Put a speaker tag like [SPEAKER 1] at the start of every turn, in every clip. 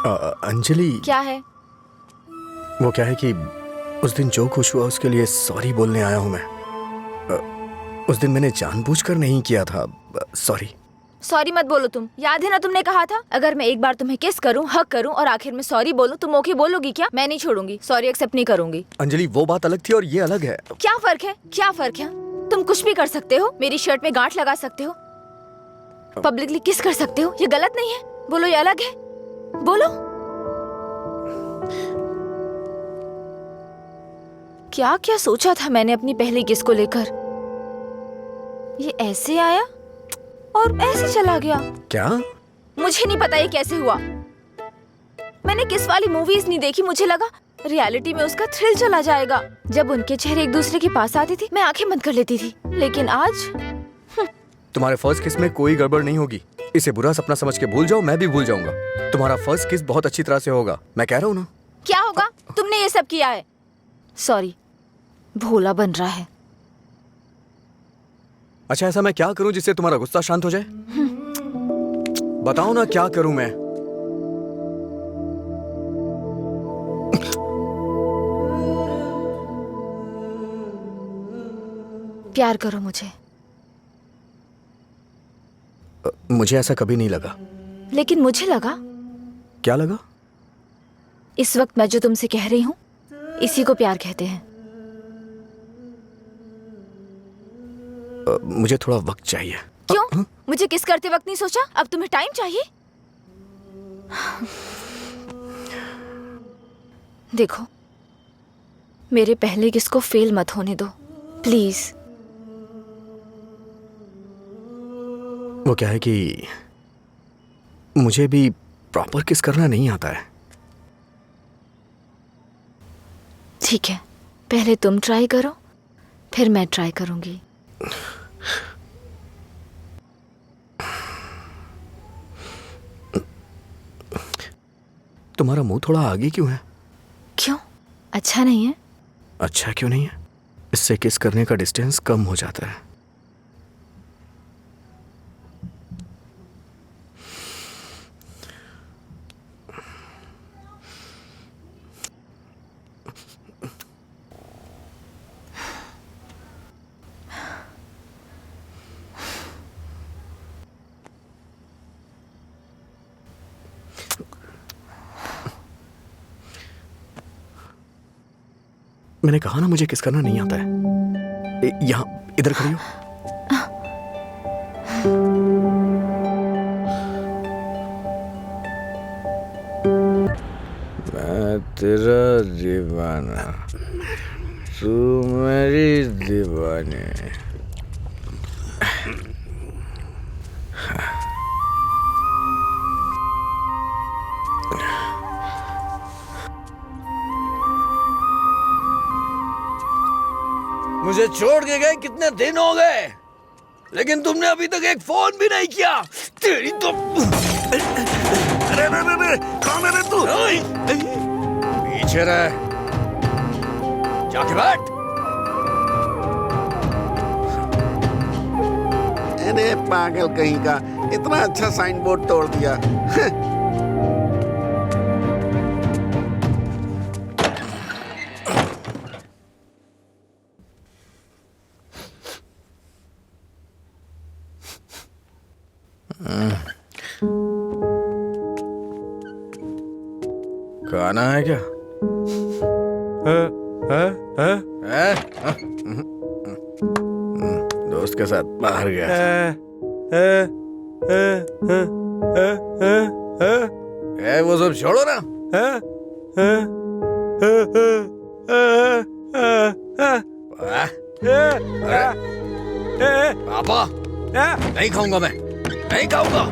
[SPEAKER 1] अंजलि,
[SPEAKER 2] क्या है?
[SPEAKER 1] वो क्या है कि उस दिन जो कुछ हुआ उसके लिए सॉरी बोलने आया हूँ मैं। उस दिन मैंने जानबूझकर नहीं किया था। सॉरी।
[SPEAKER 2] सॉरी मत बोलो तुम। याद है ना तुमने कहा था अगर मैं एक बार तुम्हें किस करूं, हक करूं और आखिर में सॉरी बोलूं तुम ओके बोलोगी क्या? मैं नहीं छोड़ूंगी, सॉरी एक्सेप्ट नहीं करूंगी।
[SPEAKER 1] अंजलि, वो बात अलग थी और ये अलग है।
[SPEAKER 2] क्या फर्क है? क्या फर्क है? तुम कुछ भी कर सकते हो, मेरी शर्ट में गांठ लगा सकते हो, पब्लिकली किस कर सकते हो, ये गलत नहीं है? बोलो ये अलग है? बोलो। क्या क्या सोचा था मैंने अपनी पहली किस को लेकर? ये ऐसे आया और ऐसे चला गया।
[SPEAKER 1] क्या?
[SPEAKER 2] मुझे नहीं पता ये कैसे हुआ। मैंने किस वाली मूवीज नहीं देखी, मुझे लगा रियलिटी में उसका थ्रिल चला जाएगा। जब उनके चेहरे एक दूसरे के पास आते थे मैं आंखें बंद कर लेती थी, लेकिन आज
[SPEAKER 1] तुम्हारे फर्स्ट किस में कोई गड़बड़ नहीं होगी। इसे बुरा सपना समझ के भूल जाओ, मैं भी भूल जाऊंगा। तुम्हारा फर्स्ट किस बहुत अच्छी तरह से होगा, मैं कह रहा हूँ ना।
[SPEAKER 2] क्या होगा? तुमने ये सब किया है। सॉरी, भोला बन रहा है।
[SPEAKER 1] अच्छा, ऐसा मैं क्या करूं जिससे तुम्हारा गुस्सा शांत हो जाए? बताओ ना, क्या करूं मैं?
[SPEAKER 2] प्यार करो मुझे।
[SPEAKER 1] मुझे ऐसा कभी नहीं लगा।
[SPEAKER 2] लेकिन मुझे लगा।
[SPEAKER 1] क्या लगा?
[SPEAKER 2] इस वक्त मैं जो तुमसे कह रही हूँ इसी को प्यार कहते हैं।
[SPEAKER 1] मुझे थोड़ा वक्त चाहिए।
[SPEAKER 2] क्यों? मुझे किस करते वक्त नहीं सोचा? अब तुम्हें टाइम चाहिए? देखो, मेरे पहले किस को फेल मत होने दो प्लीज।
[SPEAKER 1] वो क्या है कि मुझे भी प्रॉपर किस करना नहीं आता है।
[SPEAKER 2] ठीक है, पहले तुम ट्राई करो, फिर मैं ट्राई करूंगी।
[SPEAKER 1] तुम्हारा मुंह थोड़ा आगे क्यों है?
[SPEAKER 2] क्यों? अच्छा नहीं है?
[SPEAKER 1] अच्छा क्यों नहीं है? इससे किस करने का डिस्टेंस कम हो जाता है। मैंने कहा ना मुझे किस करना नहीं आता है। यहाँ इधर खड़ी हो।
[SPEAKER 3] मैं तेरा दीवाना, तू मेरी दीवानी। मुझे छोड़ के गए कितने दिन हो गए, लेकिन तुमने अभी तक एक फोन भी नहीं किया। तेरी तो अरे कौन है तू? पीछे रह, जाके बैठ।
[SPEAKER 4] अरे पागल कहीं का, इतना अच्छा साइन बोर्ड तोड़ दिया।
[SPEAKER 3] खाना है क्या?
[SPEAKER 4] दोस्त के साथ बाहर गया।
[SPEAKER 3] वो सब छोड़ो ना। पापा, नहीं खाऊंगा, मैं नहीं खाऊंगा।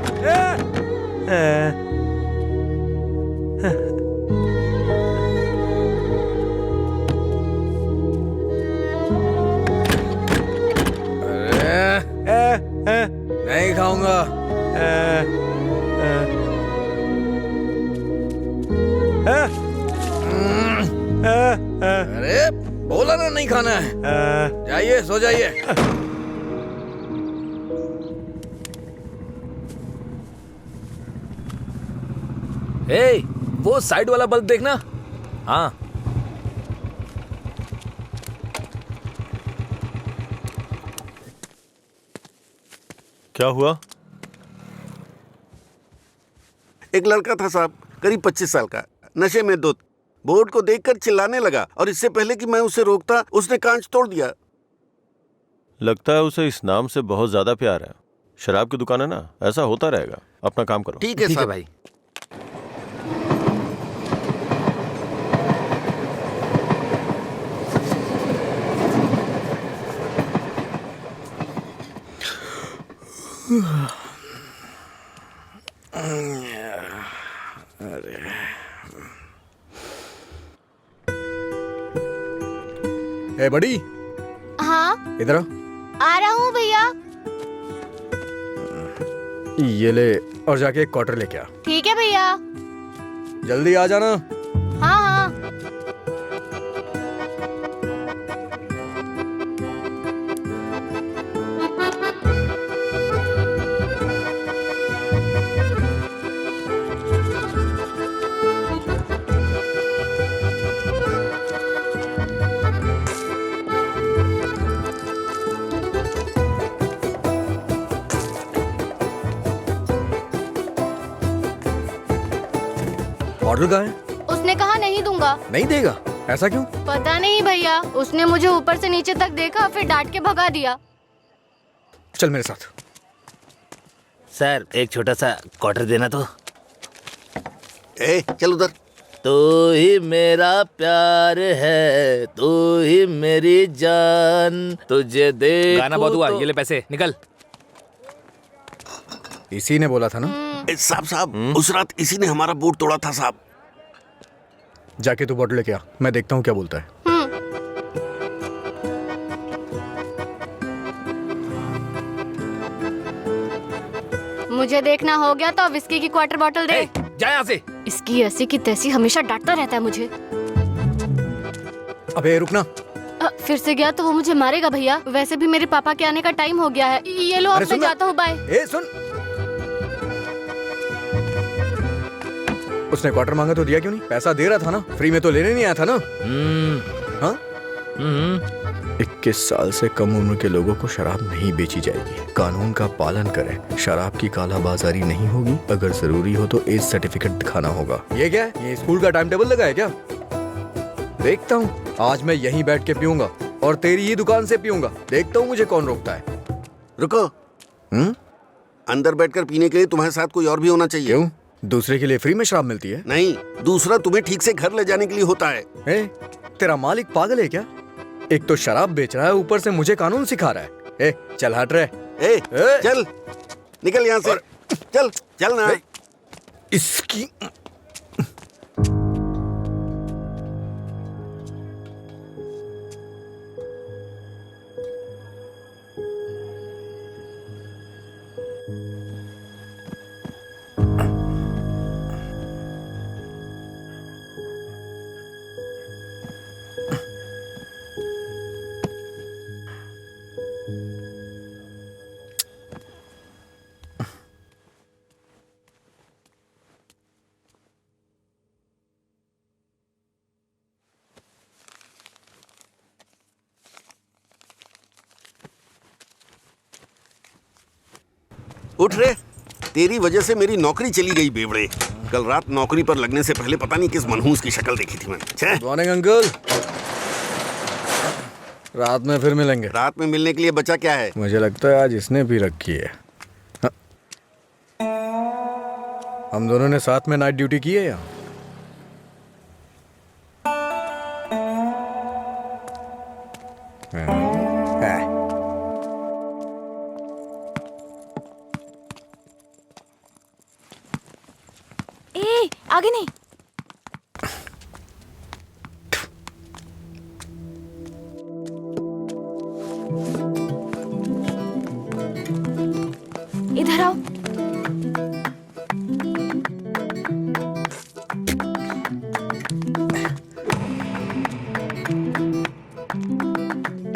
[SPEAKER 3] नहीं खाऊंगा। अरे बोला ना नहीं खाना है। जाइए, सो जाइए।
[SPEAKER 5] ए, वो साइड वाला बल्ब देखना। हाँ,
[SPEAKER 6] क्या हुआ?
[SPEAKER 4] एक लड़का था साहब, करीब 25 साल का, नशे में धुत, बोर्ड को देखकर चिल्लाने लगा और इससे पहले कि मैं उसे रोकता उसने कांच तोड़ दिया।
[SPEAKER 6] लगता है उसे इस नाम से बहुत ज्यादा प्यार है। शराब की दुकान है ना, ऐसा होता रहेगा। अपना काम करो।
[SPEAKER 4] ठीक है
[SPEAKER 3] ठीक है
[SPEAKER 4] साहब।
[SPEAKER 3] भाई।
[SPEAKER 1] ए बड़ी,
[SPEAKER 2] हाँ
[SPEAKER 1] इधर आ।
[SPEAKER 2] आ रहा हूँ भैया।
[SPEAKER 1] ये ले और जाके एक क्वार्टर लेके आ।
[SPEAKER 2] ठीक है भैया।
[SPEAKER 1] जल्दी आ जाना।
[SPEAKER 2] हाँ हाँ।
[SPEAKER 1] ऑर्डर कहाँ है?
[SPEAKER 2] उसने कहा नहीं दूंगा।
[SPEAKER 1] नहीं देगा? ऐसा क्यों?
[SPEAKER 2] पता नहीं भैया, उसने मुझे ऊपर से नीचे तक देखा, फिर डांट के भगा दिया।
[SPEAKER 1] चल मेरे साथ।
[SPEAKER 5] सर एक छोटा सा क्वार्टर देना तो।
[SPEAKER 4] ए चल उधर।
[SPEAKER 5] तू ही मेरा प्यार है, तू ही मेरी जान, तुझे दे। गाना बहुत हुआ, ये ले पैसे, निकल।
[SPEAKER 1] इसी ने बोला था ना?
[SPEAKER 4] साहब उस रात इसी ने हमारा बोर्ड तोड़ा था साहब।
[SPEAKER 1] जाके तू बॉटल लेके आ, मैं देखता हूँ क्या बोलता है।
[SPEAKER 2] मुझे देखना हो गया तो विस्की की क्वार्टर बॉटल दे।
[SPEAKER 5] जा यहाँ से।
[SPEAKER 2] इसकी ऐसी की तैसी हमेशा डांटता रहता है मुझे।
[SPEAKER 1] अबे रुकना।
[SPEAKER 2] फिर से गया तो वो मुझे मारेगा भैया। वैसे भी मेरे पापा के आने का टाइम हो गया है। ये लो,
[SPEAKER 1] अरे
[SPEAKER 2] अब मैं
[SPEAKER 1] सुन ना।
[SPEAKER 2] जाता हूँ, बाय।
[SPEAKER 1] ए सुन, उसने क्वार्टर मांगा तो दिया क्यों नहीं? पैसा दे रहा था ना, फ्री में तो लेने नहीं आया था ना? हाँ? 21 साल से कम उम्र के लोगों को शराब नहीं बेची जाएगी। कानून का पालन करें। शराब की कालाबाजारी नहीं होगी। अगर जरूरी हो तो एज सर्टिफिकेट दिखाना होगा। ये क्या है? ये स्कूल का टाइम टेबल लगा है क्या? देखता हूँ, आज मैं यहीं बैठ के पीऊंगा और तेरी ही दुकान से पीऊंगा। देखता हूँ मुझे कौन रोकता है।
[SPEAKER 4] रुको। अंदर बैठकर पीने के लिए तुम्हारे साथ कोई और भी होना चाहिए।
[SPEAKER 1] क्यों? दूसरे के लिए फ्री में शराब मिलती है?
[SPEAKER 4] नहीं, दूसरा तुम्हें ठीक से घर ले जाने के लिए होता है।
[SPEAKER 1] ए, तेरा मालिक पागल है क्या? एक तो शराब बेच रहा है, ऊपर से मुझे कानून सिखा रहा है। ए, चल हट रहे।
[SPEAKER 4] ए, चल निकल यहाँ से। चल चल ना।
[SPEAKER 1] इसकी
[SPEAKER 4] उठ रे, तेरी वजह से मेरी नौकरी चली गई बेवड़े। कल रात नौकरी पर लगने से पहले पता नहीं किस मनहूस की शक्ल देखी थी मैंने। छे।
[SPEAKER 1] Morning uncle. रात में फिर मिलेंगे।
[SPEAKER 4] रात में मिलने के लिए बचा क्या है?
[SPEAKER 1] मुझे लगता है आज इसने भी रखी है। हाँ? हम दोनों ने साथ में नाइट ड्यूटी की है या?
[SPEAKER 2] ए, आगे नहीं। इधर आओ।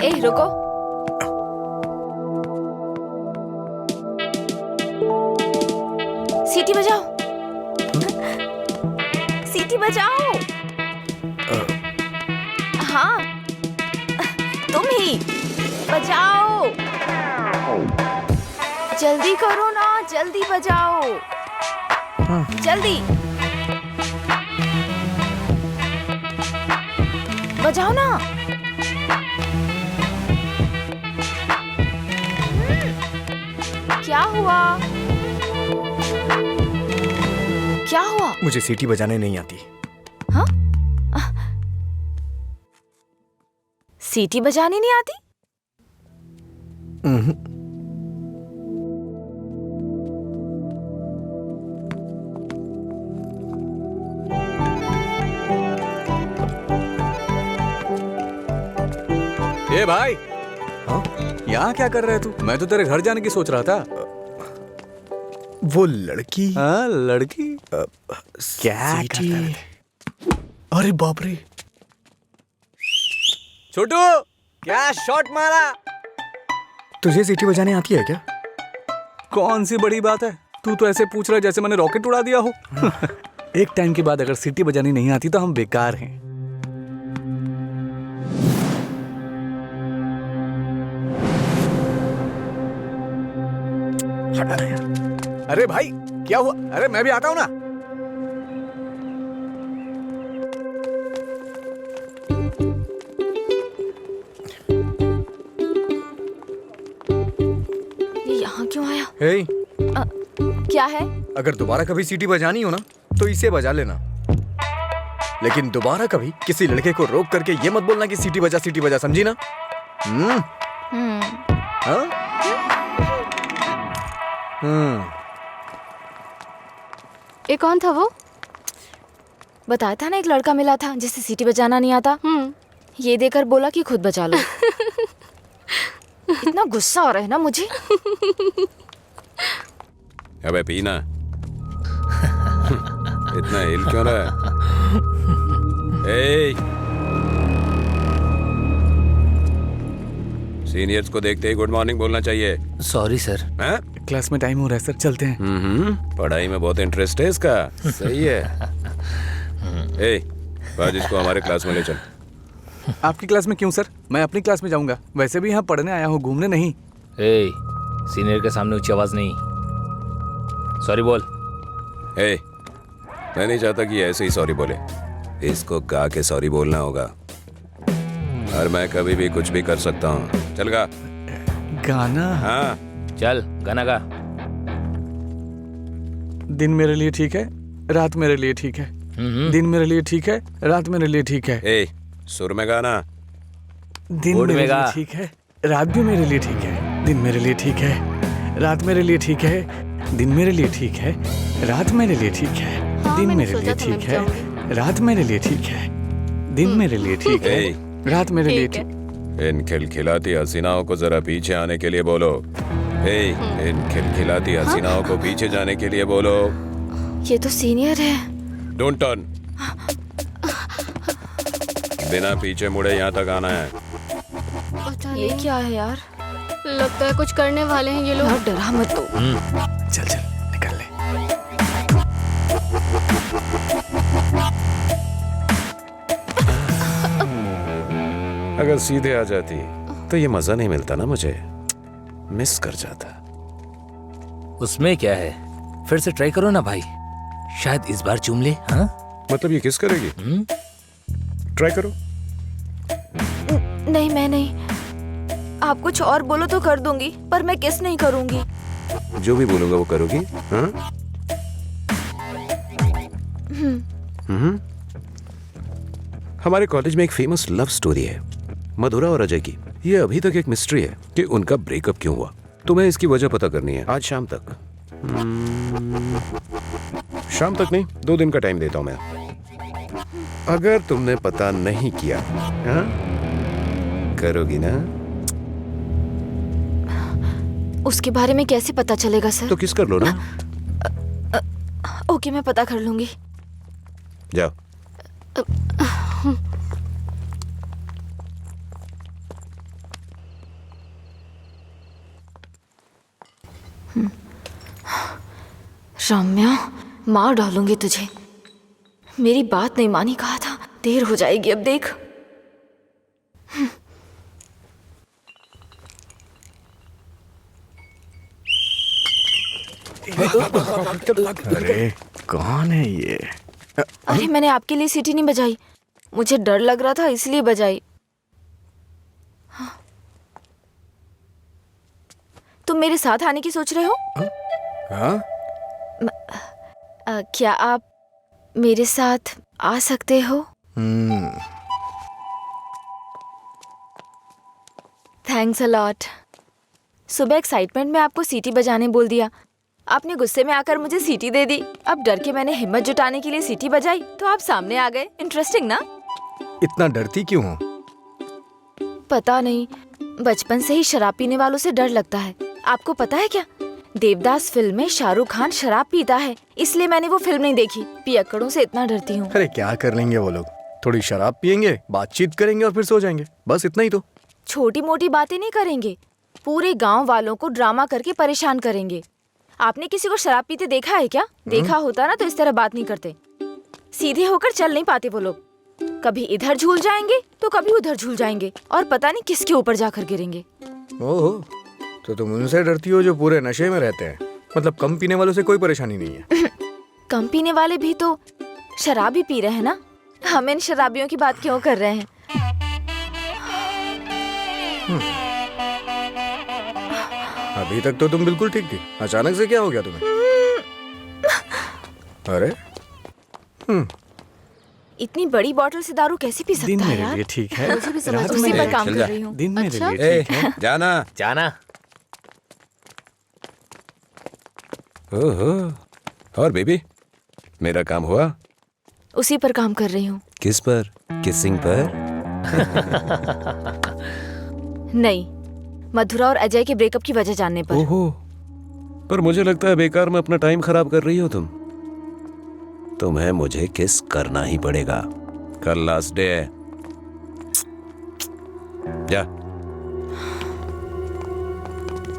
[SPEAKER 2] ए, रुको। सीटी बजाओ। सीटी बजाओ। हाँ, तुम ही बजाओ। जल्दी करो ना, जल्दी बजाओ। जल्दी बजाओ ना। क्या हुआ? क्या हुआ?
[SPEAKER 1] मुझे सीटी बजाने नहीं आती।
[SPEAKER 2] हाँ? सीटी बजानी नहीं आती?
[SPEAKER 1] ए भाई, हाँ? यहाँ क्या कर रहे तू? मैं तो तेरे घर जाने की सोच रहा था। वो लड़की? हाँ, लड़की क्या कर रहे थे? अरे बाप रे, छोटू क्या शॉट मारा। तुझे सीटी बजाने आती है क्या?
[SPEAKER 7] कौन सी बड़ी बात है, तू तो ऐसे पूछ रहा है जैसे मैंने रॉकेट उड़ा दिया हो। एक टाइम के बाद अगर सीटी बजानी नहीं आती तो हम बेकार हैं।
[SPEAKER 1] हटा ना यार। अरे भाई क्या हुआ? अरे मैं भी आता हूँ ना।
[SPEAKER 2] ये यहाँ क्यों आया?
[SPEAKER 1] हे,
[SPEAKER 2] क्या है?
[SPEAKER 1] अगर दोबारा कभी सीटी बजानी हो ना तो इसे बजा लेना, लेकिन दोबारा कभी किसी लड़के को रोक करके ये मत बोलना कि सीटी बजा, समझी ना? हाँ?
[SPEAKER 8] ये कौन था वो?
[SPEAKER 2] बताया था ना, एक लड़का मिला था जिसे सीटी बजाना नहीं आता। ये देकर बोला कि खुद बजा लो। इतना गुस्सा आ रहा है ना मुझे।
[SPEAKER 3] अबे पीना। इतना हिल क्यों रहा है? सीनियर्स को देखते ही गुड मॉर्निंग बोलना चाहिए।
[SPEAKER 5] Sorry sir.
[SPEAKER 3] हैं?
[SPEAKER 7] क्लास में टाइम हो रहा है सर, चलते हैं।
[SPEAKER 3] पढ़ाई में बहुत इंटरेस्ट है इसका। सही है। आज इसको हमारे क्लास में ले चल।
[SPEAKER 7] आपकी क्लास में क्यों सर? मैं अपनी क्लास में जाऊंगा। वैसे भी यहाँ पढ़ने आया हूँ, घूमने नहीं।
[SPEAKER 5] ए, सीनियर के सामने ऊंची आवाज नहीं। सॉरी बोल।
[SPEAKER 3] मैं नहीं चाहता कि ऐसे ही सॉरी बोले। इसको गा के सॉरी बोलना होगा। और मैं कभी भी कुछ भी कर सकता हूँ। चल गा।
[SPEAKER 7] गाना?
[SPEAKER 3] हाँ
[SPEAKER 5] चल गाना गा।
[SPEAKER 7] दिन मेरे लिए ठीक है, रात मेरे लिए ठीक है। दिन मेरे लिए ठीक है, रात मेरे लिए ठीक है।
[SPEAKER 3] सुर में गाना।
[SPEAKER 7] दिन
[SPEAKER 5] बोर्ड
[SPEAKER 7] मेरे
[SPEAKER 5] में
[SPEAKER 7] लिए
[SPEAKER 5] गा।
[SPEAKER 7] ठीक है, रात भी मेरे लिए ठीक है। दिन मेरे लिए ठीक है, रात मेरे लिए ठीक है। दिन मेरे लिए ठीक है, रात मेरे लिए ठीक है।
[SPEAKER 8] हाँ,
[SPEAKER 7] दिन
[SPEAKER 8] मैंने
[SPEAKER 7] मेरे
[SPEAKER 8] सोचा
[SPEAKER 7] लिए
[SPEAKER 8] था मैं
[SPEAKER 7] ठीक है,
[SPEAKER 8] जाऊंगी।
[SPEAKER 7] रात मेरे लिए ठीक है। दिन मेरे लिए ठीक है, रात मेरे लिए
[SPEAKER 8] ठीक है।
[SPEAKER 7] ठीक।
[SPEAKER 3] इन खिलखिलाती हसीनाओं को जरा पीछे आने के लिए बोलो। इन खिलखिलाती हसीनाओं को पीछे जाने के लिए बोलो।
[SPEAKER 2] ये तो सीनियर है।
[SPEAKER 3] Don't turn. बिना पीछे मुड़े यहाँ तक आना है।
[SPEAKER 8] पता
[SPEAKER 2] ये
[SPEAKER 8] नहीं,
[SPEAKER 2] क्या है यार?
[SPEAKER 8] लगता है कुछ करने वाले हैं ये लोग।
[SPEAKER 2] यार डरा मत तू।
[SPEAKER 7] चल चल निकल ले।
[SPEAKER 3] अगर सीधे आ जाती तो ये मजा नहीं मिलता ना मुझे। मिस कर जाता।
[SPEAKER 5] उसमें क्या है, फिर से ट्राई करो ना भाई, शायद इस बार चूम ले। हाँ?
[SPEAKER 3] मतलब ये किस करेगी? ट्राई करो।
[SPEAKER 2] नहीं, मैं नहीं। आप कुछ और बोलो तो कर दूंगी, पर मैं किस नहीं करूंगी।
[SPEAKER 3] जो भी बोलूंगा वो करोगी? हाँ? हमारे कॉलेज में एक फेमस लव स्टोरी है, मधुरा और अजय की। ये अभी तक एक मिस्ट्री है कि उनका ब्रेकअप क्यों हुआ। तुम्हें इसकी वजह पता करनी है आज शाम तक। शाम तक नहीं, 2 दिन का टाइम देता हूं मैं। अगर तुमने पता नहीं किया, हाँ? करोगी ना?
[SPEAKER 2] उसके बारे में कैसे पता चलेगा सर?
[SPEAKER 3] तो किस कर लो ना।
[SPEAKER 2] ओके, मैं पता कर लूंगी।
[SPEAKER 3] जाओ।
[SPEAKER 2] रम्या, मार डालूंगी तुझे। मेरी बात नहीं मानी, कहा था देर हो जाएगी, अब देख।
[SPEAKER 1] अरे कौन है ये?
[SPEAKER 2] अरे मैंने आपके लिए सीटी नहीं बजाई, मुझे डर लग रहा था इसलिए बजाई। हाँ। तुम मेरे साथ आने की सोच रहे हो?
[SPEAKER 1] हाँ?
[SPEAKER 2] क्या आप मेरे साथ आ सकते हो? Thanks a lot. सुबह एक्साइटमेंट में आपको सीटी बजाने बोल दिया, आपने गुस्से में आकर मुझे सीटी दे दी। अब डर के मैंने हिम्मत जुटाने के लिए सीटी बजाई तो आप सामने आ गए। इंटरेस्टिंग ना?
[SPEAKER 1] इतना डरती क्यों हो?
[SPEAKER 2] पता नहीं, बचपन से ही शराब पीने वालों से डर लगता है। आपको पता है क्या, देवदास फिल्म में शाहरुख खान शराब पीता है, इसलिए मैंने वो फिल्म नहीं देखी। पियक्कड़ों से इतना डरती हूँ।
[SPEAKER 1] अरे क्या कर लेंगे वो लोग, थोड़ी शराब पियेंगे, बातचीत करेंगे और फिर सो जाएंगे, बस इतना ही तो।
[SPEAKER 2] छोटी मोटी बातें नहीं करेंगे, पूरे गांव वालों को ड्रामा करके परेशान करेंगे। आपने किसी को शराब पीते देखा है क्या? देखा होता ना तो इस तरह बात नहीं करते। सीधे होकर चल नहीं पाते वो लोग, कभी इधर झूल जाएंगे तो कभी उधर झूल जाएंगे और पता नहीं किसके ऊपर जाकर गिरेंगे।
[SPEAKER 1] ओहो, तो तुम उनसे डरती हो जो पूरे नशे में रहते हैं? मतलब कम पीने वालों से कोई परेशानी नहीं है?
[SPEAKER 2] कम पीने वाले भी तो शराब ही पी रहे हैं ना, हम इन शराबियों की बात क्यों कर रहे हैं?
[SPEAKER 1] अभी तक तो तुम बिल्कुल ठीक थी, अचानक से क्या हो गया तुम्हें? अरे
[SPEAKER 2] इतनी बड़ी बोतल से दारू कैसे पी
[SPEAKER 7] दिन
[SPEAKER 2] सकता है
[SPEAKER 7] मेरे
[SPEAKER 2] यार?
[SPEAKER 7] लिए ठीक है,
[SPEAKER 2] मुझे भी समझ
[SPEAKER 7] रात
[SPEAKER 2] उसी
[SPEAKER 7] में
[SPEAKER 2] पर काम
[SPEAKER 3] चल
[SPEAKER 2] कर
[SPEAKER 3] जा।
[SPEAKER 2] रही हूँ।
[SPEAKER 7] दिन मेरे
[SPEAKER 8] अच्छा?
[SPEAKER 7] लिए ठीक है।
[SPEAKER 3] जाना।
[SPEAKER 5] जाना।
[SPEAKER 3] ओहो, और बेबी, मेरा काम हुआ?
[SPEAKER 2] उसी पर काम कर रही हूँ।
[SPEAKER 3] किस पर? किसिंग पर?
[SPEAKER 2] नहीं, मधुरा और अजय के ब्रेकअप की वजह जानने पर।
[SPEAKER 3] ओहो, पर मुझे लगता है बेकार में अपना टाइम खराब कर रही हो तुम। तुम्हें मुझे किस करना ही पड़ेगा, कल लास्ट डे है। जा।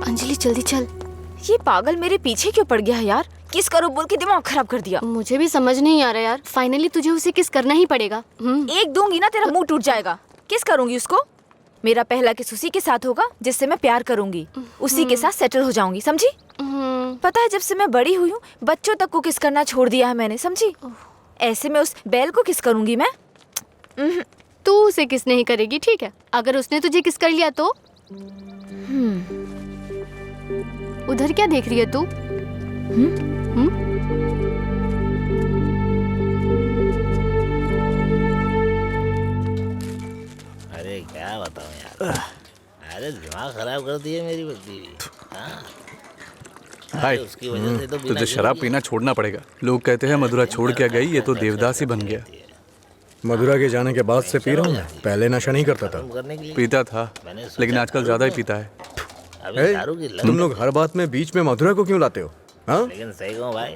[SPEAKER 2] अंजलि जल्दी चल। ये पागल मेरे पीछे क्यों पड़ गया है यार? किस करो बोल के दिमाग खराब कर दिया।
[SPEAKER 8] मुझे भी समझ नहीं आ रहा यार, फाइनली तुझे उसे किस करना ही पड़ेगा।
[SPEAKER 2] एक दूंगी ना तेरा मुंह टूट जाएगा। किस करूंगी उसको? मेरा पहला किस उसी के साथ होगा जिससे मैं प्यार करूंगी, उसी के साथ सेटल हो जाऊंगी, समझी? पता है जब से मैं बड़ी हुई हूँ बच्चों तक को किस करना छोड़ दिया है मैंने, समझी? ऐसे में उस बैल को किस करूंगी मैं?
[SPEAKER 8] तू उसे किस नहीं करेगी, ठीक है? अगर उसने तुझे किस कर लिया तो? उधर क्या देख रही है तू?
[SPEAKER 5] अरे क्या बताऊं यार, अरे दिमाग खराब कर दिए मेरी बच्ची। हाँ?
[SPEAKER 7] हाय,
[SPEAKER 5] उसकी वजह से तो बिना
[SPEAKER 7] तुझे शराब पीना छोड़ना पड़ेगा। लोग कहते हैं मधुरा छोड़ के गई, ये तो देवदास ही बन गया।
[SPEAKER 1] मधुरा के जाने के बाद से पी रहा हूँ मैं, पहले नशा नहीं करता था।
[SPEAKER 5] करने के लिए
[SPEAKER 7] पीता था, लेकिन आजकल ज्यादा ही पीता है।
[SPEAKER 5] अभी
[SPEAKER 1] ए,
[SPEAKER 5] दारू की लत।
[SPEAKER 1] तुम लोग हर बात में बीच में मधुरा को क्यों लाते हो? हाँ?
[SPEAKER 5] लेकिन सही कहूँ भाई,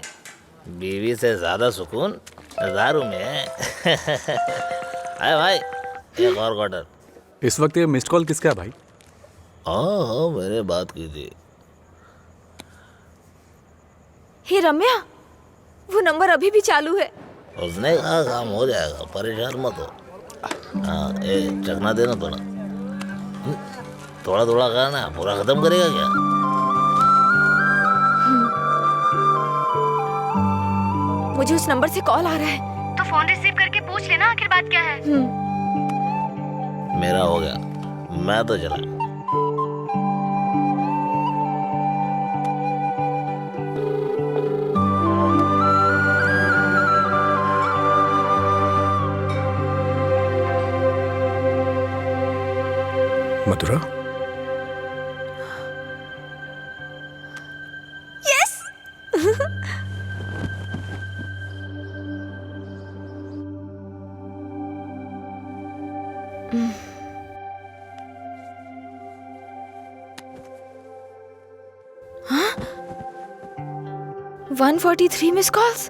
[SPEAKER 5] बीवी से ज्यादा सुकून दारू में है। अरे भाई, एक और क्वार्टर।
[SPEAKER 7] इस वक्त ये मिस्ड कॉल किसका है भाई?
[SPEAKER 5] हाँ, मैंने बात की थी।
[SPEAKER 2] हे रम्या, वो नंबर अभी भी चालू है।
[SPEAKER 5] उसने कहा काम हो जाएगा, परेशान मत हो। हाँ, चखना देना थोड़ा। थोड़ा थोड़ा खाना, पूरा खत्म करेगा क्या?
[SPEAKER 2] मुझे उस नंबर से कॉल आ रहा है।
[SPEAKER 8] तो फोन रिसीव करके पूछ लेना आखिर बात क्या है।
[SPEAKER 5] मेरा हो गया, मैं तो चला।
[SPEAKER 1] मधुरा?
[SPEAKER 2] यस। 143 miss calls.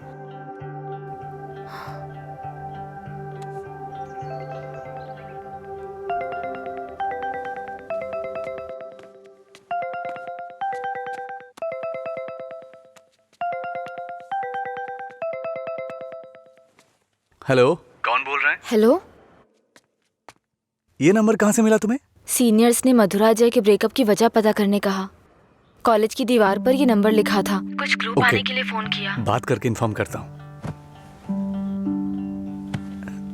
[SPEAKER 7] हेलो, कौन बोल रहा है?
[SPEAKER 2] हेलो,
[SPEAKER 7] ये नंबर कहाँ से मिला तुम्हें?
[SPEAKER 2] सीनियर्स ने मधुरा अजय के ब्रेकअप की वजह पता करने कहा। कॉलेज की दीवार पर ये नंबर लिखा था। कुछ क्लू
[SPEAKER 7] ओके।
[SPEAKER 2] पाने के लिए फोन किया।
[SPEAKER 7] बात करके इन्फॉर्म करता हूँ।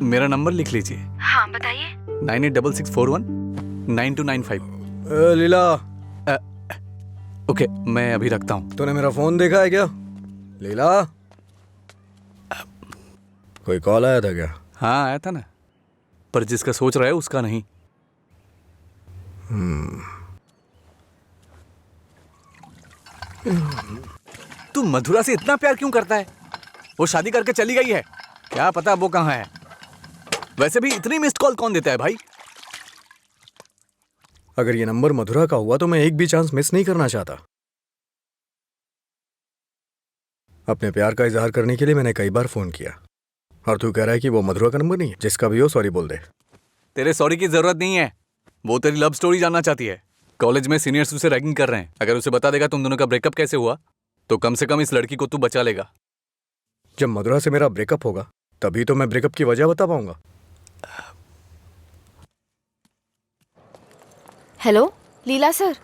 [SPEAKER 7] मेरा नंबर लिख लीजिए।
[SPEAKER 2] हाँ बताइए।
[SPEAKER 7] 9866419295।
[SPEAKER 1] लीला,
[SPEAKER 7] ओके, मैं अभी रखता हूँ।
[SPEAKER 1] तूने मेरा फोन देखा है क्या? लीला, कोई कॉल आया था क्या?
[SPEAKER 7] हाँ आया था ना, पर जिसका सोच रहा है उसका नहीं। तू मधुरा से इतना प्यार क्यों करता है? वो शादी करके चली गई है, क्या पता वो कहाँ है। वैसे भी इतनी मिस्ड कॉल कौन देता है भाई?
[SPEAKER 1] अगर ये नंबर मधुरा का हुआ तो मैं एक भी चांस मिस नहीं करना चाहता। अपने प्यार का इजहार करने के लिए मैंने कई बार फोन किया, और तू कह रहा है कि वो मधुरा का नंबर नहीं है? जिसका भी हो सॉरी बोल दे।
[SPEAKER 7] तेरे सॉरी की जरूरत नहीं है, वो तेरी लव स्टोरी जानना चाहती है। कॉलेज में सीनियर्स उसे रैगिंग कर रहे हैं। अगर उसे बता देगा तुम दोनों का ब्रेकअप कैसे हुआ तो कम से कम इस लड़की को तू बचा लेगा।
[SPEAKER 1] जब मधुरा से मेरा ब्रेकअप होगा तभी तो मैं ब्रेकअप की वजह बता पाऊंगा।
[SPEAKER 2] हेलो, लीला सर।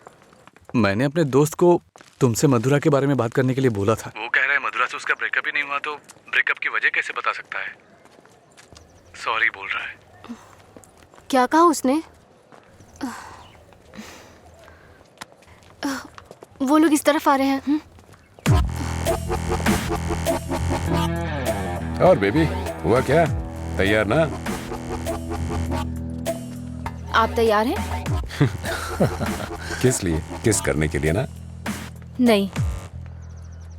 [SPEAKER 7] मैंने अपने दोस्त को तुमसे मधुरा के बारे में बात करने के लिए बोला था। वो कह रहा है मधुरा से उसका ब्रेकअप ही नहीं हुआ तो ब्रेकअप की वजह कैसे बता सकता है। सॉरी बोल रहा है।
[SPEAKER 8] क्या कहा उसने? वो लोग इस तरफ आ रहे हैं।
[SPEAKER 9] और बेबी, हुआ क्या? तैयार ना?
[SPEAKER 2] आप तैयार हैं?
[SPEAKER 9] किस लिए? किस करने के लिए ना?
[SPEAKER 2] नहीं,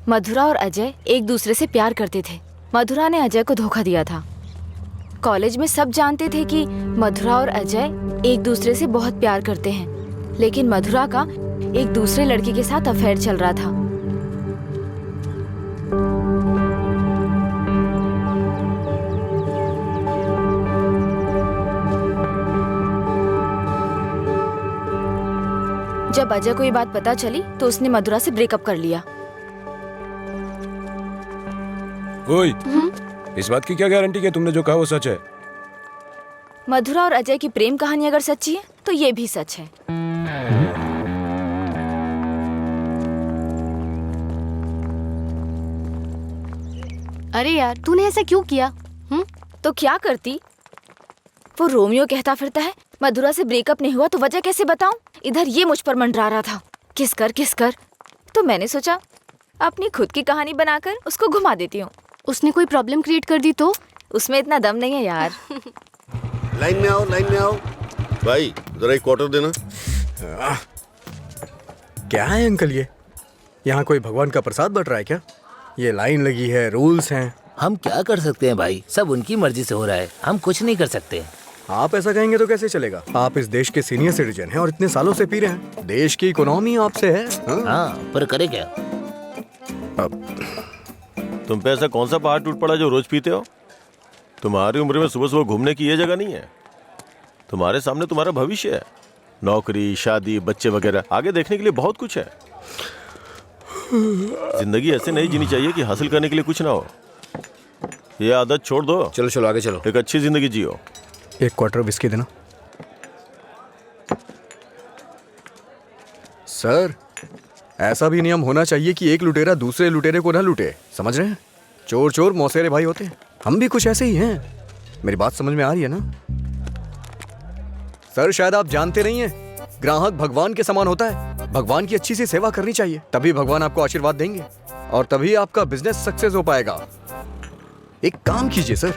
[SPEAKER 2] मधुरा और अजय एक दूसरे से प्यार करते थे। मधुरा ने अजय को धोखा दिया था। कॉलेज में सब जानते थे कि मधुरा और अजय एक दूसरे से बहुत प्यार करते हैं, लेकिन मधुरा का एक दूसरे लड़के के साथ अफेयर चल रहा था। जब अजय को ये बात पता चली तो उसने मधुरा से ब्रेकअप कर लिया।
[SPEAKER 9] ओए, इस बात की क्या गारंटी कि तुमने जो कहा वो सच है?
[SPEAKER 2] मधुरा और अजय की प्रेम कहानी अगर सच्ची है तो ये भी सच है।
[SPEAKER 8] अरे यार, तूने ऐसा क्यों किया?
[SPEAKER 2] तो क्या करती? वो रोमियो कहता फिरता है मधुरा से ब्रेकअप नहीं हुआ तो वजह कैसे बताऊं? इधर ये मुझ पर मंडरा रहा था, किस कर। तो मैंने सोचा अपनी खुद की कहानी बनाकर उसको घुमा देती हूँ।
[SPEAKER 8] उसने कोई प्रॉब्लम क्रिएट कर दी तो?
[SPEAKER 2] उसमें इतना दम नहीं है यार।
[SPEAKER 4] लाइन में आओ, लाइन में आओ। भाई जरा एक क्वार्टर देना।
[SPEAKER 1] क्या है अंकल ये? यहाँ कोई भगवान का प्रसाद बट रहा है क्या? ये लाइन लगी है, रूल्स हैं।
[SPEAKER 5] हम क्या कर सकते हैं भाई, सब उनकी मर्जी से हो रहा है, हम कुछ नहीं कर सकते।
[SPEAKER 1] आप ऐसा कहेंगे तो कैसे चलेगा? आप इस देश के सीनियर सिटीजन हैं और इतने सालों से पी रहे हैं। देश की इकोनॉमी आपसे है।
[SPEAKER 5] हाँ, पर करे क्या?
[SPEAKER 6] तुम पे ऐसा कौन सा पहाड़ टूट पड़ा जो रोज पीते हो? तुम्हारी उम्र में सुबह सुबह घूमने की ये जगह नहीं है। तुम्हारे सामने तुम्हारा भविष्य है, नौकरी, शादी, बच्चे वगैरह। आगे देखने के लिए बहुत कुछ है। जिंदगी ऐसे नहीं जीनी चाहिए कि हासिल करने के लिए कुछ ना हो। ये आदत छोड़ दो।
[SPEAKER 3] चलो चलो आगे चलो।
[SPEAKER 6] एक अच्छी जिंदगी जियो।
[SPEAKER 1] एक क्वार्टर विस्की देना। सर, ऐसा भी नियम होना चाहिए कि एक लुटेरा दूसरे लुटेरे को ना लूटे, समझ रहे हैं? चोर चोर मौसेरे भाई होते हैं। हम भी कुछ ऐसे ही हैं। मेरी बात समझ में आ रही है ना? सर, शायद आप जानते नहीं हैं, ग्राहक भगवान के समान होता है। भगवान की अच्छी सी सेवा करनी चाहिए, तभी भगवान आपको आशीर्वाद देंगे और तभी आपका बिजनेस सक्सेस हो पाएगा। एक काम कीजिए सर,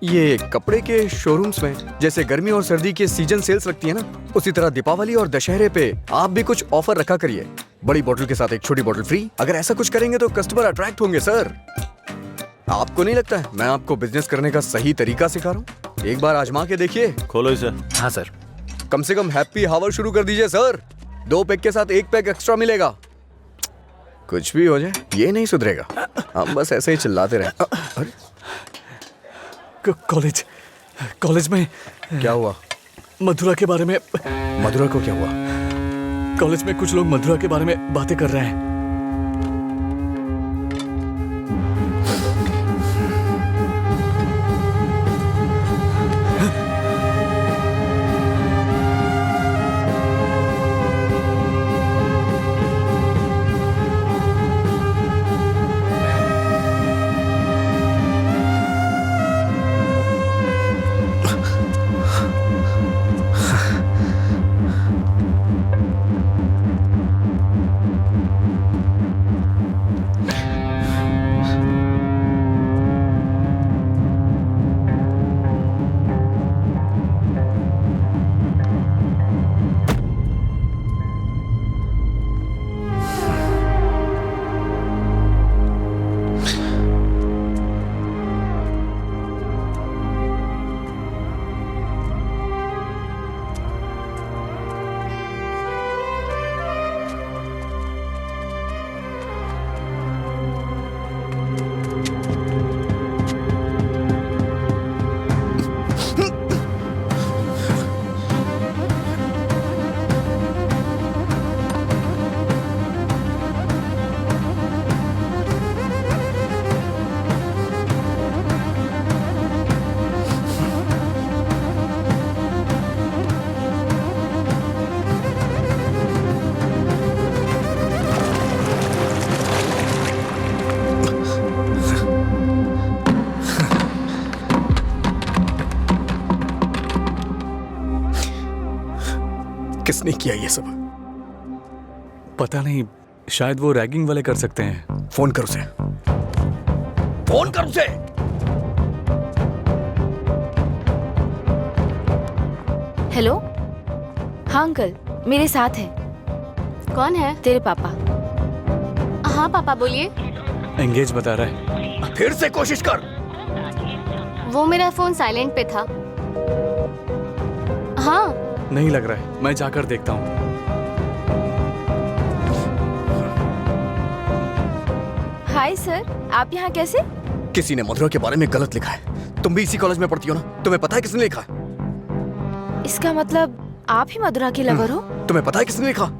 [SPEAKER 1] ये कपड़े के शोरूम्स में जैसे गर्मी और सर्दी के सीजन सेल्स लगती है ना, उसी तरह दीपावली और दशहरे पे आप भी कुछ ऑफर रखा करिए। बड़ी बोतल के साथ एक छोटी बोतल फ्री। अगर ऐसा कुछ करेंगे तो कस्टमर अट्रैक्ट होंगे सर। आपको नहीं लगता है मैं आपको बिजनेस करने का सही तरीका सिखा रहा हूँ? एक बार आजमा के देखिए।
[SPEAKER 6] खोलो इसे।
[SPEAKER 5] हाँ सर।
[SPEAKER 1] कम से कम हैप्पी हावर शुरू कर दीजिए सर। 2 पैक के साथ 1 पैक एक्स्ट्रा मिलेगा। कुछ भी हो जाए ये नहीं सुधरेगा। हम बस ऐसे ही चिल्लाते रहे। अरे
[SPEAKER 7] कॉलेज में
[SPEAKER 1] क्या हुआ?
[SPEAKER 7] मधुरा के बारे में।
[SPEAKER 1] मधुरा को क्या हुआ?
[SPEAKER 7] कॉलेज में कुछ लोग मधुरा के बारे में बातें कर रहे हैं।
[SPEAKER 1] किसने किया ये सब?
[SPEAKER 7] पता नहीं, शायद वो रैगिंग वाले कर सकते हैं।
[SPEAKER 1] फोन कर उसे।
[SPEAKER 3] फोन कर उसे।
[SPEAKER 2] हेलो। हाँ अंकल, मेरे साथ है।
[SPEAKER 8] कौन है?
[SPEAKER 2] तेरे पापा।
[SPEAKER 8] हाँ पापा बोलिए।
[SPEAKER 7] एंगेज बता रहा है।
[SPEAKER 3] फिर से कोशिश कर।
[SPEAKER 8] वो मेरा फोन साइलेंट पे था। हाँ
[SPEAKER 7] नहीं लग रहा है, मैं जाकर देखता हूँ।
[SPEAKER 2] हाय सर, आप यहाँ कैसे?
[SPEAKER 1] किसी ने मधुरा के बारे में गलत लिखा है। तुम भी इसी कॉलेज में पढ़ती हो ना? तुम्हें पता है किसने लिखा?
[SPEAKER 2] इसका मतलब आप ही मधुरा के लवर हो?
[SPEAKER 1] तुम्हें पता है किसने लिखा?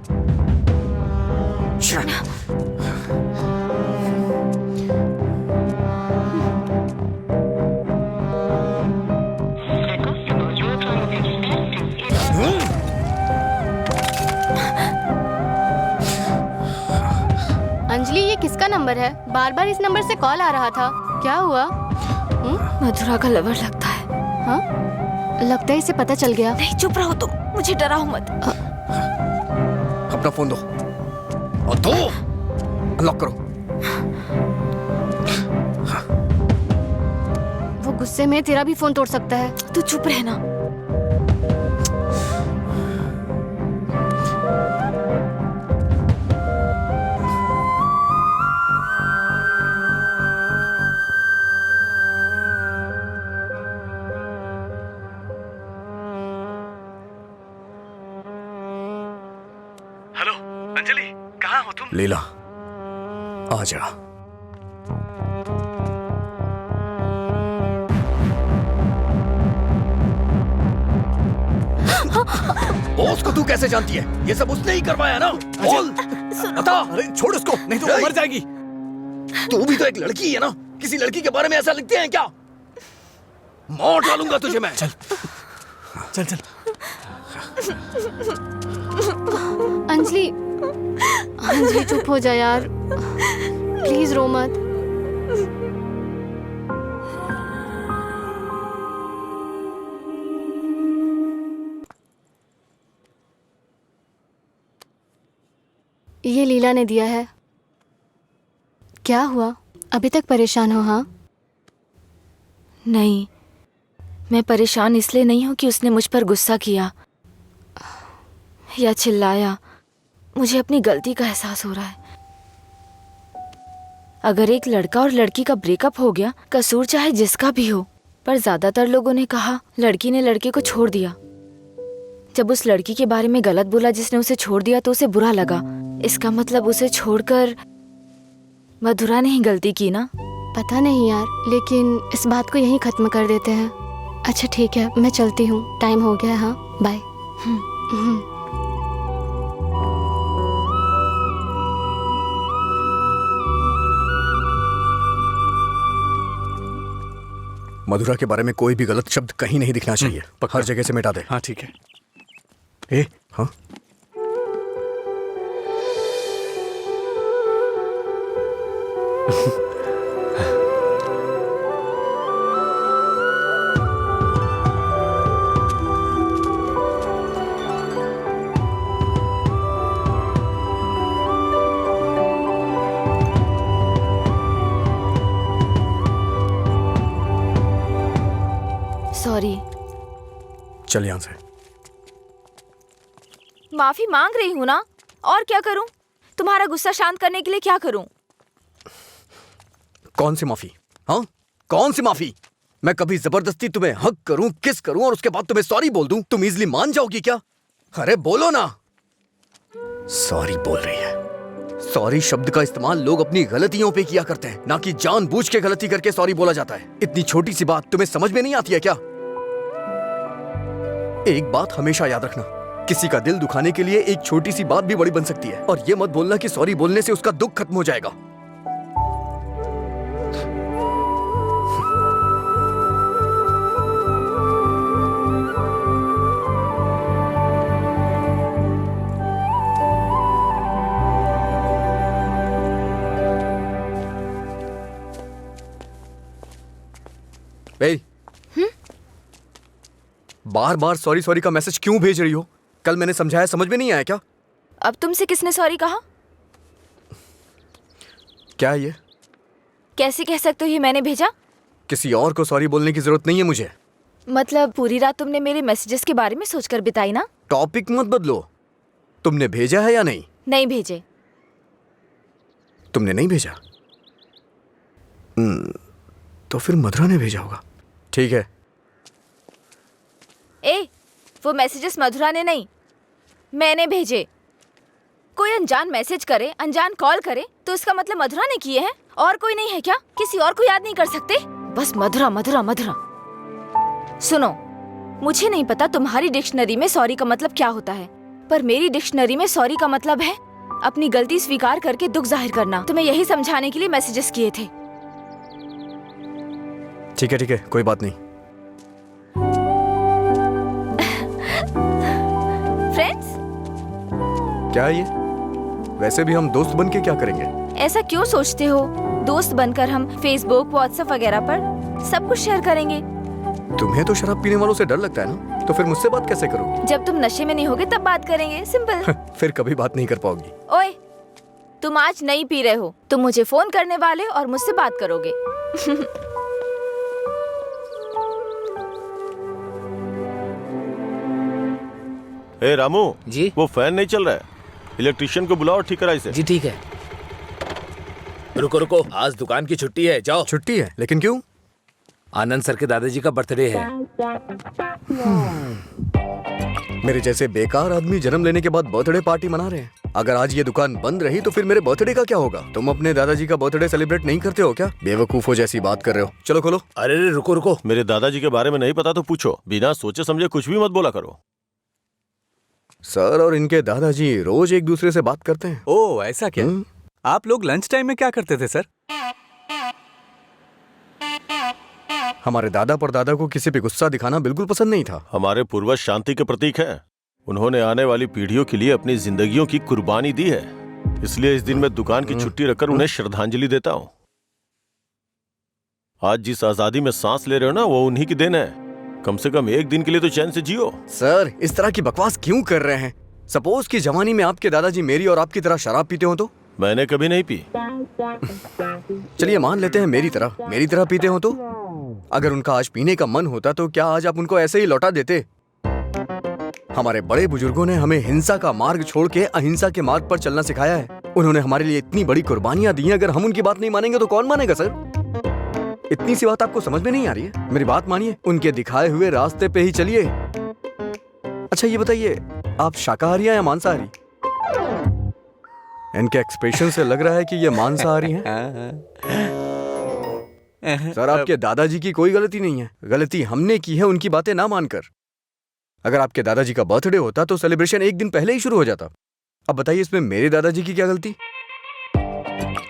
[SPEAKER 8] अंजलि, ये किसका नंबर है? बार बार इस नंबर से कॉल आ रहा था। क्या हुआ?
[SPEAKER 2] मधुरा का लवर लगता है।
[SPEAKER 8] हाँ लगता है इसे पता चल गया।
[SPEAKER 2] नहीं चुप रहो तुम, मुझे डराओ मत।
[SPEAKER 1] अपना फोन दो और दो। अनलॉक करो।
[SPEAKER 8] वो गुस्से में तेरा भी फोन तोड़ सकता है।
[SPEAKER 2] तू चुप रहना।
[SPEAKER 7] हेलो अंजलि, कहाँ हो तुम?
[SPEAKER 1] लीला, आ जा।
[SPEAKER 3] बॉस को तू कैसे जानती है? ये सब उसने ही करवाया ना? बोल, बता।
[SPEAKER 1] अरे छोड़ उसको, नहीं तो वो मर जाएगी।
[SPEAKER 3] तू भी तो एक लड़की है ना? किसी लड़की के बारे में ऐसा लिखते हैं क्या? मार डालूंगा तुझे मैं।
[SPEAKER 1] चल चल चल।
[SPEAKER 8] अंजलि, अंजलि चुप हो जा यार, प्लीज रो मत। ये लीला ने दिया है। क्या हुआ, अभी तक परेशान हो? हाँ
[SPEAKER 2] नहीं, मैं परेशान इसलिए नहीं हूँ कि उसने मुझ पर गुस्सा किया या चिल्लाया। मुझे अपनी गलती का एहसास हो रहा है। अगर एक लड़का और लड़की का ब्रेकअप हो गया, कसूर चाहे जिसका भी हो, पर ज्यादातर लोगों ने कहा लड़की ने लड़के को छोड़ दिया। जब उस लड़की के बारे में गलत बोला जिसने उसे छोड़ दिया तो उसे बुरा लगा। इसका मतलब उसे छोड़कर मधुरा ने ही गलती की ना?
[SPEAKER 8] पता नहीं यार, लेकिन इस बात को यहीं खत्म कर देते हैं। अच्छा ठीक है, मैं चलती हूँ, टाइम हो गया। हाँ बाय।
[SPEAKER 1] मधुरा के बारे में कोई भी गलत शब्द कहीं नहीं दिखना चाहिए। हर जगह से मिटा दे।
[SPEAKER 7] हाँ ठीक है।
[SPEAKER 1] ए, हाँ
[SPEAKER 2] सॉरी।
[SPEAKER 1] चल यहाँ से।
[SPEAKER 2] माफी मांग रही हूँ ना, और क्या करूँ? तुम्हारा गुस्सा शांत करने के लिए क्या करूँ?
[SPEAKER 1] कौन सी माफी? हाँ, कौन सी माफी? मैं कभी जबरदस्ती तुम्हें हक करूं, किस करूं और उसके बाद तुम्हें सॉरी बोल दूं? तुम इजली मान जाओगी क्या? अरे बोलो ना। सॉरी बोल रही है। सॉरी शब्द का इस्तेमाल लोग अपनी गलतियों पे किया करते हैं, ना कि जानबूझ के गलती करके सॉरी बोला जाता है। इतनी छोटी सी बात तुम्हें समझ में नहीं आती है क्या? एक बात हमेशा याद रखना, किसी का दिल दुखाने के लिए एक छोटी सी बात भी बड़ी बन सकती है। और ये मत बोलना कि सॉरी बोलने से उसका दुख खत्म हो जाएगा। बार बार सॉरी सॉरी का मैसेज क्यों भेज रही हो? कल मैंने समझाया, समझ में नहीं आया क्या?
[SPEAKER 2] अब तुमसे किसने सॉरी कहा?
[SPEAKER 1] क्या ये?
[SPEAKER 2] कैसे कह सकते हो ये मैंने भेजा?
[SPEAKER 1] किसी और को सॉरी बोलने की जरूरत नहीं है मुझे।
[SPEAKER 2] मतलब पूरी रात तुमने मेरे मैसेजेस के बारे में सोचकर बिताई ना?
[SPEAKER 1] टॉपिक मत बदलो। तुमने भेजा है या नहीं?
[SPEAKER 2] नहीं भेजे।
[SPEAKER 1] तुमने नहीं भेजा? तो फिर मधुरा ने भेजा होगा। ठीक है।
[SPEAKER 2] वो मैसेजेस मधुरा ने नहीं, मैंने भेजे। कोई अनजान मैसेज करे, अनजान कॉल करे तो इसका मतलब मधुरा ने किए हैं? और कोई नहीं है क्या? किसी और को याद नहीं कर सकते? बस मधुरा मधुरा मधुरा। सुनो, मुझे नहीं पता तुम्हारी डिक्शनरी में सॉरी का मतलब क्या होता है, पर मेरी डिक्शनरी में सॉरी का मतलब है अपनी गलती स्वीकार करके दुख जाहिर करना। तुम्हें यही समझाने के लिए मैसेजेस किए थे।
[SPEAKER 1] ठीक है, कोई बात नहीं।
[SPEAKER 2] फ्रेंड्स?
[SPEAKER 1] क्या ये? वैसे भी हम दोस्त बन के क्या करेंगे?
[SPEAKER 2] ऐसा क्यों सोचते हो? दोस्त बनकर हम फेसबुक, व्हाट्सएप वगैरह पर सब कुछ शेयर करेंगे।
[SPEAKER 1] तुम्हें तो शराब पीने वालों से डर लगता है ना, तो फिर मुझसे बात कैसे करोगी?
[SPEAKER 2] जब तुम नशे में नहीं होगे तब बात करेंगे, सिंपल।
[SPEAKER 1] फिर कभी बात नहीं कर पाओगी।
[SPEAKER 2] ओए, तुम आज नहीं पी रहे हो, तुम मुझे फोन करने वाले और मुझसे बात करोगे।
[SPEAKER 6] ए रामू
[SPEAKER 5] जी?
[SPEAKER 6] वो फैन नहीं चल रहा है, इलेक्ट्रिशियन को बुलाओ, ठीक करा इसे।
[SPEAKER 5] जी ठीक है। रुको रुको, आज दुकान की छुट्टी है, जाओ।
[SPEAKER 1] छुट्टी है? लेकिन क्यों?
[SPEAKER 5] आनंद सर के दादाजी का बर्थडे है।
[SPEAKER 1] मेरे जैसे बेकार आदमी जन्म लेने के बाद बर्थडे पार्टी मना रहे हैं। अगर आज ये दुकान बंद रही तो फिर मेरे बर्थडे का क्या होगा? तुम अपने दादाजी का बर्थडे सेलिब्रेट नहीं करते हो क्या? बेवकूफो जैसी बात कर रहे हो। चलो खोलो।
[SPEAKER 5] अरे रुको रुको,
[SPEAKER 6] मेरे दादाजी के बारे में नहीं पता तो पूछो, बिना सोचे समझे कुछ भी मत बोला करो।
[SPEAKER 1] सर और इनके दादाजी रोज एक दूसरे से बात करते हैं।
[SPEAKER 7] ओह ऐसा क्या? आप लोग लंच टाइम में क्या करते थे सर?
[SPEAKER 1] हमारे दादा परदादा को किसी पे गुस्सा दिखाना बिल्कुल पसंद नहीं था।
[SPEAKER 6] हमारे पूर्वज शांति के प्रतीक हैं। उन्होंने आने वाली पीढ़ियों के लिए अपनी जिंदगियों की कुर्बानी दी है, इसलिए इस दिन मैं दुकान की छुट्टी रखकर उन्हें श्रद्धांजलि देता हूँ। आज जिस आजादी में सांस ले रहे हो ना, वो उन्हीं की देन है। कम से कम एक दिन के लिए तो चैन से जियो।
[SPEAKER 1] सर, इस तरह की बकवास क्यों कर रहे हैं? सपोज कि जवानी में आपके दादाजी मेरी और आपकी तरह शराब पीते हो तो?
[SPEAKER 6] मैंने कभी नहीं पी।
[SPEAKER 1] चलिए मान लेते हैं मेरी तरह पीते हो तो? अगर उनका आज पीने का मन होता तो क्या आज आप उनको ऐसे ही लौटा देते? हमारे बड़े बुजुर्गों ने हमें हिंसा का मार्ग छोड़ के अहिंसा के मार्ग पर चलना सिखाया है। उन्होंने हमारे लिए इतनी बड़ी कुर्बानियां दी हैं, अगर हम उनकी बात नहीं मानेंगे तो कौन मानेगा सर? इतनी सी बात आपको समझ में नहीं आ रही है? मेरी बात मानिए, उनके दिखाए हुए रास्ते पे ही चलिए। अच्छा ये बताइए, आप शाकाहारी हैं या मांसाहारी? इनके एक्सप्रेशन से लग रहा है कि ये मांसाहारी हैं। सर, आपके दादाजी की कोई गलती नहीं है, गलती हमने की है उनकी बातें ना मानकर। अगर आपके दादाजी का बर्थडे होता तो सेलिब्रेशन एक दिन पहले ही शुरू हो जाता। अब बताइए इसमें मेरे दादाजी की क्या गलती?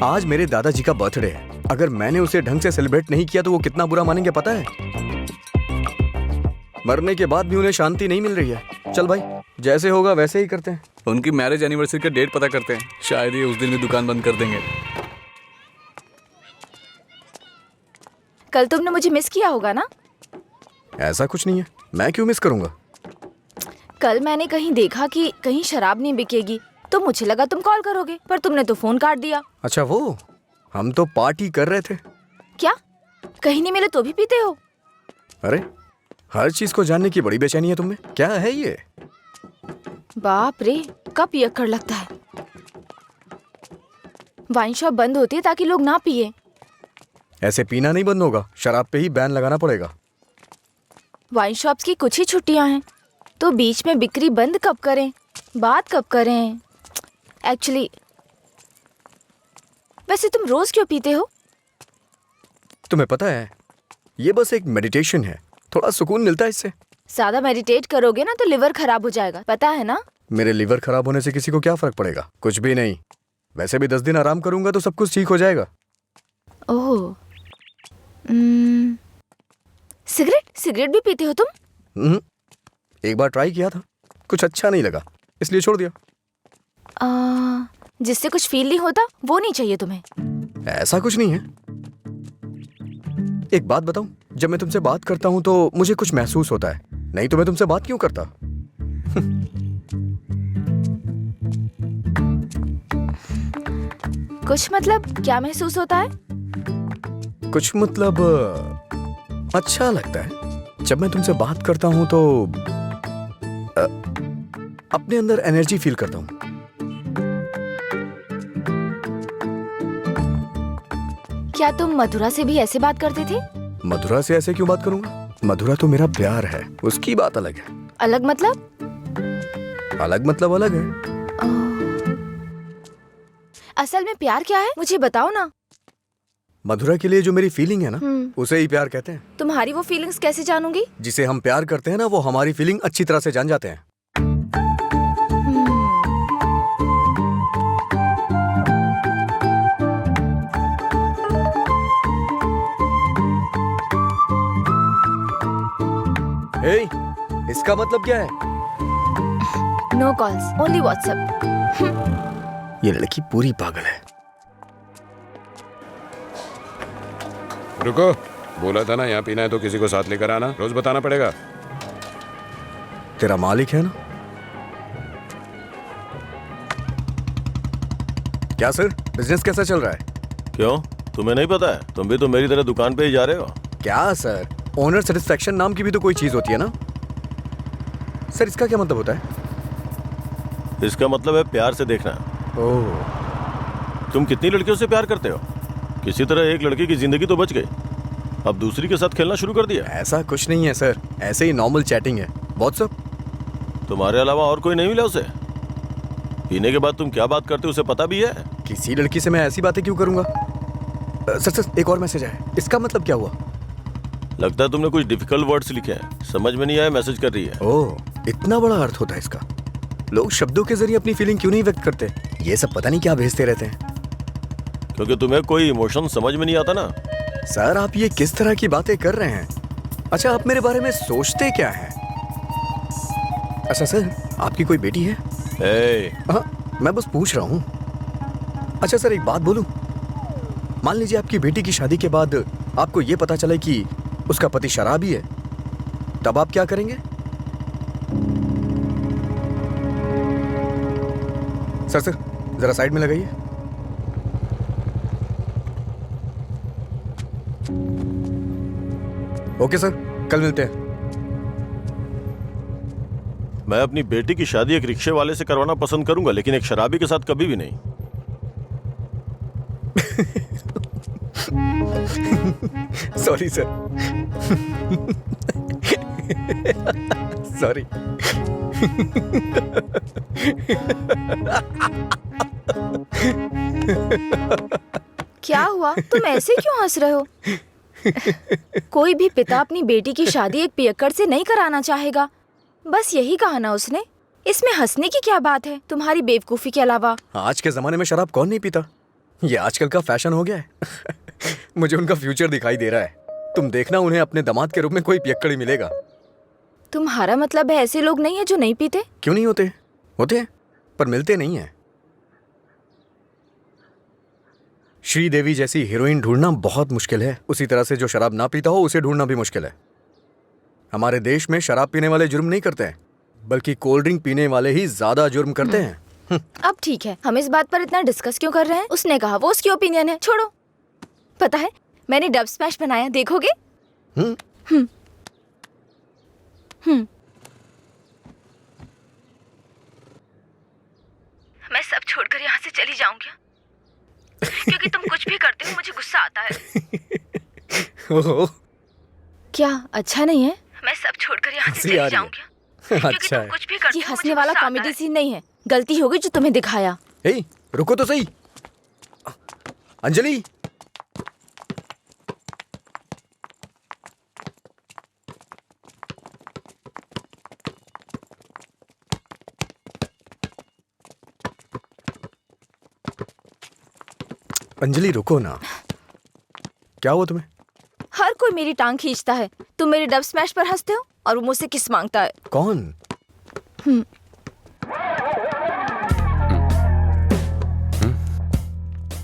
[SPEAKER 1] आज मेरे दादाजी का बर्थडे है, अगर मैंने उसे ढंग से सेलिब्रेट नहीं किया तो वो कितना बुरा मानेंगे पता है? मरने के बाद भी उन्हें शांति नहीं मिल रही है। चल भाई, जैसे होगा वैसे ही करते हैं।
[SPEAKER 7] उनकी मैरिज एनिवर्सरी का डेट पता करते हैं, शायद ये उस दिन भी दुकान बंद कर देंगे।
[SPEAKER 2] कल तुमने मुझे मिस किया होगा ना?
[SPEAKER 1] ऐसा कुछ नहीं है, मैं क्यों मिस करूंगा?
[SPEAKER 2] कल मैंने कहीं देखा कि कहीं शराब नहीं बिकेगी, तो मुझे लगा तुम कॉल करोगे, पर तुमने तो फोन काट दिया।
[SPEAKER 1] अच्छा वो, हम तो पार्टी कर रहे थे।
[SPEAKER 2] क्या? कहीं नहीं मिले तो भी पीते हो?
[SPEAKER 1] अरे, हर चीज को जानने की बड़ी बेचैनी है तुम्हें। क्या है ये?
[SPEAKER 2] बाप रे, कब पियक्कड़ लगता है। वाइन शॉप बंद होती है ताकि लोग ना पिए।
[SPEAKER 1] ऐसे पीना नहीं बंद होगा, शराब पे ही बैन लगाना पड़ेगा।
[SPEAKER 2] वाइन शॉप्स की कुछ ही छुट्टियां हैं, तो बीच में बिक्री बंद कब करें, बात कब करें? एक्चुअली वैसे तुम रोज क्यों पीते हो?
[SPEAKER 1] तुम्हें पता है, ये बस एक मेडिटेशन है, थोड़ा सुकून मिलता है इससे।
[SPEAKER 2] ज्यादा मेडिटेट करोगे ना तो लिवर खराब हो जाएगा, पता है ना?
[SPEAKER 1] मेरे लिवर खराब होने से किसी को क्या फर्क पड़ेगा? कुछ भी नहीं। वैसे भी 10 दिन आराम करूंगा तो सब कुछ ठीक हो जाएगा।
[SPEAKER 2] ओह, सिगरेट भी पीते हो तुम?
[SPEAKER 1] एक बार ट्राई किया था, कुछ अच्छा नहीं लगा, इसलिए छोड़ दिया।
[SPEAKER 2] जिससे कुछ फील नहीं होता वो नहीं चाहिए तुम्हें?
[SPEAKER 1] ऐसा कुछ नहीं है। एक बात बताऊं, जब मैं तुमसे बात करता हूं तो मुझे कुछ महसूस होता है, नहीं तो मैं तुमसे बात क्यों करता?
[SPEAKER 2] कुछ मतलब क्या महसूस होता है?
[SPEAKER 1] कुछ मतलब अच्छा लगता है। जब मैं तुमसे बात करता हूँ तो अपने अंदर एनर्जी फील करता हूँ।
[SPEAKER 2] क्या तुम मधुरा से भी ऐसे बात करते थे?
[SPEAKER 1] मधुरा से ऐसे क्यों बात करूंगा? मधुरा तो मेरा प्यार है, उसकी बात अलग है।
[SPEAKER 2] अलग मतलब?
[SPEAKER 1] अलग मतलब अलग है।
[SPEAKER 2] असल में प्यार क्या है मुझे बताओ ना।
[SPEAKER 1] मधुरा के लिए जो मेरी फीलिंग है ना, उसे ही प्यार कहते हैं।
[SPEAKER 2] तुम्हारी वो फीलिंग्स कैसे जानूंगी?
[SPEAKER 1] जिसे हम प्यार करते हैं ना, वो हमारी फीलिंग अच्छी तरह से जान जाते हैं। हे, इसका मतलब क्या है?
[SPEAKER 2] No calls, only WhatsApp.
[SPEAKER 1] ये लड़की पूरी पागल है।
[SPEAKER 9] रुको, बोला था ना यहाँ पीना है तो किसी को साथ लेकर आना, रोज बताना पड़ेगा।
[SPEAKER 1] तेरा मालिक है ना? क्या सर, बिजनेस कैसा चल रहा है?
[SPEAKER 6] क्यों, तुम्हें नहीं पता है? तुम भी तो मेरी तरह दुकान पे ही जा रहे हो।
[SPEAKER 1] क्या सर, ओनर सेटिस्फेक्शन नाम की भी तो कोई चीज होती है ना? सर इसका क्या मतलब होता है?
[SPEAKER 6] इसका मतलब है प्यार से देखना।
[SPEAKER 1] ओह,
[SPEAKER 6] तुम कितनी लड़कियों से प्यार करते हो? किसी तरह एक लड़की की जिंदगी तो बच गई, अब दूसरी के साथ खेलना शुरू कर दिया।
[SPEAKER 1] ऐसा कुछ नहीं है सर, ऐसे ही नॉर्मल चैटिंग है। व्हाट्सएप।
[SPEAKER 6] तुम्हारे अलावा और कोई नहीं मिला उसे? पीने के बाद तुम क्या बात करते हो उसे पता भी है?
[SPEAKER 1] किसी लड़की से मैं ऐसी बातें क्यों करूंगा? सर एक और मैसेज है, इसका मतलब क्या हुआ?
[SPEAKER 6] लगता है तुमने कुछ डिफिकल्ट वर्ड्स लिखे हैं, समझ में नहीं आया, मैसेज कर रही है।
[SPEAKER 1] ओह, इतना बड़ा अर्थ होता है इसका। लोग शब्दों के जरिए अपनी फीलिंग क्यों नहीं व्यक्त करते? ये सब पता नहीं क्या भेजते रहते हैं।
[SPEAKER 6] क्योंकि तुम्हें कोई इमोशन समझ में नहीं आता ना।
[SPEAKER 1] सर आप ये किस तरह की बातें कर रहे हैं? अच्छा, आप मेरे बारे में सोचते क्या हैं? अच्छा सर, आपकी कोई बेटी है? हाँ, मैं बस पूछ रहा हूँ। अच्छा सर, एक बात बोलूं? मान लीजिए आपकी बेटी की शादी के बाद आपको ये पता चले कि उसका पति शराबी है, तब आप क्या करेंगे? सर जरा साइड में लगाइए। ओके सर, कल मिलते हैं।
[SPEAKER 6] मैं अपनी बेटी की शादी एक रिक्शे वाले से करवाना पसंद करूंगा, लेकिन एक शराबी के साथ कभी भी नहीं।
[SPEAKER 1] Sorry sir. सॉरी।
[SPEAKER 2] क्या हुआ, तुम ऐसे क्यों हंस रहे हो? कोई भी पिता अपनी बेटी की शादी एक पियक्कड़ से नहीं कराना चाहेगा। बस यही कहा ना उसने। इसमें हंसने की क्या बात है तुम्हारी बेवकूफी के अलावा?
[SPEAKER 1] आज के जमाने में शराब कौन नहीं पीता? ये आजकल का फैशन हो गया है। मुझे उनका फ्यूचर दिखाई दे रहा है। तुम देखना, उन्हें अपने दामाद के रूप में कोई पियक्कड़ ही मिलेगा।
[SPEAKER 2] तुम्हारा मतलब है ऐसे लोग नहीं है जो नहीं पीते?
[SPEAKER 1] क्यों नहीं होते? होते हैं, पर मिलते नहीं है। श्रीदेवी जैसी हीरोइन ढूंढना बहुत मुश्किल है। उसी तरह से जो शराब ना पीता हो उसे ढूंढना भी मुश्किल है। हमारे देश में शराब पीने वाले जुर्म नहीं करते हैं, बल्कि कोल्ड ड्रिंक पीने वाले ही ज्यादा जुर्म करते हैं।
[SPEAKER 2] अब ठीक है, हम इस बात पर इतना डिस्कस क्यों कर रहे हैं? उसने कहा, वो उसकी ओपिनियन है, छोड़ो। पता है मैंने डब स्मैश बनाया, देखोगे? मैं सब छोड़कर यहाँ से चली जाऊंगी, क्योंकि तुम कुछ भी करते हो मुझे गुस्सा आता है।
[SPEAKER 1] ओह,
[SPEAKER 2] क्या अच्छा नहीं है? मैं सब छोड़कर यहाँ से
[SPEAKER 1] हंसी आ
[SPEAKER 2] चली
[SPEAKER 1] रही है।
[SPEAKER 2] जाऊंगी, क्योंकि
[SPEAKER 1] अच्छा
[SPEAKER 2] तुम
[SPEAKER 1] है।
[SPEAKER 2] कुछ भी करते हो। ये हंसने वाला कॉमेडी सीन नहीं है, गलती होगी जो तुम्हें दिखाया।
[SPEAKER 1] हे, रुको तो सही। अंजलि, अंजलि रुको ना। क्या हुआ तुम्हें?
[SPEAKER 2] हर कोई मेरी टांग खींचता है। तुम मेरे डब स्मैश पर हंसते हो और वो मुझसे किस मांगता है।
[SPEAKER 1] कौन?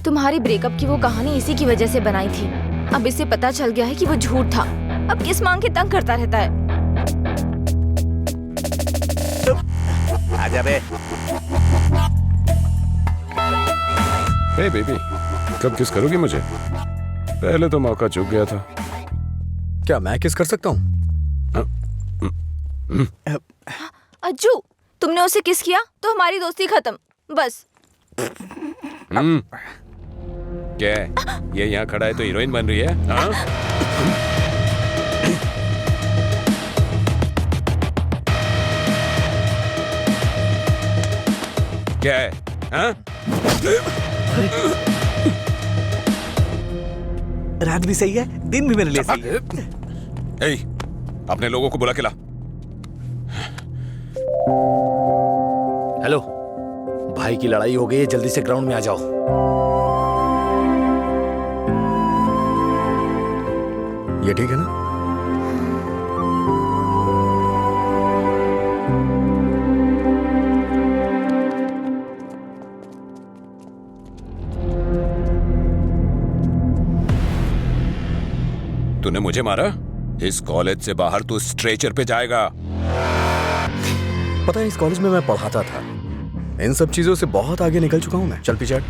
[SPEAKER 2] तुम्हारी ब्रेकअप की वो कहानी इसी की वजह से बनाई थी। अब इसे पता चल गया है कि वो झूठ था। अब किस मांग के तंग करता रहता है।
[SPEAKER 4] आजा बे।
[SPEAKER 9] हे बेबी, कब किस करोगी मुझे? पहले तो मौका चूक गया था।
[SPEAKER 1] क्या मैं किस कर सकता हूँ?
[SPEAKER 2] अज्जू, तुमने उसे किस किया तो हमारी दोस्ती खत्म, बस।
[SPEAKER 9] क्या है? ये यहाँ खड़ा है तो हीरोइन बन रही है? हाँ? क्या है? हाँ?
[SPEAKER 5] रात भी सही है, दिन भी मेरे लिए सही है।
[SPEAKER 9] ए, अपने लोगों को बुला के ला।
[SPEAKER 5] हेलो, भाई की लड़ाई हो गई है, जल्दी से ग्राउंड में आ जाओ।
[SPEAKER 1] ये ठीक है ना?
[SPEAKER 9] तूने मुझे मारा? इस कॉलेज से बाहर तू स्ट्रेचर पे जाएगा।
[SPEAKER 1] पता है, इस कॉलेज में मैं पढ़ाता था। इन सब चीजों से बहुत आगे निकल चुका हूं मैं। चल पीछे हट।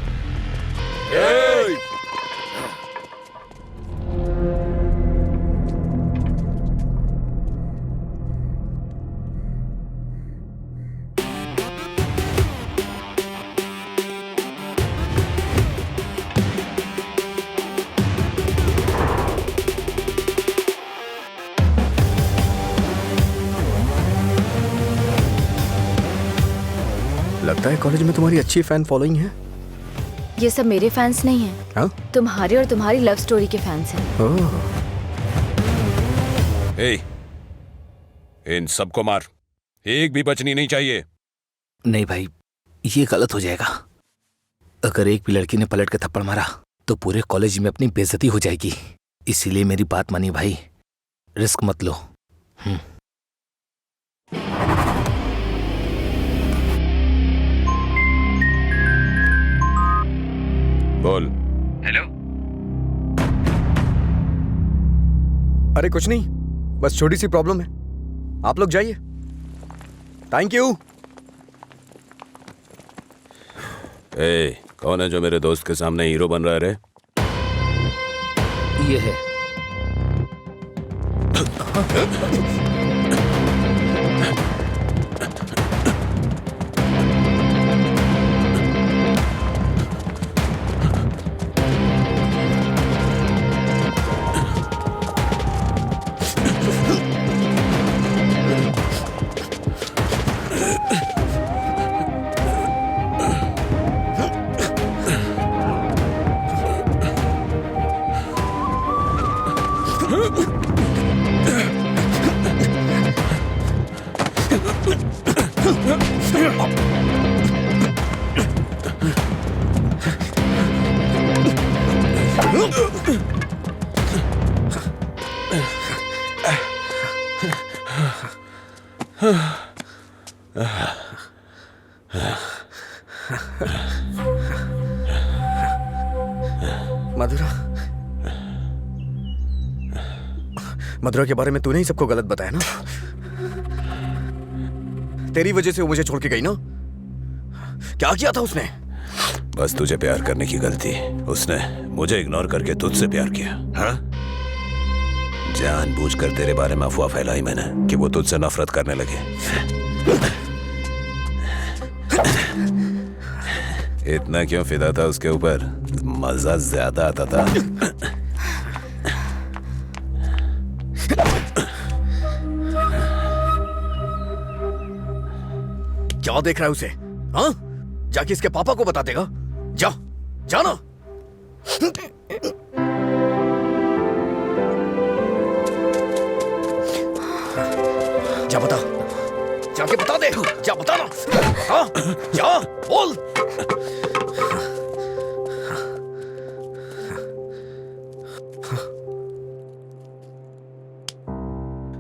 [SPEAKER 1] लगता है कॉलेज में तुम्हारी अच्छी फैन फॉलोइंग है।
[SPEAKER 2] ये सब मेरे फैंस नहीं हैं।
[SPEAKER 1] हाँ?
[SPEAKER 2] तुम्हारे और तुम्हारी लव स्टोरी के फैंस हैं।
[SPEAKER 1] ओह,
[SPEAKER 9] ए, इन सबको मार, एक भी बचनी नहीं चाहिए।
[SPEAKER 5] नहीं भाई, ये गलत हो जाएगा। अगर एक भी लड़की ने पलट के थप्पड़ मारा तो पूरे कॉलेज में अपनी बेइज्जती हो जाएगी। इसीलिए मेरी बात मानिए भाई, रिस्क मत लो।
[SPEAKER 9] बोल।
[SPEAKER 7] हेलो।
[SPEAKER 1] अरे कुछ नहीं, बस छोटी सी प्रॉब्लम है। आप लोग जाइए। Thank you.
[SPEAKER 9] ए, कौन है जो मेरे दोस्त के सामने हीरो बन रहा है रे?
[SPEAKER 5] ये है।
[SPEAKER 1] मधुरा के बारे में तूने ही सबको गलत बताया ना? तेरी वजह से वो मुझे छोड़ के गई ना? क्या किया था उसने?
[SPEAKER 9] बस तुझे प्यार करने की गलती। उसने मुझे इग्नोर करके तुझसे प्यार किया। हाँ? जानबूझकर तेरे बारे में अफवाह फैलाई मैंने कि वो तुझसे नफरत करने लगे। इतना क्यों फिदा था उसके ऊपर? मजा ज्यादा आता था।
[SPEAKER 1] क्या देख रहा है उसे? हाँ? जाके इसके पापा को बता देगा। जा, जाना। जा बता, जाके बता दे। जा बता ना। हाँ? जा, बोल।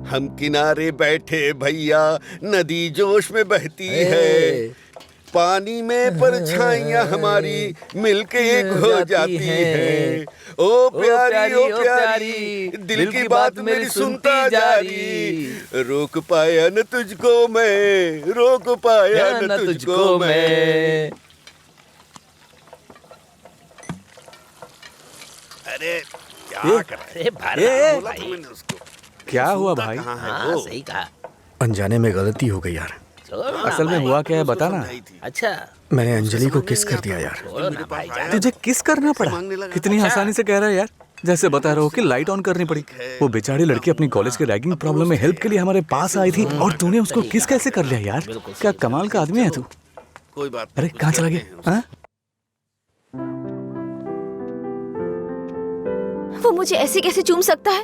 [SPEAKER 4] हम किनारे बैठे भैया, नदी जोश में बहती है, पानी में परछाइयां हमारी मिलके एक हो जाती है। ओ प्यारी ओ प्यारी, दिल की बात मेरी सुनता जारी, रोक पाया न तुझको मैं, रोक पाया न तुझको मैं। अरे क्या कर रहा है? बोला तो मैंने उसको।
[SPEAKER 7] क्या हुआ
[SPEAKER 4] सुनता
[SPEAKER 7] भाई?
[SPEAKER 4] कहाँ है वो?
[SPEAKER 5] सही कहा।
[SPEAKER 1] अनजाने में गलती हो गई यार।
[SPEAKER 7] असल में हुआ क्या है बता ना।
[SPEAKER 4] समझाई थी।
[SPEAKER 5] अच्छा
[SPEAKER 1] मैंने अंजलि को किस कर दिया यार।
[SPEAKER 4] मेरे पास आया,
[SPEAKER 7] तुझे किस करना पड़ा?
[SPEAKER 4] मांगने लगा।
[SPEAKER 7] कितनी आसानी से कह रहा है यार, जैसे बता रहे हो कि लाइट ऑन करनी पड़ी। वो बेचारी लड़की अपनी कॉलेज के रैगिंग प्रॉब्लम में हेल्प के लिए हमारे पास आई थी और तूने उसको किस कैसे कर लिया यार? क्या कमाल का आदमी है तू।
[SPEAKER 4] कोई बात
[SPEAKER 1] अरे
[SPEAKER 4] नहीं,
[SPEAKER 1] कहाँ चला
[SPEAKER 4] कुछ
[SPEAKER 1] गया? हाँ?
[SPEAKER 2] वो मुझे ऐसे कैसे चूम सकता है?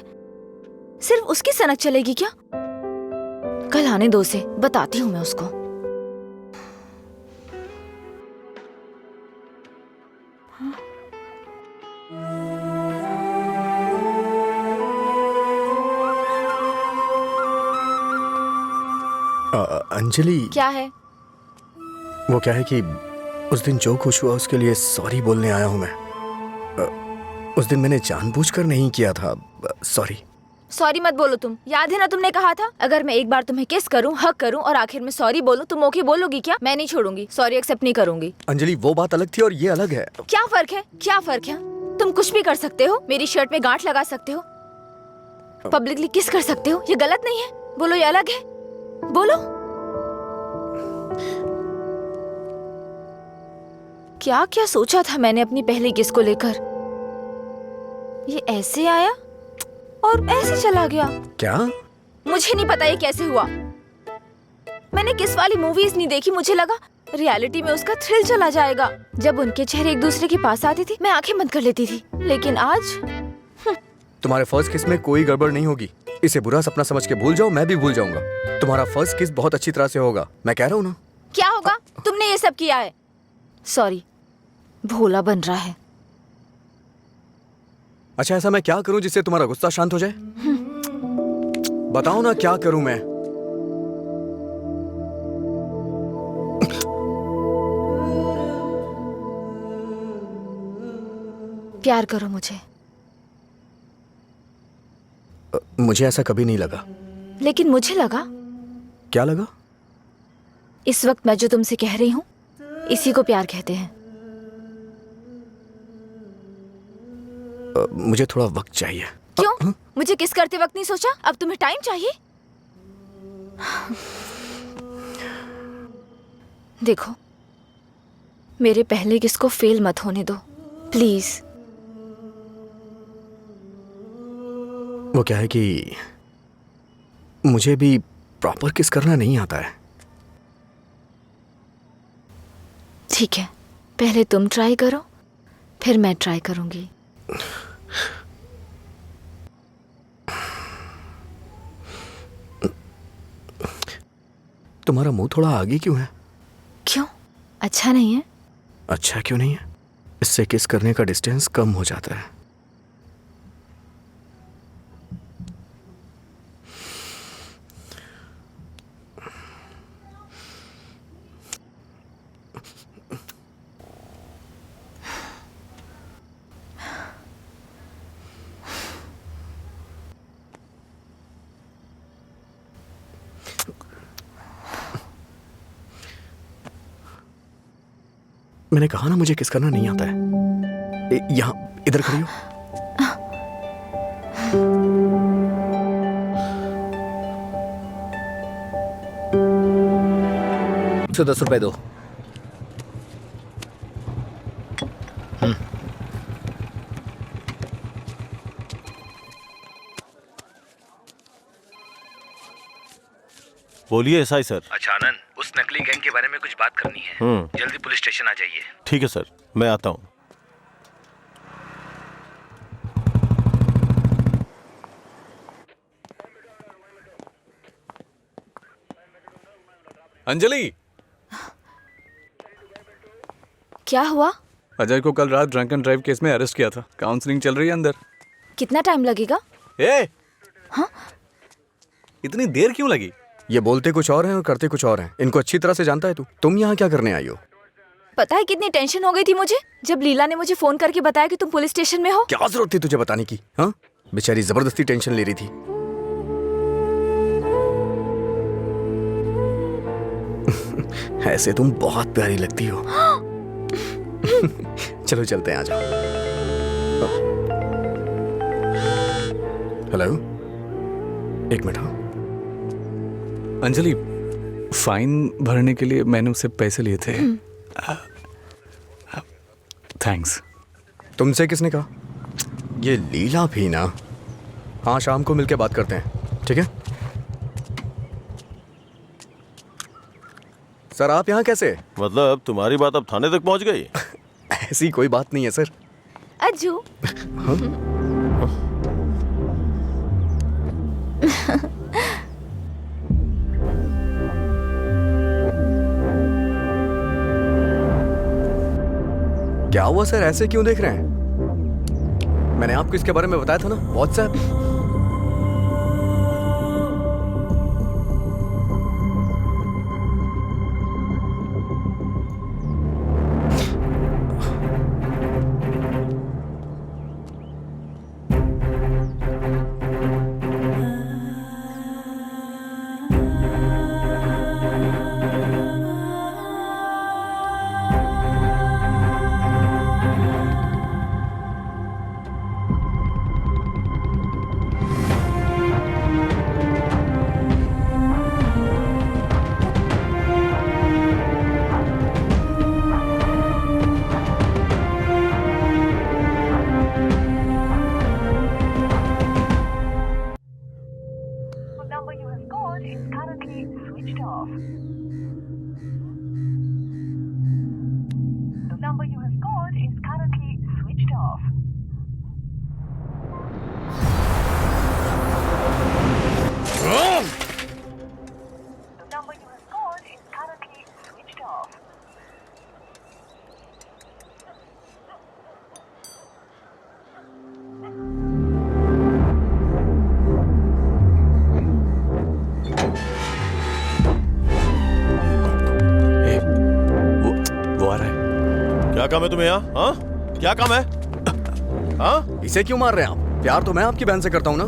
[SPEAKER 2] सिर्फ उसकी सनक चलेगी क्या? कल आने दो उसे, बताती हूँ मैं उसको।
[SPEAKER 1] अंजलि,
[SPEAKER 2] क्या है?
[SPEAKER 1] वो क्या है कि उस दिन जो कुछ हुआ उसके लिए सॉरी बोलने आया हूँ मैं। उस दिन मैंने जानबूझकर नहीं किया था। सॉरी।
[SPEAKER 2] सॉरी मत बोलो तुम। याद है ना तुमने कहा था अगर मैं एक बार तुम्हें किस करूं, हक करूं और आखिर में सॉरी बोलूं तुम ओके बोलोगी क्या? मैं नहीं छोड़ूंगी, सॉरी एक्सेप्ट नहीं करूंगी।
[SPEAKER 1] अंजलि वो बात अलग थी और ये अलग है।
[SPEAKER 2] क्या फर्क है? क्या फर्क है? तुम कुछ भी कर सकते हो, मेरी शर्ट में गांठ लगा सकते हो, पब्लिकली किस कर सकते हो, ये गलत नहीं है? बोलो ये अलग है? बोलो। क्या क्या सोचा था मैंने अपनी पहली किस को लेकर? ये ऐसे आया और ऐसे चला गया।
[SPEAKER 1] क्या?
[SPEAKER 2] मुझे नहीं पता ये कैसे हुआ। मैंने किस वाली मूवीज नहीं देखी, मुझे लगा रियलिटी में उसका थ्रिल चला जाएगा। जब उनके चेहरे एक दूसरे के पास आते थे मैं आंखें बंद कर लेती थी, लेकिन आज
[SPEAKER 1] तुम्हारे फर्स्ट किस में कोई गड़बड़ नहीं होगी। इसे बुरा सपना समझ के भूल जाओ, मैं भी भूल जाऊंगा। तुम्हारा फर्स्ट किस बहुत अच्छी तरह से होगा, मैं कह रहा हूँ ना।
[SPEAKER 2] क्या होगा? तुमने ये सब किया है। सॉरी, भोला बन रहा है।
[SPEAKER 1] अच्छा ऐसा मैं क्या करूं जिससे तुम्हारा गुस्सा शांत हो जाए? बताओ ना क्या करूं मैं?
[SPEAKER 2] प्यार करो मुझे।
[SPEAKER 1] मुझे ऐसा कभी नहीं लगा।
[SPEAKER 2] लेकिन मुझे लगा।
[SPEAKER 1] क्या लगा?
[SPEAKER 2] इस वक्त मैं जो तुमसे कह रही हूँ इसी को प्यार कहते हैं।
[SPEAKER 1] मुझे थोड़ा वक्त चाहिए।
[SPEAKER 2] क्यों? मुझे किस करते वक्त नहीं सोचा? अब तुम्हें टाइम चाहिए? देखो, मेरे पहले किस को फेल मत होने दो प्लीज।
[SPEAKER 1] वो क्या है कि मुझे भी प्रॉपर किस करना नहीं आता है।
[SPEAKER 2] ठीक है, पहले तुम ट्राई करो, फिर मैं ट्राई करूंगी।
[SPEAKER 1] तुम्हारा मुंह थोड़ा आगे क्यों है?
[SPEAKER 2] क्यों? अच्छा नहीं है?
[SPEAKER 1] अच्छा क्यों नहीं है? इससे किस करने का डिस्टेंस कम हो जाता है। मैंने कहा ना मुझे किस करना नहीं आता है। यहाँ इधर खड़ी हो।
[SPEAKER 5] तो 10 रुपए दो।
[SPEAKER 6] बोलिए एसआई सर।
[SPEAKER 5] अच्छा आनंद, उस नकली गैंग के बारे में कुछ बात करनी है। जल्दी पुलिस स्टेशन आ जाइए।
[SPEAKER 6] ठीक है सर, मैं आता हूँ।
[SPEAKER 7] अंजलि,
[SPEAKER 2] क्या हुआ?
[SPEAKER 7] अजय को कल रात ड्रंक एंड ड्राइव केस में अरेस्ट किया था। काउंसलिंग चल रही है अंदर।
[SPEAKER 2] कितना टाइम लगेगा?
[SPEAKER 7] हाँ? इतनी देर क्यों लगी?
[SPEAKER 1] ये बोलते कुछ और हैं और करते कुछ और हैं। इनको अच्छी तरह से जानता है तू। तुम यहाँ क्या करने आई हो?
[SPEAKER 2] पता है कितनी टेंशन हो गई थी मुझे जब लीला ने मुझे फोन करके बताया कि तुम पुलिस स्टेशन में हो।
[SPEAKER 1] क्या जरूरत थी तुझे बताने की? हाँ, बेचारी जबरदस्ती टेंशन ले रही थी। ऐसे तुम बहुत प्यारी लगती हो। चलो चलते हैं, आ जाओ। हेलो, एक मिनट। हाँ
[SPEAKER 7] अंजलि, फाइन भरने के लिए मैंने उससे पैसे लिए थे। थैंक्स।
[SPEAKER 1] तुमसे किसने कहा? ये लीला भी ना। हाँ, शाम को मिलके बात करते हैं, ठीक है? सर आप यहाँ कैसे?
[SPEAKER 6] मतलब तुम्हारी बात अब थाने तक पहुंच गई?
[SPEAKER 1] ऐसी कोई बात नहीं है सर।
[SPEAKER 2] अज्जू।
[SPEAKER 1] क्या हुआ सर, ऐसे क्यों देख रहे हैं? मैंने आपको इसके बारे में बताया था ना, व्हाट्सएप।
[SPEAKER 6] क्या काम है तुम्हें यहाँ? हाँ, क्या काम है? हाँ,
[SPEAKER 1] इसे क्यों मार रहे हैं आप? प्यार तो मैं आपकी बहन से करता हूँ ना।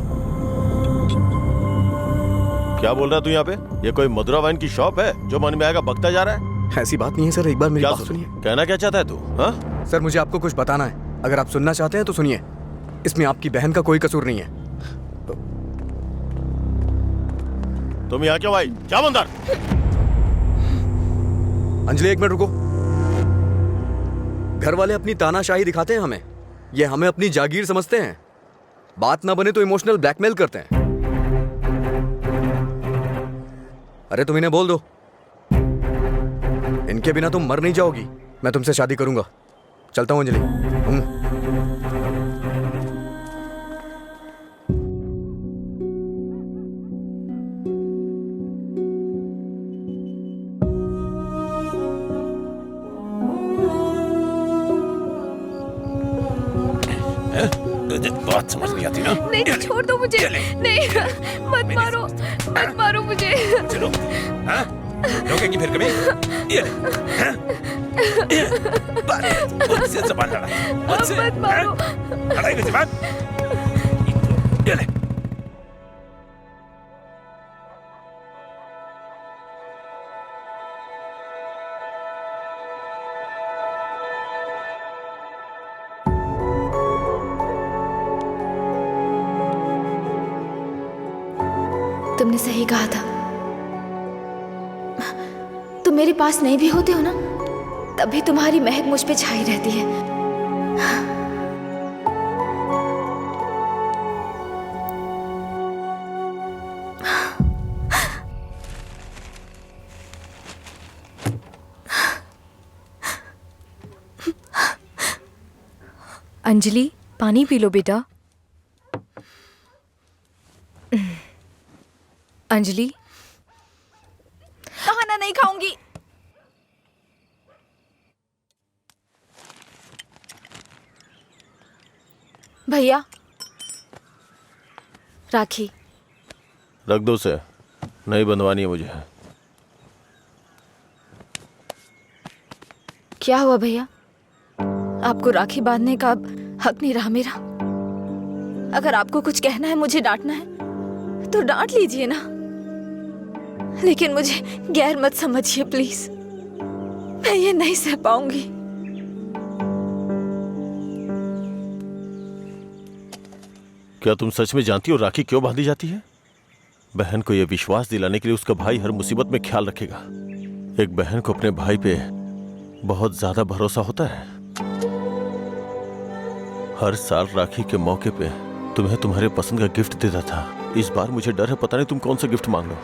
[SPEAKER 6] क्या बोल रहा है तू यहाँ पे? ये कोई मधुरा वाइन की शॉप है जो मन में आएगा बकता जा रहा है?
[SPEAKER 1] ऐसी बात नहीं है सर, एक बार मेरी
[SPEAKER 6] क्या
[SPEAKER 1] बात सुनिए।
[SPEAKER 6] कहना क्या चाहता है तू? हाँ?
[SPEAKER 1] सर मुझे आपको कुछ बताना है, अगर आप सुनना चाहते हैं तो सुनिए। इसमें आपकी बहन का कोई कसूर नहीं है।
[SPEAKER 6] तुम यहाँ क्यों आई? क्या बंदर?
[SPEAKER 1] अंजलि एक मिनट रुको। घर वाले अपनी तानाशाही दिखाते हैं हमें, ये हमें अपनी जागीर समझते हैं। बात ना बने तो इमोशनल ब्लैकमेल करते हैं। अरे तुम इन्हें बोल दो, इनके बिना तुम मर नहीं जाओगी। मैं तुमसे शादी करूंगा। चलता हूं अंजलि।
[SPEAKER 9] बात समझ नहीं आती ना?
[SPEAKER 2] नहीं, छोड़ दो मुझे। नहीं, मत मारो, मत मारो मुझे।
[SPEAKER 9] चलो, हाँ? रोकेगी फिर कभी? ये ले, हाँ? मुझसे ज़बान लड़ा, मुझसे,
[SPEAKER 2] मत मारो।
[SPEAKER 9] लड़ाई में ज़बान? ये ले।
[SPEAKER 2] तुमने सही कहा था। तुम मेरे पास नहीं भी होते हो ना, तब भी तुम्हारी महक मुझ पे छाई रहती है।
[SPEAKER 10] अंजलि, पानी पी लो बेटा। अंजलि,
[SPEAKER 2] खाना नहीं खाऊंगी। भैया, राखी
[SPEAKER 6] रख दो उसे, नहीं बंधवानी है मुझे।
[SPEAKER 2] क्या हुआ भैया? आपको राखी बांधने का अब हक नहीं रहा मेरा? अगर आपको कुछ कहना है, मुझे डांटना है तो डांट लीजिए ना, लेकिन मुझे गैर मत समझिए प्लीज। मैं ये नहीं सह पाऊंगी।
[SPEAKER 6] क्या तुम सच में जानती हो राखी क्यों बांधी जाती है? बहन को यह विश्वास दिलाने के लिए उसका भाई हर मुसीबत में ख्याल रखेगा। एक बहन को अपने भाई पे बहुत ज्यादा भरोसा होता है। हर साल राखी के मौके पे तुम्हें तुम्हारे पसंद का गिफ्ट देता था। इस बार मुझे डर है, पता नहीं तुम कौन सा गिफ्ट मांग लो।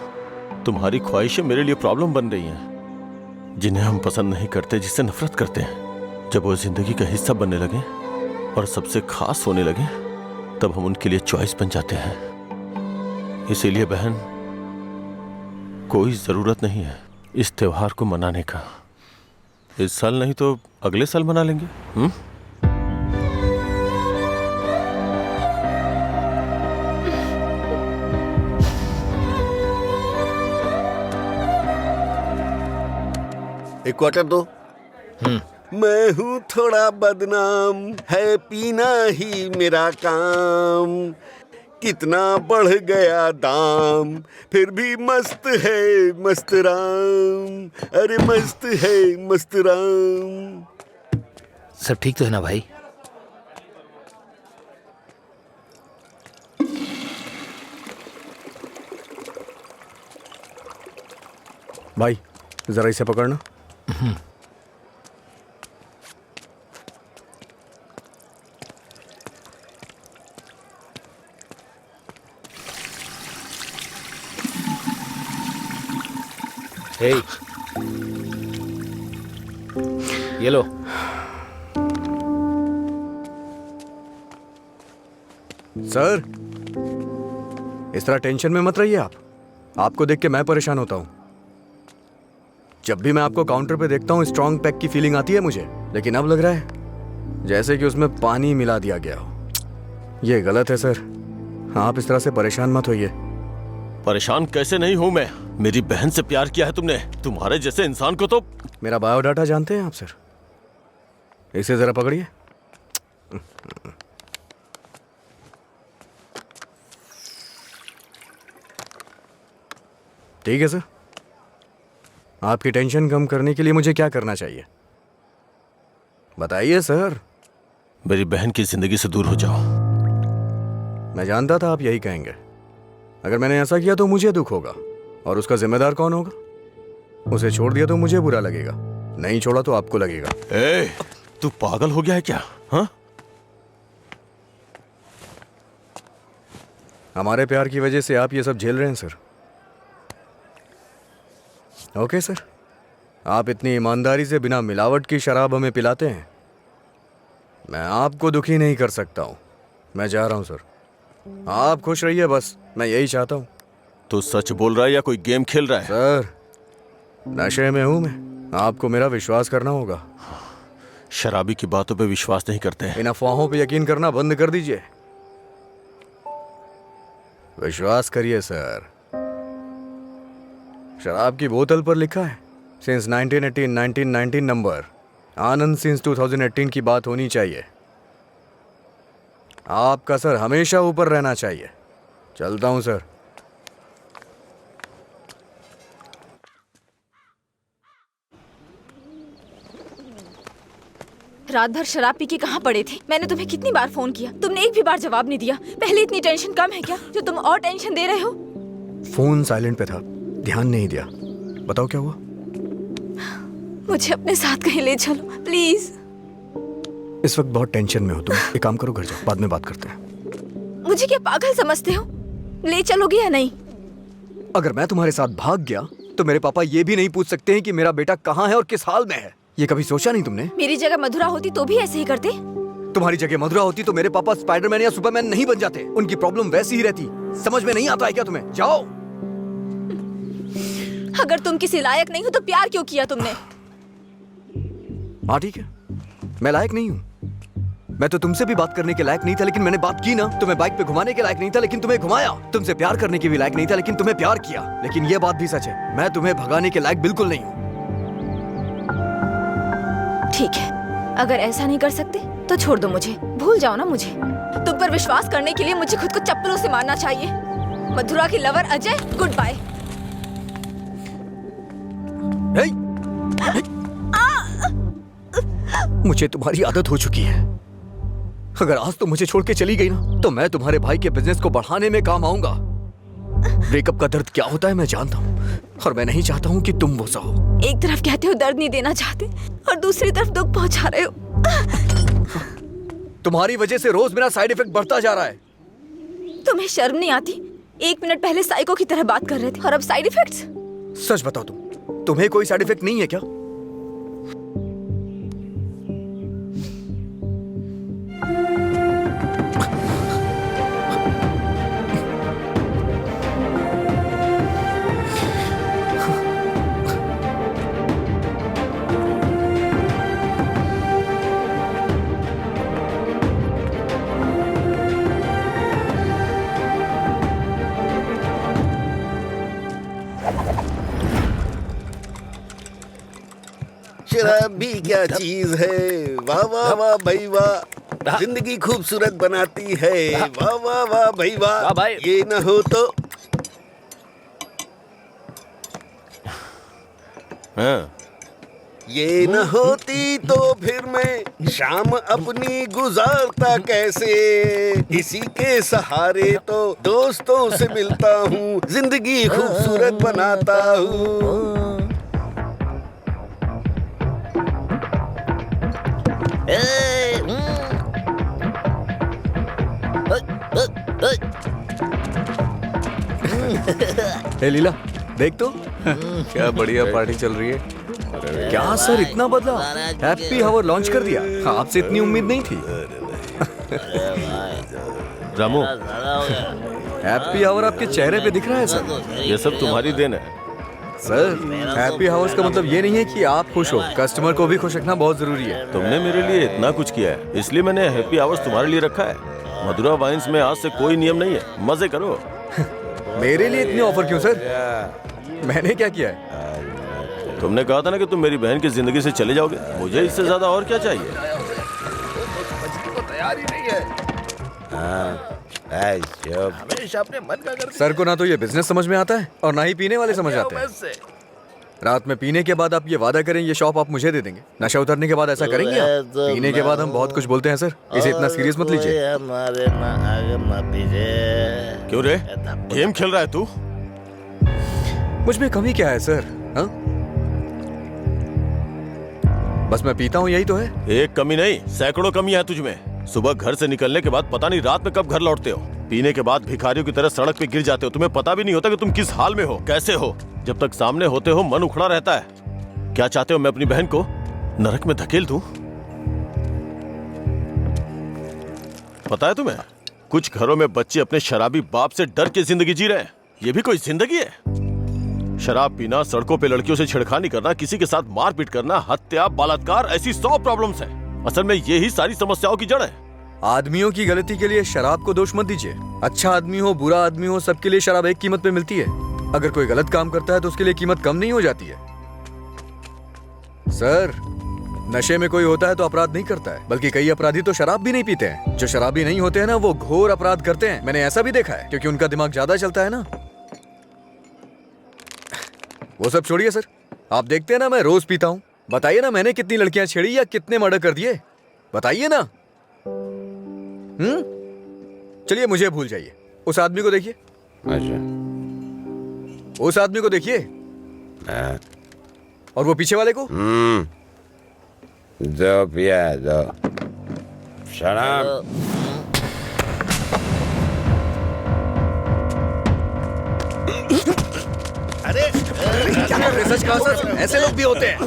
[SPEAKER 6] तुम्हारी ख्वाहिशें मेरे लिए प्रॉब्लम बन रही हैं, जिन्हें हम पसंद नहीं करते, जिससे नफरत करते हैं। जब वो जिंदगी का हिस्सा बनने लगे और सबसे खास होने लगे, तब हम उनके लिए चॉइस बन जाते हैं। इसीलिए बहन, कोई जरूरत नहीं है इस त्योहार को मनाने का। इस साल नहीं तो अगले साल मना लेंगे।
[SPEAKER 4] एक क्वार्टर दो। मैं हूँ थोड़ा बदनाम, है पीना ही मेरा काम। कितना बढ़ गया दाम, फिर भी मस्त है मस्त राम। अरे मस्त है मस्त राम।
[SPEAKER 5] सब ठीक तो है ना भाई?
[SPEAKER 1] भाई जरा इसे पकड़ना।
[SPEAKER 5] हे, ये लो।
[SPEAKER 1] सर, इस तरह टेंशन में मत रहिए आप। आपको देख के मैं परेशान होता हूं। जब भी मैं आपको काउंटर पे देखता हूँ स्ट्रॉन्ग पैक की फीलिंग आती है मुझे, लेकिन अब लग रहा है जैसे कि उसमें पानी मिला दिया गया हो। ये गलत है सर, आप इस तरह से परेशान मत होइए।
[SPEAKER 6] परेशान कैसे नहीं हूं मैं? मेरी बहन से प्यार किया है तुमने। तुम्हारे जैसे इंसान को तो।
[SPEAKER 1] मेरा बायोडाटा जानते हैं आप सर? इसे जरा पकड़िए। ठीक है सर, आपकी टेंशन कम करने के लिए मुझे क्या करना चाहिए बताइए सर।
[SPEAKER 6] मेरी बहन की जिंदगी से दूर हो जाओ।
[SPEAKER 1] मैं जानता था आप यही कहेंगे। अगर मैंने ऐसा किया तो मुझे दुख होगा, और उसका जिम्मेदार कौन होगा? उसे छोड़ दिया तो मुझे बुरा लगेगा, नहीं छोड़ा तो आपको लगेगा।
[SPEAKER 6] ए, तू पागल हो गया है क्या? हाँ?
[SPEAKER 1] हमारे प्यार की वजह से आप ये सब झेल रहे हैं सर। ओके सर, आप इतनी ईमानदारी से बिना मिलावट की शराब हमें पिलाते हैं। मैं आपको दुखी नहीं कर सकता हूं। मैं जा रहा हूं सर, आप खुश रहिए बस, मैं यही चाहता हूं।
[SPEAKER 6] तू सच बोल रहा है या कोई गेम खेल रहा है?
[SPEAKER 1] सर, नशे में हूं मैं, आपको मेरा विश्वास करना होगा।
[SPEAKER 6] शराबी की बातों पे विश्वास नहीं करते।
[SPEAKER 1] इन अफवाहों पे यकीन करना बंद कर दीजिए। विश्वास करिए सर। शराब की बोतल पर लिखा है सिंस 1919 नंबर, आनंद सिंस 2018 की बात होनी चाहिए। आपका सर हमेशा ऊपर रहना चाहिए। चलता हूं सर।
[SPEAKER 2] रात भर शराब पी के कहाँ पड़े थे? मैंने तुम्हें कितनी बार फोन किया, तुमने एक भी बार जवाब नहीं दिया। पहले इतनी टेंशन कम है क्या जो तुम और टेंशन दे रहे हो?
[SPEAKER 1] फोन साइलेंट पे था, ध्यान नहीं दिया। बताओ क्या हुआ?
[SPEAKER 2] मुझे अपने साथ कहीं ले चलो प्लीज।
[SPEAKER 1] इस वक्त बहुत टेंशन में हो तुम। एक काम करो, घर जाओ, बाद में बात करते हैं।
[SPEAKER 2] मुझे क्या पागल समझते हो? ले चलोगे या नहीं?
[SPEAKER 1] अगर मैं तुम्हारे साथ भाग गया तो मेरे पापा ये भी नहीं पूछ सकते हैं कि मेरा बेटा कहाँ है और किस हाल में है। ये कभी सोचा नहीं तुमने?
[SPEAKER 2] मेरी जगह मधुरा होती तो भी ऐसे ही करते।
[SPEAKER 1] तुम्हारी जगह मधुरा होती तो मेरे पापा स्पाइडरमैन या सुपरमैन नहीं बन जाते। उनकी प्रॉब्लम वैसी ही रहती। समझ में नहीं आता है क्या तुम्हें? जाओ।
[SPEAKER 2] अगर तुम किसी लायक नहीं हो तो प्यार क्यों किया तुमने?
[SPEAKER 1] हाँ ठीक है, मैं लायक नहीं हूँ। मैं तो तुमसे भी बात करने के लायक नहीं था, लेकिन मैंने बात की ना। तुम्हें बाइक पे घुमाने के लायक नहीं था, लेकिन तुम्हें घुमाया। तुमसे प्यार करने के भी लायक नहीं था, लेकिन तुम्हें प्यार किया। लेकिन ये बात भी सच है, मैं तुम्हें भगाने के लायक बिल्कुल नहीं हूँ।
[SPEAKER 2] ठीक है, अगर ऐसा नहीं कर सकते तो छोड़ दो मुझे, भूल जाओ ना मुझे। तुम पर विश्वास करने के लिए मुझे खुद को चप्पलों से मारना चाहिए। मधुरा की लवर अजय, गुड बाय।
[SPEAKER 1] मुझे तुम्हारी आदत हो चुकी है। अगर आज तुम मुझे छोड़ के चली गई ना तो मैं तुम्हारे भाई के बिजनेस को बढ़ाने में काम आऊंगा। ब्रेकअप का दर्द क्या होता है मैं जानता हूँ और मैं नहीं चाहता हूँ कि तुम वो सहो।
[SPEAKER 2] एक तरफ कहते हो दर्द नहीं देना चाहते और दूसरी तरफ दुख पहुंचा रहे हो।
[SPEAKER 1] तुम्हारी वजह से रोज मेरा साइड इफेक्ट बढ़ता जा रहा है।
[SPEAKER 2] तुम्हें शर्म नहीं आती? 1 मिनट पहले साइको की तरह बात कर रहे थे और अब साइड इफेक्ट्स।
[SPEAKER 1] सच बताओ तुम्हें कोई साइड इफेक्ट नहीं है क्या?
[SPEAKER 4] शराब भी क्या चीज है, वाह वाह वाह भाई वाह, जिंदगी खूबसूरत बनाती है, वाह वाह वाह भाई वाह। ये न हो तो ये न होती तो फिर मैं शाम अपनी गुजारता कैसे। इसी के सहारे तो दोस्तों से मिलता हूँ, जिंदगी खूबसूरत बनाता हूँ।
[SPEAKER 1] हे लीला देख तो क्या बढ़िया पार्टी चल रही है। क्या सर इतना बदला? हैप्पी हावर लॉन्च कर दिया। आपसे इतनी उम्मीद नहीं थी।
[SPEAKER 6] रामू,
[SPEAKER 1] हैप्पी हावर आपके चेहरे पे दिख रहा है सर।
[SPEAKER 6] ये सब तुम्हारी देन है
[SPEAKER 1] सर। हैप्पी हावर्स का मतलब ये नहीं है कि आप खुश हो, कस्टमर को भी खुश रखना बहुत जरूरी है।
[SPEAKER 6] तुमने मेरे लिए इतना कुछ किया है, इसलिए मैंने हैप्पी आवर्स तुम्हारे लिए रखा है। मधुरा वाइन्स में आज से कोई नियम नहीं है, मजे करो।
[SPEAKER 1] मेरे लिए इतने ऑफर क्यों सर? मैंने क्या किया है?
[SPEAKER 6] तुमने कहा था ना कि तुम मेरी बहन की जिंदगी से चले जाओगे, मुझे इससे ज्यादा और क्या चाहिए?
[SPEAKER 1] तैयार ही नहीं है।
[SPEAKER 3] हमेशा अपने मन का करते।
[SPEAKER 1] सर को ना तो ये बिजनेस समझ में आता है और ना ही पीने वाले समझ आते हैं। रात में पीने के बाद आप ये वादा करें ये शॉप आप मुझे दे देंगे, नशा उतरने के बाद ऐसा करेंगे आप? पीने के बाद हम बहुत कुछ बोलते हैं सर, इसे इतना सीरियस मत लीजिए।
[SPEAKER 6] क्यों रे, गेम खेल रहा है तू?
[SPEAKER 1] मुझ में कमी क्या है सर? हाँ? बस मैं पीता हूँ यही तो है।
[SPEAKER 6] एक कमी नहीं, सैकड़ों कमी है तुझमें। सुबह घर से निकलने के बाद पता नहीं रात में कब घर लौटते हो। पीने के बाद भिखारियों की तरह सड़क पे गिर जाते हो। तुम्हें पता भी नहीं होता कि तुम किस हाल में हो, कैसे हो। जब तक सामने होते हो मन उखड़ा रहता है। क्या चाहते हो मैं अपनी बहन को नरक में धकेल दूं? पता है तुम्हें, कुछ घरों में बच्चे अपने शराबी बाप से डर के जिंदगी जी रहे हैं। ये भी कोई जिंदगी है? शराब पीना, सड़कों पे लड़कियों से छेड़खानी करना, किसी के साथ मारपीट करना, हत्या, बलात्कार, ऐसी 100 प्रॉब्लम्स हैं। असल में यही सारी समस्याओं की जड़ है।
[SPEAKER 1] आदमियों की गलती के लिए शराब को दोष मत दीजिए। अच्छा आदमी हो, बुरा आदमी हो, सबके लिए शराब एक कीमत पे मिलती है। अगर कोई गलत काम करता है तो उसके लिए कीमत कम नहीं हो जाती है। सर, नशे में कोई होता है तो अपराध नहीं करता है, बल्कि कई अपराधी तो शराब भी नहीं पीते हैं। जो शराबी नहीं होते हैं ना, वो घोर अपराध करते हैं। मैंने ऐसा भी देखा है, क्योंकि उनका दिमाग ज्यादा चलता है ना। वो सब छोड़िए सर, आप देखते हैं ना मैं रोज पीता हूँ। बताइए ना मैंने कितनी लड़कियां छेड़ी या कितने मर्डर कर दिए, बताइए ना। चलिए मुझे भूल जाइए, उस आदमी को देखिए। अच्छा, उस आदमी को देखिए और वो पीछे वाले को।
[SPEAKER 4] दो पिया दो शराब।
[SPEAKER 1] क्या कर रहे? सच कहा सर, ऐसे लोग भी होते हैं।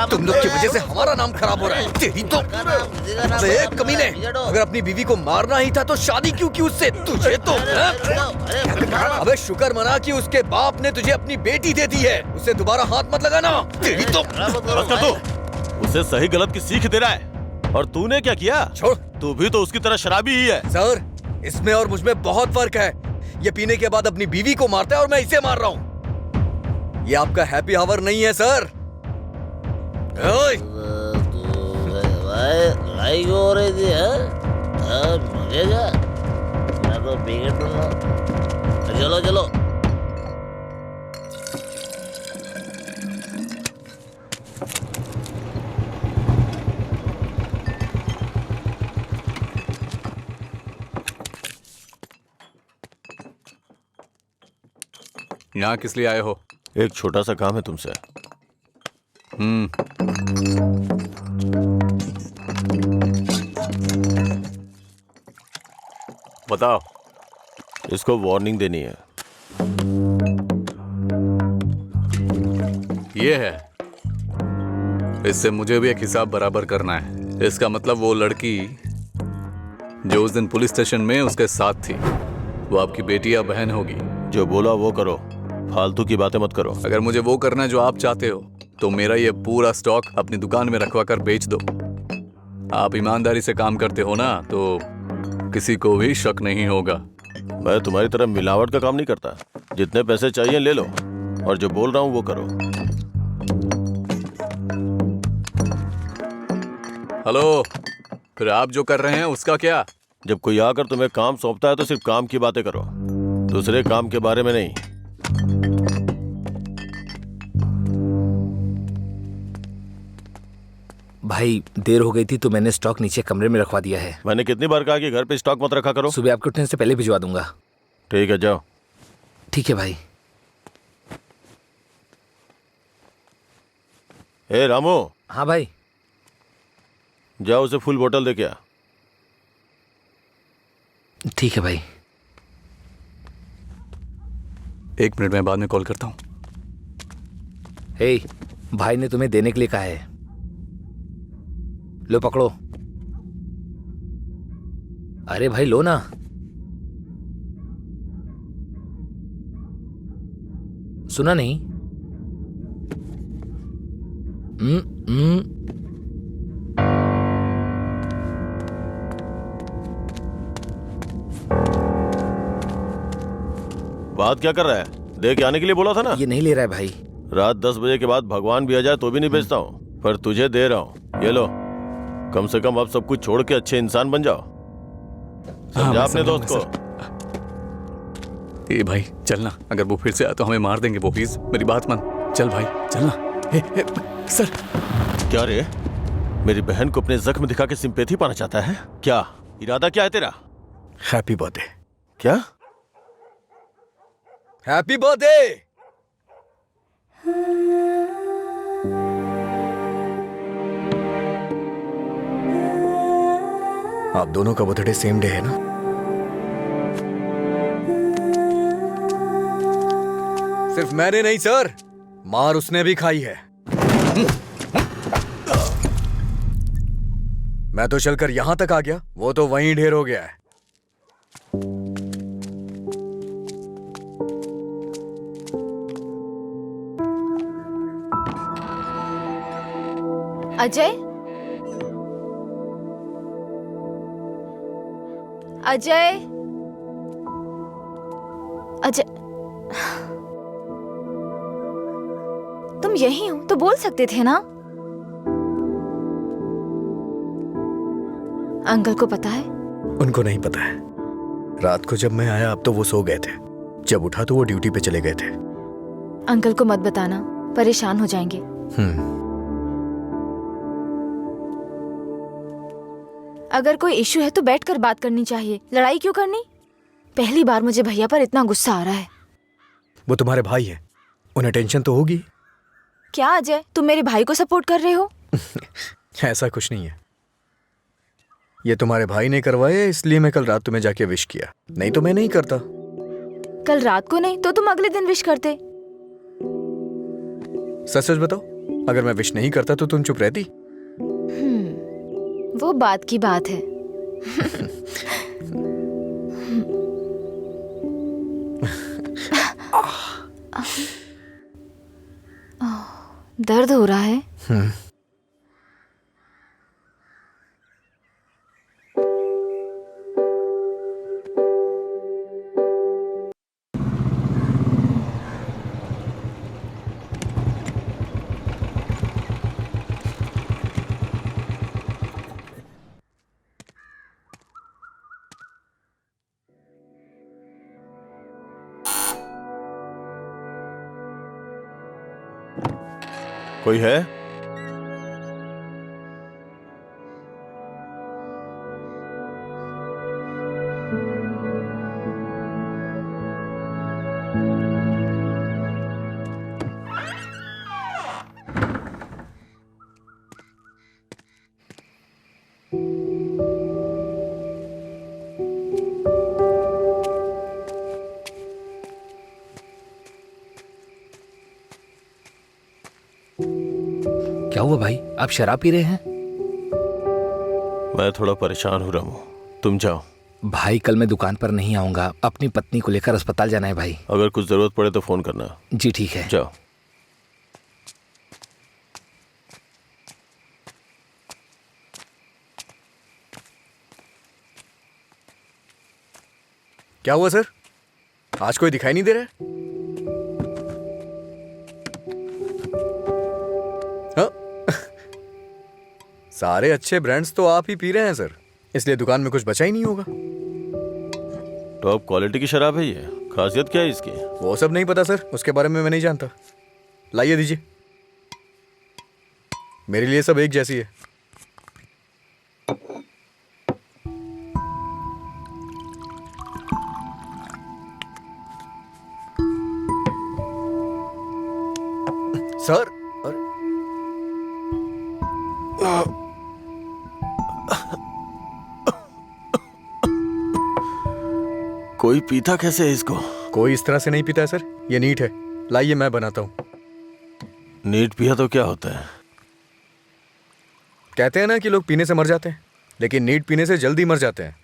[SPEAKER 1] तुम लोग की वजह से हमारा नाम खराब हो रहा है। तेरी तो कमीने, अगर अपनी बीवी को मारना ही था तो शादी क्यों की उससे? तुझे तो अबे शुक्र मना कि उसके बाप ने तुझे अपनी बेटी दे दी है। उससे दोबारा हाथ मत लगाना। तेरी तो
[SPEAKER 6] उसे सही गलत की सीख दे रहा है। और तूने क्या किया?
[SPEAKER 1] छोड़,
[SPEAKER 6] तू भी तो उसकी तरह शराबी ही है।
[SPEAKER 1] सर, इसमें और मुझ में बहुत फर्क है। ये पीने के बाद अपनी बीवी को मारता है और मैं इसे मार रहा हूँ। ये आपका हैप्पी आवर नहीं है सर। ओए!
[SPEAKER 11] हो रही थी मैं तो बिगड़ दूंगा। चलो चलो।
[SPEAKER 7] यहाँ किस लिए आए हो?
[SPEAKER 6] एक छोटा सा काम है तुमसे।
[SPEAKER 7] बताओ।
[SPEAKER 6] इसको वार्निंग देनी है।
[SPEAKER 7] ये है, इससे मुझे भी एक हिसाब बराबर करना है। इसका मतलब वो लड़की जो उस दिन पुलिस स्टेशन में उसके साथ थी, वो आपकी बेटी या बहन होगी।
[SPEAKER 6] जो बोला वो करो, फालतू की बातें मत करो।
[SPEAKER 7] अगर मुझे वो करना है जो आप चाहते हो तो मेरा ये पूरा स्टॉक अपनी दुकान में रखवा कर बेच दो। आप ईमानदारी से काम करते हो ना, तो किसी को भी शक नहीं होगा।
[SPEAKER 6] मैं तुम्हारी तरह मिलावट का काम नहीं करता। जितने पैसे चाहिए ले लो, और जो बोल रहा हूँ वो करो।
[SPEAKER 7] हेलो, फिर आप जो कर रहे हैं उसका क्या?
[SPEAKER 6] जब कोई आकर तुम्हें काम सौंपता है तो सिर्फ काम की बातें करो, दूसरे काम के बारे में नहीं।
[SPEAKER 5] भाई देर हो गई थी तो मैंने स्टॉक नीचे कमरे में रखवा दिया है।
[SPEAKER 6] मैंने कितनी बार कहा कि घर पे स्टॉक मत रखा करो।
[SPEAKER 5] सुबह आपके उठने से पहले भिजवा दूंगा।
[SPEAKER 6] ठीक है, जाओ।
[SPEAKER 5] ठीक है भाई।
[SPEAKER 6] ए रामू।
[SPEAKER 5] हाँ भाई।
[SPEAKER 6] जाओ उसे फुल बोतल दे के आ।
[SPEAKER 5] ठीक है भाई।
[SPEAKER 7] 1 मिनट में बाद में कॉल करता हूँ।
[SPEAKER 5] हे, भाई ने तुम्हें देने के लिए कहा है। लो पकड़ो। अरे भाई लो ना। सुना नहीं?
[SPEAKER 6] बात क्या कर रहा है? दे के आने के लिए बोला था ना।
[SPEAKER 5] ये नहीं ले रहा है भाई।
[SPEAKER 6] रात 10 बजे के बाद भगवान भी आ जाए तो भी नहीं बेचता हूँ, पर तुझे दे रहा हूँ। ये लो, कम से कम अब सब कुछ छोड़ के अच्छे इंसान बन जाओ। समझा अपने दोस्त को।
[SPEAKER 7] ए भाई चलना, अगर वो फिर से आए तो हमें मार देंगे वो। प्लीज मेरी बात मान। चल भाई चलना। सर।
[SPEAKER 6] क्या रे, मेरी बहन को अपने जख्म दिखा के सिंपैथी पाना चाहता है क्या? इरादा क्या है तेरा?
[SPEAKER 1] Happy birthday.
[SPEAKER 6] क्या?
[SPEAKER 1] Happy birthday. आप दोनों का बर्थडे सेम डे है ना? सिर्फ मैंने नहीं सर, मार उसने भी खाई है। मैं तो चलकर यहां तक आ गया, वो तो वहीं ढेर हो गया है।
[SPEAKER 2] अजय, अजय, अजय, तुम यही हो तो बोल सकते थे ना? अंकल को पता है?
[SPEAKER 1] उनको नहीं पता है। रात को जब मैं आया अब तो वो सो गए थे, जब उठा तो वो ड्यूटी पे चले गए थे।
[SPEAKER 2] अंकल को मत बताना, परेशान हो जाएंगे। अगर कोई इश्यू है तो बैठकर बात करनी चाहिए, लड़ाई क्यों करनी? पहली बार मुझे भैया पर इतना गुस्सा आ रहा है।
[SPEAKER 1] वो तुम्हारे भाई हैं, उन्हें टेंशन तो होगी।
[SPEAKER 2] क्या अजय, तुम मेरे भाई को सपोर्ट कर रहे हो?
[SPEAKER 1] ऐसा कुछ नहीं है। ये तुम्हारे भाई ने करवाया इसलिए मैं कल रात तुम्हें जाके विश किया, नहीं तो मैं नहीं करता।
[SPEAKER 2] कल रात को नहीं तो तुम अगले दिन विश करते।
[SPEAKER 1] सच सच बताओ, अगर मैं विश नहीं करता तो तुम चुप रहती?
[SPEAKER 2] वो बात की बात है। दर्द हो रहा है?
[SPEAKER 6] कोई है?
[SPEAKER 5] क्या हुआ भाई, आप शराब पी रहे हैं?
[SPEAKER 6] मैं थोड़ा परेशान हूँ रामू, तुम जाओ।
[SPEAKER 5] भाई कल मैं दुकान पर नहीं आऊंगा, अपनी पत्नी को लेकर अस्पताल जाना है भाई।
[SPEAKER 6] अगर कुछ जरूरत पड़े तो फोन करना।
[SPEAKER 5] जी ठीक है।
[SPEAKER 6] जाओ।
[SPEAKER 1] क्या हुआ सर, आज कोई दिखाई नहीं दे रहा है? हाँ? सारे अच्छे ब्रांड्स तो आप ही पी रहे हैं सर, इसलिए दुकान में कुछ बचा ही नहीं होगा।
[SPEAKER 6] टॉप क्वालिटी की शराब है ये, खासियत क्या है इसकी?
[SPEAKER 1] वो सब नहीं पता सर, उसके बारे में मैं नहीं जानता। लाइए दीजिए, मेरे लिए सब एक जैसी है। सर,
[SPEAKER 6] कोई पीता कैसे है इसको?
[SPEAKER 1] कोई इस तरह से नहीं पीता है सर, ये नीट है। लाइए मैं बनाता हूँ।
[SPEAKER 6] नीट पिया तो क्या होता है?
[SPEAKER 1] कहते हैं ना कि लोग पीने से मर जाते हैं, लेकिन नीट पीने से जल्दी मर जाते हैं।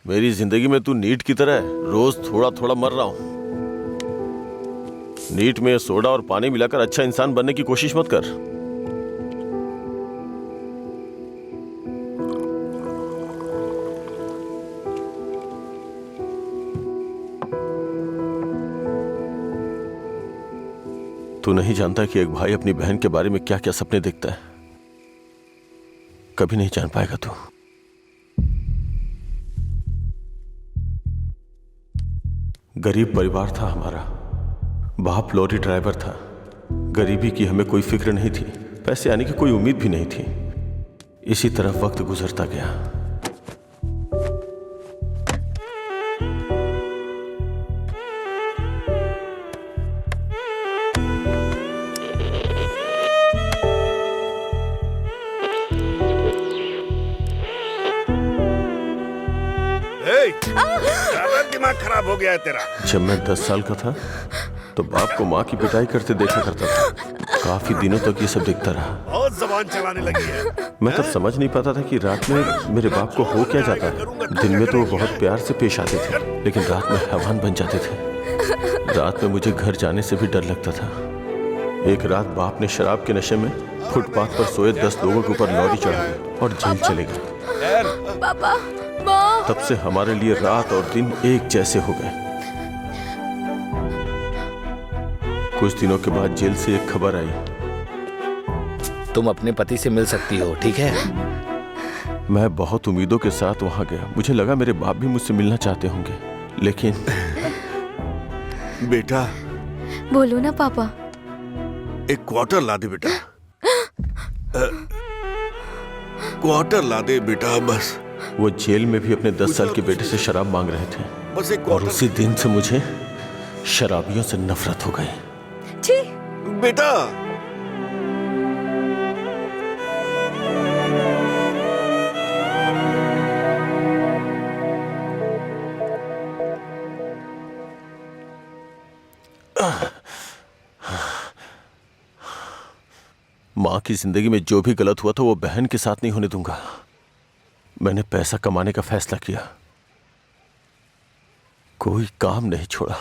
[SPEAKER 6] मेरी जिंदगी में तू नीट की तरह है, रोज थोड़ा थोड़ा मर रहा हूं। नीट में सोडा और पानी मिलाकर अच्छा इंसान बनने की कोशिश मत कर। तू नहीं जानता कि एक भाई अपनी बहन के बारे में क्या क्या सपने देखता है। कभी नहीं जान पाएगा तू। गरीब परिवार था हमारा, बाप लॉरी ड्राइवर था। गरीबी की हमें कोई फिक्र नहीं थी, पैसे आने की कोई उम्मीद भी नहीं थी। इसी तरह वक्त गुजरता गया।
[SPEAKER 4] दिमाग खराब हो गया है तेरा।
[SPEAKER 6] जब मैं 10 साल का था तो बाप को माँ की पिटाई करते देखा करता था। काफी दिनों तक ये सब देखता रहा।
[SPEAKER 4] बहुत जबान चलाने लगी है।
[SPEAKER 6] मैं तब समझ नहीं पाता था कि रात में मेरे बाप को हो क्या जाता है। दिन में तो वो बहुत प्यार से पेश आते थे, लेकिन रात में हैवान बन जाते थे। रात में मुझे घर जाने से भी डर लगता था। एक रात बाप ने शराब के नशे में फुटपाथ पर सोए 10 लोगों के ऊपर लॉरी चढ़ा दी और जेल चले गए।
[SPEAKER 2] पापा,
[SPEAKER 6] तब से हमारे लिए रात और दिन एक जैसे हो गए। कुछ दिनों के बाद जेल से एक खबर आई,
[SPEAKER 5] तुम अपने पति से मिल सकती हो, ठीक है?
[SPEAKER 6] मैं बहुत उम्मीदों के साथ वहां गया। मुझे लगा मेरे बाप भी मुझसे मिलना चाहते होंगे, लेकिन
[SPEAKER 4] बेटा,
[SPEAKER 10] बोलो ना पापा।
[SPEAKER 4] एक क्वार्टर ला दे बेटा। क्वार्टर ला दे बेटा बस।
[SPEAKER 6] वो जेल में भी अपने 10 साल के बेटे से शराब मांग रहे थे,
[SPEAKER 4] बस एक
[SPEAKER 6] और उसी दिन से मुझे शराबियों से नफरत हो गई।
[SPEAKER 2] छी,
[SPEAKER 4] बेटा।
[SPEAKER 6] माँ की जिंदगी में जो भी गलत हुआ था वो बहन के साथ नहीं होने दूंगा। मैंने पैसा कमाने का फैसला किया, कोई काम नहीं छोड़ा।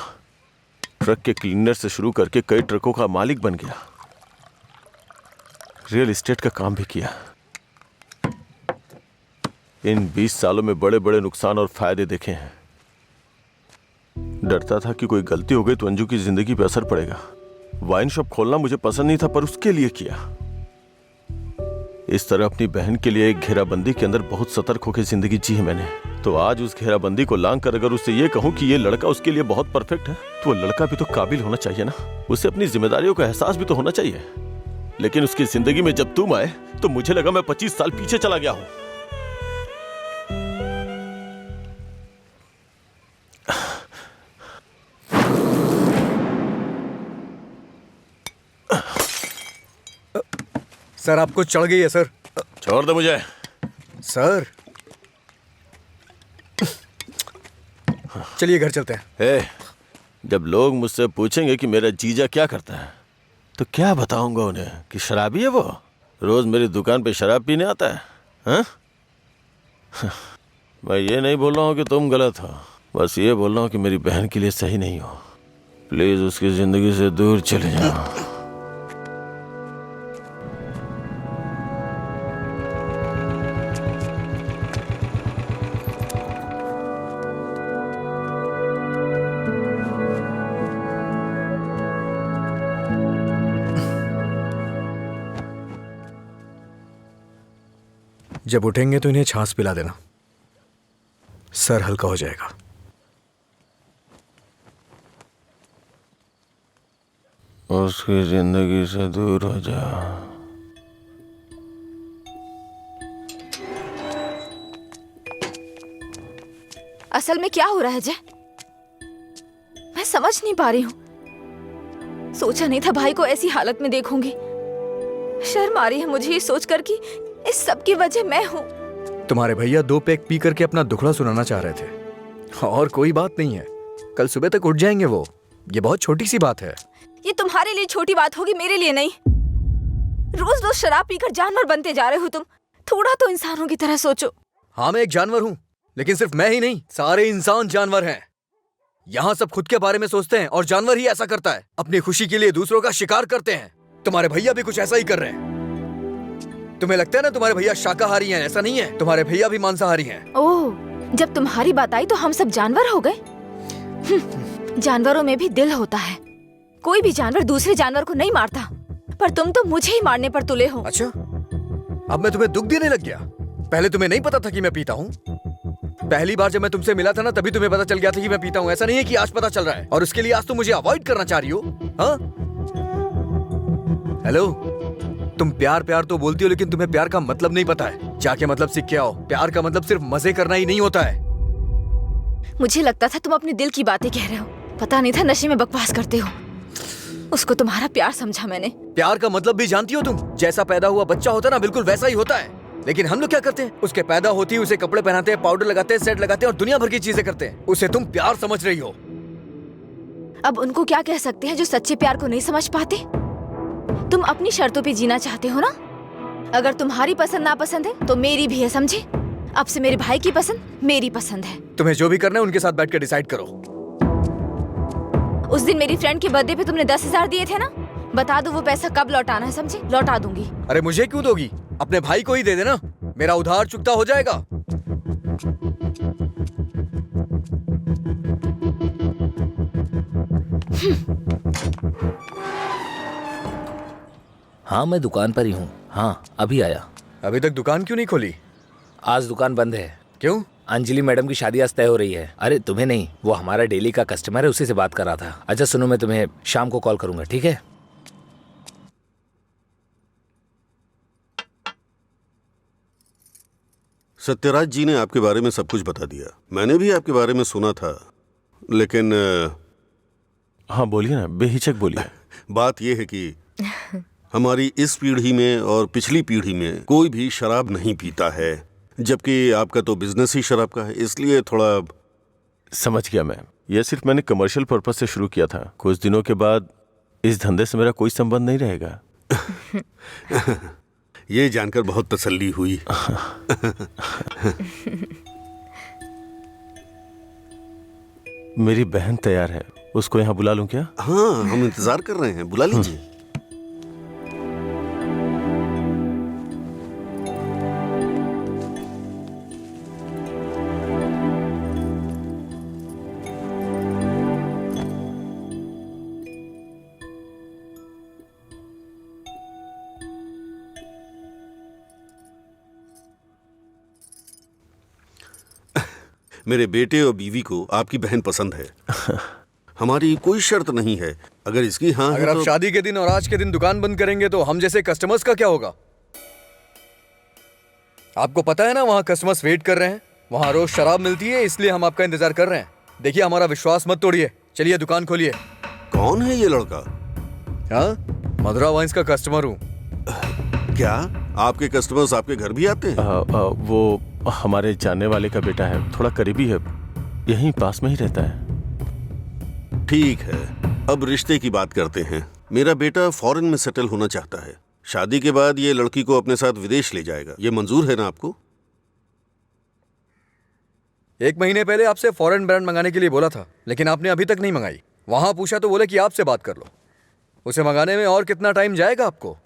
[SPEAKER 6] ट्रक के क्लीनर से शुरू करके कई ट्रकों का मालिक बन गया। रियल एस्टेट का काम भी किया। इन 20 सालों में बड़े बड़े नुकसान और फायदे देखे हैं। डरता था कि कोई गलती हो गई तो अंजू की जिंदगी पे असर पड़ेगा। वाइन शॉप खोलना मुझे पसंद नहीं था, पर उसके लिए किया। इस तरह अपनी बहन के लिए एक घेराबंदी के अंदर बहुत सतर्क होकर जिंदगी जी है मैंने। तो आज उस घेराबंदी को लांग कर अगर उससे ये कहूं कि ये लड़का उसके लिए बहुत परफेक्ट है, तो वो लड़का भी तो काबिल होना चाहिए ना। उसे अपनी जिम्मेदारियों का एहसास भी तो होना चाहिए। लेकिन उसकी जिंदगी में जब तुम आए तो मुझे लगा मैं 25 साल पीछे चला गया हूं।
[SPEAKER 1] सर आपको चढ़ गई है सर।
[SPEAKER 6] छोड़ दे मुझे।
[SPEAKER 1] सर चलिए घर चलते हैं।
[SPEAKER 6] जब लोग मुझसे पूछेंगे कि मेरा जीजा क्या करता है, तो क्या बताऊंगा उन्हें कि शराबी है वो? रोज मेरी दुकान पे शराब पीने आता है? हाँ? मैं ये नहीं बोल रहा हूँ कि तुम गलत हो, बस ये बोल रहा हूँ कि मेरी बहन के लिए सही नहीं हो। प्लीज उसकी जिंदगी से दूर चले जाओ।
[SPEAKER 1] जब उठेंगे तो इन्हें छाछ पिला देना, सर हल्का हो जाएगा।
[SPEAKER 6] उसकी जिंदगी से दूर हो जा।
[SPEAKER 2] असल में क्या हो रहा है जय? मैं समझ नहीं पा रही हूँ। सोचा नहीं था भाई को ऐसी हालत में देखूंगी। शर्म आ रही है मुझे ये सोचकर कि इस सब की वजह मैं हूँ।
[SPEAKER 1] तुम्हारे भैया 2 पैक पी करके अपना दुखड़ा सुनाना चाह रहे थे, और कोई बात नहीं है, कल सुबह तक उठ जाएंगे वो। ये बहुत छोटी सी बात है।
[SPEAKER 2] ये तुम्हारे लिए छोटी बात होगी, मेरे लिए नहीं। रोज रोज शराब पीकर जानवर बनते जा रहे हो तुम। थोड़ा तो इंसानों की तरह सोचो।
[SPEAKER 1] हाँ, मैं एक जानवर हूँ, लेकिन सिर्फ मैं ही नहीं, सारे इंसान जानवर हैं। यहाँ सब खुद के बारे में सोचते हैं और जानवर ही ऐसा करता है, अपनी खुशी के लिए दूसरों का शिकार करते हैं। तुम्हारे भैया भी कुछ ऐसा ही कर रहे हैं। तुम्हें लगता है ना तुम्हारे भैया शाकाहारी हैं? ऐसा नहीं है, तुम्हारे भैया भी मांसाहारी हैं।
[SPEAKER 2] ओह, जब तुम्हारी बात आई तो हम सब जानवर हो गए। जानवरों में भी दिल होता है। कोई भी जानवर दूसरे जानवर को नहीं मारता, पर तुम तो मुझे ही मारने पर तुले हो।
[SPEAKER 1] अच्छा, अब मैं तुम्हें दुख देने लग गया? पहले तुम्हें नहीं पता था कि मैं पीता हूँ? पहली बार जब मैं तुमसे मिला था ना, तभी तुम्हें पता चल गया था कि मैं पीता हूँ। ऐसा नहीं है कि आज पता चल रहा है, और उसके लिए आज तुम मुझे अवॉइड करना चाह रही हो? हाँ? हेलो, तुम प्यार प्यार तो बोलती हो, लेकिन तुम्हें प्यार का मतलब नहीं पता है। जाके मतलब सीख के आओ। प्यार का मतलब सिर्फ मजे करना ही नहीं होता है।
[SPEAKER 2] मुझे लगता था तुम अपने दिल की बातें कह रहे हो, पता नहीं था नशे में बकवास करते हो। उसको तुम्हारा प्यार समझा मैंने।
[SPEAKER 1] प्यार का मतलब भी जानती हो तुम? जैसा पैदा हुआ बच्चा होता है ना, बिल्कुल वैसा ही होता है। लेकिन हम लोग क्या करते हैं? उसके पैदा होती है उसे कपड़े पहनाते हैं, पाउडर लगाते हैं, सेट लगाते हैं और दुनिया भर की चीजें करते हैं। उसे तुम प्यार समझ रही हो।
[SPEAKER 2] अब उनको क्या कह सकते हैं जो सच्चे प्यार को नहीं समझ पाते? तुम अपनी शर्तों पे जीना चाहते हो ना? अगर तुम्हारी पसंद नापसंद है तो मेरी भी है, समझे? अब से मेरे भाई की पसंद मेरी पसंद है।
[SPEAKER 1] तुम्हें जो भी करना है उनके साथ बैठ कर डिसाइड करो।
[SPEAKER 2] उस दिन मेरी फ्रेंड के बर्थडे पे तुमने 10,000 दिए थे ना, बता दो वो पैसा कब लौटाना है, समझे? लौटा दूंगी।
[SPEAKER 1] अरे मुझे क्यों दोगी? अपने भाई को ही दे देना, मेरा उधार चुकता हो जाएगा।
[SPEAKER 5] हाँ, मैं दुकान पर ही हूँ। हाँ, अभी आया।
[SPEAKER 1] अभी तक दुकान क्यों नहीं खोली?
[SPEAKER 5] आज दुकान बंद है।
[SPEAKER 1] क्यों?
[SPEAKER 5] अंजलि मैडम की शादी आज तय हो रही है। अरे तुम्हें नहीं, वो हमारा डेली का कस्टमर है, उसी से बात कर रहा था। अच्छा सुनो, मैं तुम्हें शाम को कॉल करूंगा, ठीक है?
[SPEAKER 4] सत्यराज जी ने आपके बारे में सब कुछ बता दिया। मैंने भी आपके बारे में सुना था, लेकिन
[SPEAKER 6] हाँ बोलिए ना, बेहिचक बोलिए।
[SPEAKER 4] बात यह है कि हमारी इस पीढ़ी में और पिछली पीढ़ी में कोई भी शराब नहीं पीता है, जबकि आपका तो बिजनेस ही शराब का है, इसलिए थोड़ा।
[SPEAKER 6] समझ गया मैं। यह सिर्फ मैंने कमर्शियल पर्पस से शुरू किया था। कुछ दिनों के बाद इस धंधे से मेरा कोई संबंध नहीं रहेगा।
[SPEAKER 4] ये जानकर बहुत तसल्ली हुई।
[SPEAKER 6] मेरी बहन तैयार है, उसको यहाँ बुला लूं क्या?
[SPEAKER 4] हाँ, हम इंतजार कर रहे हैं, बुला लीजिए। मेरे बेटे और बीवी को आपकी बहन पसंद है। हमारी कोई शर्त नहीं है। अगर इसकी हाँ
[SPEAKER 1] अगर
[SPEAKER 4] है
[SPEAKER 1] आप
[SPEAKER 4] तो...
[SPEAKER 1] शादी के दिन और आज के दिन दुकान बंद करेंगे तो हम जैसे कस्टमर्स का क्या होगा? आपको पता है ना, वहाँ कस्टमर्स वेट कर रहे हैं। वहाँ रोज शराब मिलती है, इसलिए हम आपका इंतजार कर रहे हैं। देखिए, हमारा विश्वास मत तोड़िए। चलिए दुकान खोलिए।
[SPEAKER 4] कौन है ये लड़का?
[SPEAKER 1] हाँ, मधुरा वाइन्स का कस्टमर हूँ।
[SPEAKER 4] क्या आपके कस्टमर्स आपके घर भी आते हैं?
[SPEAKER 6] वो हमारे जानने वाले का बेटा है, थोड़ा करीबी है, यहीं पास में ही रहता है।
[SPEAKER 4] ठीक है, अब रिश्ते की बात करते हैं। मेरा बेटा फॉरेन में सेटल होना चाहता है। शादी के बाद ये लड़की को अपने साथ विदेश ले जाएगा, ये मंजूर है ना आपको?
[SPEAKER 1] 1 महीने पहले आपसे फॉरेन ब्रांड मंगाने के लिए बोला था, लेकिन आपने अभी तक नहीं मंगाई। वहां पूछा तो बोले कि आपसे बात कर लो। उसे मंगाने में और कितना टाइम जाएगा आपको?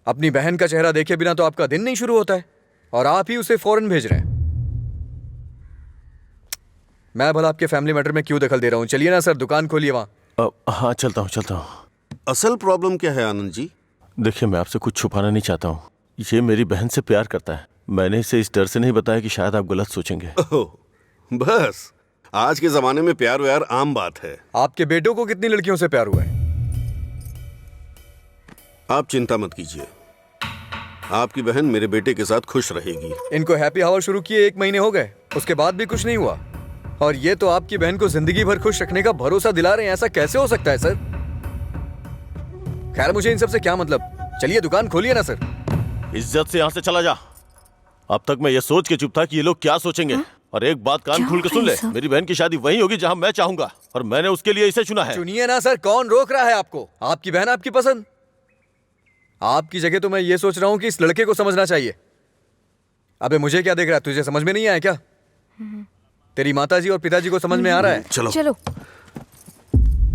[SPEAKER 1] अपनी बहन का चेहरा देखे बिना तो आपका दिन नहीं शुरू होता है, और आप ही उसे फॉरेन भेज रहे हैं। मैं भला आपके फैमिली मैटर में क्यों दखल दे रहा हूं? चलिए ना सर, दुकान खोलिए वहां।
[SPEAKER 6] हाँ चलता हूँ।
[SPEAKER 4] असल प्रॉब्लम क्या है आनंद जी?
[SPEAKER 6] देखिए, मैं आपसे कुछ छुपाना नहीं चाहता हूँ। ये मेरी बहन से प्यार करता है। मैंने इसे इस डर से नहीं बताया कि शायद आप गलत सोचेंगे।
[SPEAKER 4] ओह, बस आज के जमाने में प्यार व्यार आम बात है।
[SPEAKER 1] आपके बेटों को कितनी लड़कियों से प्यार हुआ है?
[SPEAKER 4] आप चिंता मत कीजिए, आपकी बहन मेरे बेटे के साथ खुश रहेगी।
[SPEAKER 1] इनको हैप्पी आवर शुरू किए 1 महीने हो गए, उसके बाद भी कुछ नहीं हुआ, और ये तो आपकी बहन को जिंदगी भर खुश रखने का भरोसा दिला रहे हैं। ऐसा कैसे हो सकता है सर? खैर, मुझे इन सब से क्या मतलब। चलिए दुकान खोलिए ना सर।
[SPEAKER 6] इज्जत से यहाँ से चला जा। अब तक मैं ये सोच के चुप था कि ये लोग क्या सोचेंगे। और एक बात कान खोल के सुन ले, मेरी बहन की शादी वहीं होगी जहाँ मैं चाहूंगा, और मैंने उसके लिए इसे चुना है।
[SPEAKER 1] चुनिए ना सर, कौन रोक रहा है आपको? आपकी बहन, आपकी पसंद। आपकी जगह तो मैं ये सोच रहा हूँ कि इस लड़के को समझना चाहिए। अबे मुझे क्या देख रहा है? तुझे समझ में नहीं आया क्या? तेरी माताजी और पिताजी को समझ में आ रहा है?
[SPEAKER 2] चलो।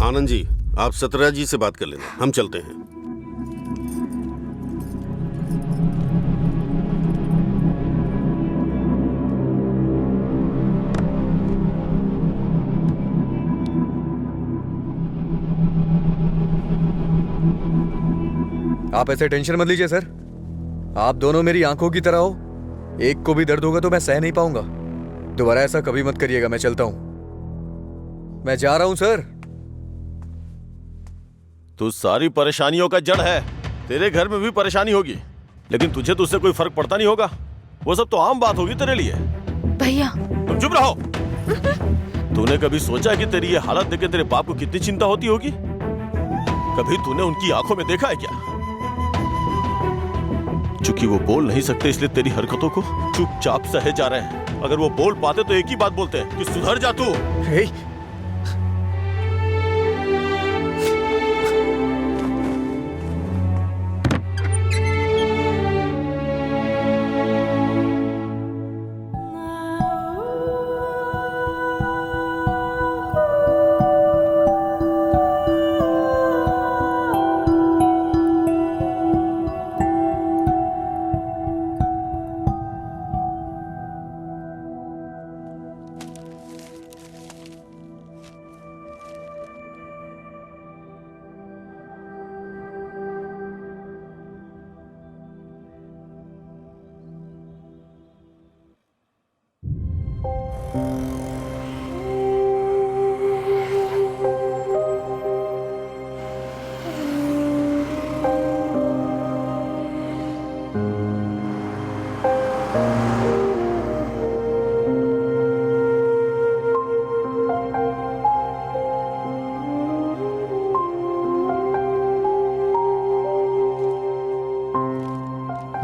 [SPEAKER 4] आनंद जी, आप सतरा जी से बात कर लेना, हम चलते हैं।
[SPEAKER 1] आप ऐसे टेंशन मत लीजिए सर। आप दोनों मेरी आंखों की तरह हो। एक को भी दर्द होगा तो मैं सह नहीं पाऊंगा। दोबारा ऐसा कभी मत करिएगा। मैं चलता हूं, मैं जा रहा हूं सर।
[SPEAKER 6] तू सारी परेशानियों का जड़ है। तेरे घर में भी परेशानी होगी, लेकिन तुझे तो उससे कोई फर्क पड़ता नहीं होगा। वो सब तो आम बात होगी तेरे लिए।
[SPEAKER 2] भैया,
[SPEAKER 6] तुम चुप रहो। तूने कभी सोचा कि तेरी ये हालत देख के तेरे बाप को कितनी चिंता होती होगी? कभी तूने उनकी आंखों में देखा है क्या? चूंकि वो बोल नहीं सकते, इसलिए तेरी हरकतों को चुपचाप सहे जा रहे हैं। अगर वो बोल पाते तो एक ही बात बोलते हैं कि सुधर जा तू।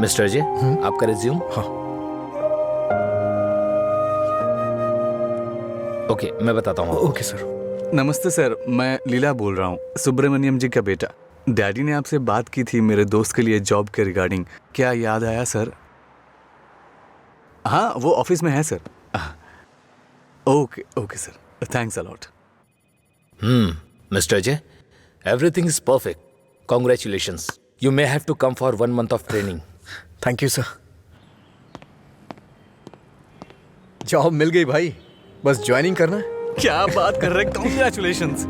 [SPEAKER 5] मिस्टर अजय, आपका रिज्यूम।
[SPEAKER 1] हाँ।
[SPEAKER 5] ओके, मैं बताता हूँ।
[SPEAKER 1] Okay sir.
[SPEAKER 12] नमस्ते सर, मैं लीला बोल रहा हूँ, सुब्रमण्यम जी का बेटा। डैडी ने आपसे बात की थी मेरे दोस्त के लिए जॉब के रिगार्डिंग। क्या याद आया सर? हाँ, वो ऑफिस में है sir. Okay okay sir, thanks a lot.
[SPEAKER 5] Mister Ajay, everything is perfect. Congratulations. You may have to come for 1 month of training.
[SPEAKER 1] Thank you sir. Job मिल गई भाई, बस ज्वाइनिंग करना है।
[SPEAKER 12] क्या बात कर रहे हैं, कॉन्ग्रेचुलेशंस।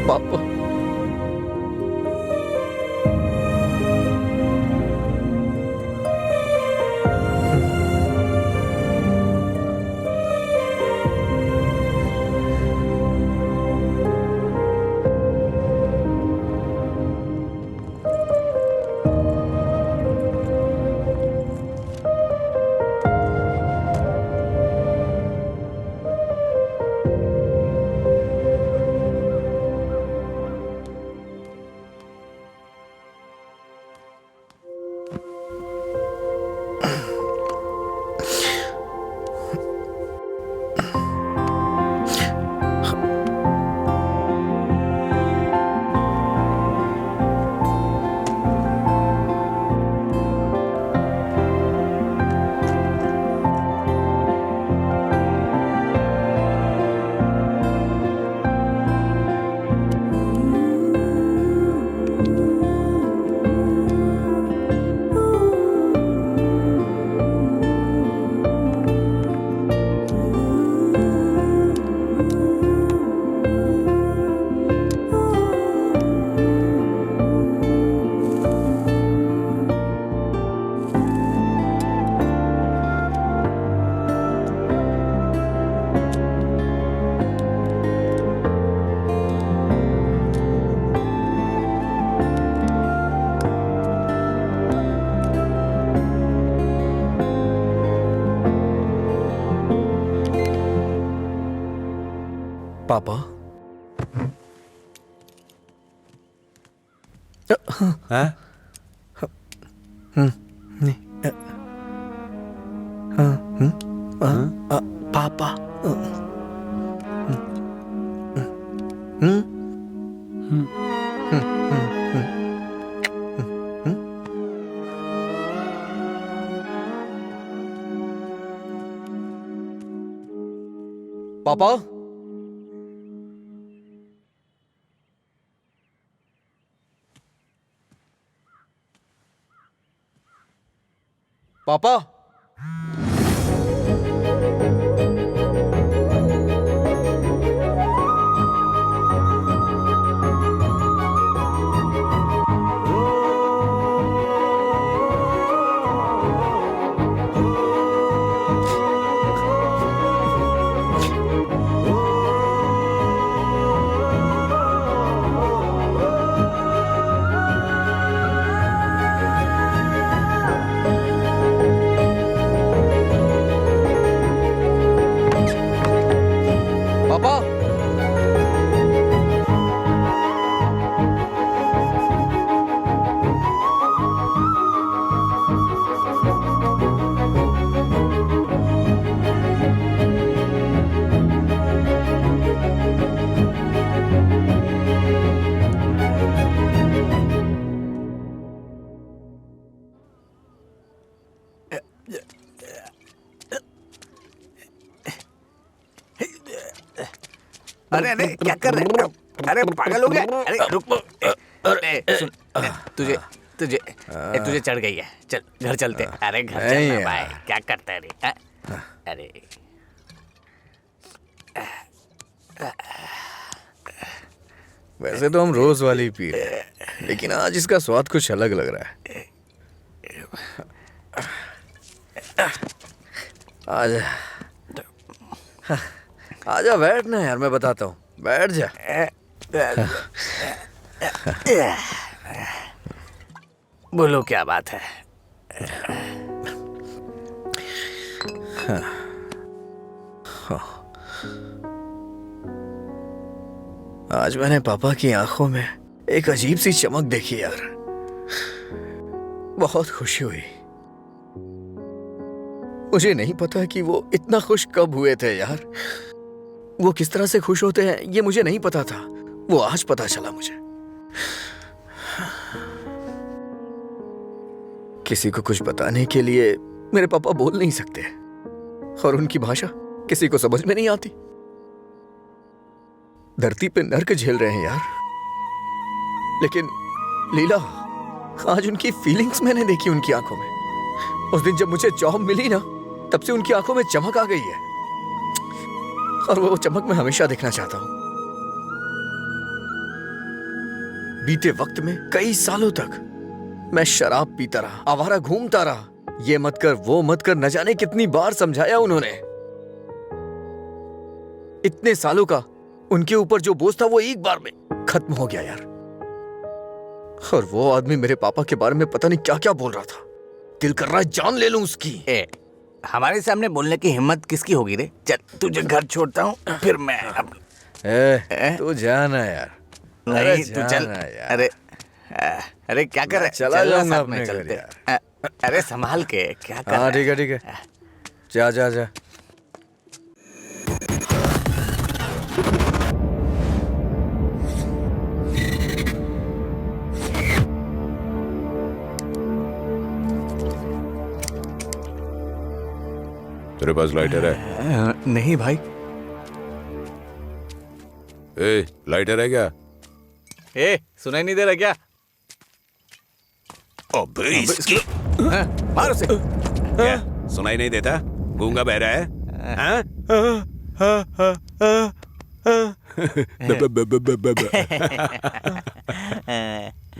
[SPEAKER 1] पापा, पापा।
[SPEAKER 9] हाँ?
[SPEAKER 1] पापा। पापा। पापा। पापा।
[SPEAKER 5] अरे अरे क्या कर रहे हैं? अरे पागल हो गया? अरे रुक। सुन, तुझे तुझे तुझे चढ़ गई है। चल घर चलते। अरे घर चलना भाई, क्या करता है रे? अरे
[SPEAKER 1] वैसे तो हम रोज वाली ही पी रहे हैं, लेकिन आज इसका स्वाद कुछ अलग लग रहा है। आजा आजा, बैठ ना यार, मैं बताता हूँ, बैठ जा।
[SPEAKER 5] बोलो क्या बात है?
[SPEAKER 1] आज मैंने पापा की आंखों में एक अजीब सी चमक देखी यार, बहुत खुशी हुई। मुझे नहीं पता कि वो इतना खुश कब हुए थे यार। वो किस तरह से खुश होते हैं ये मुझे नहीं पता था, वो आज पता चला मुझे। किसी को कुछ बताने के लिए मेरे पापा बोल नहीं सकते, और उनकी भाषा किसी को समझ में नहीं आती। धरती पे नर्क झेल रहे हैं यार, लेकिन लीला, आज उनकी फीलिंग्स मैंने देखी उनकी आंखों में। उस दिन जब मुझे जॉब मिली ना, तब से उनकी आंखों में चमक आ गई है, और वो चमक मैं हमेशा देखना चाहता हूं। बीते वक्त में कई सालों तक मैं शराब पीता रहा, आवारा घूमता रहा, ये मत कर वो मत कर, न जाने कितनी बार समझाया उन्होंने। इतने सालों का उनके ऊपर जो बोझ था वो एक बार में खत्म हो गया यार। और वो आदमी मेरे पापा के बारे में पता नहीं क्या क्या बोल रहा था। दिल कर रहा है जान ले लूं उसकी।
[SPEAKER 5] हमारे सामने बोलने की हिम्मत किसकी होगी रे? चल तुझे घर छोड़ता हूँ, फिर मैं
[SPEAKER 1] तू जाना यार।
[SPEAKER 5] नहीं तू चल
[SPEAKER 1] यार।
[SPEAKER 5] अरे अरे क्या कर रहा है?
[SPEAKER 1] चला जाऊंगा
[SPEAKER 5] साथ
[SPEAKER 1] अपने
[SPEAKER 5] में
[SPEAKER 1] घर
[SPEAKER 5] चलते।
[SPEAKER 1] यार।
[SPEAKER 5] अरे संभाल के क्या कर रहा
[SPEAKER 1] हाँ
[SPEAKER 5] है?
[SPEAKER 1] ठीक है, जा जा जा।
[SPEAKER 9] तेरे पास लाइटर है?
[SPEAKER 12] नहीं भाई।
[SPEAKER 9] ए, लाइटर है क्या?
[SPEAKER 5] ए, सुनाई नहीं दे रहा क्या?
[SPEAKER 9] अबे इसकी
[SPEAKER 5] मार उसे।
[SPEAKER 9] क्या सुनाई नहीं देता? गूंगा बहरा है? हाँ?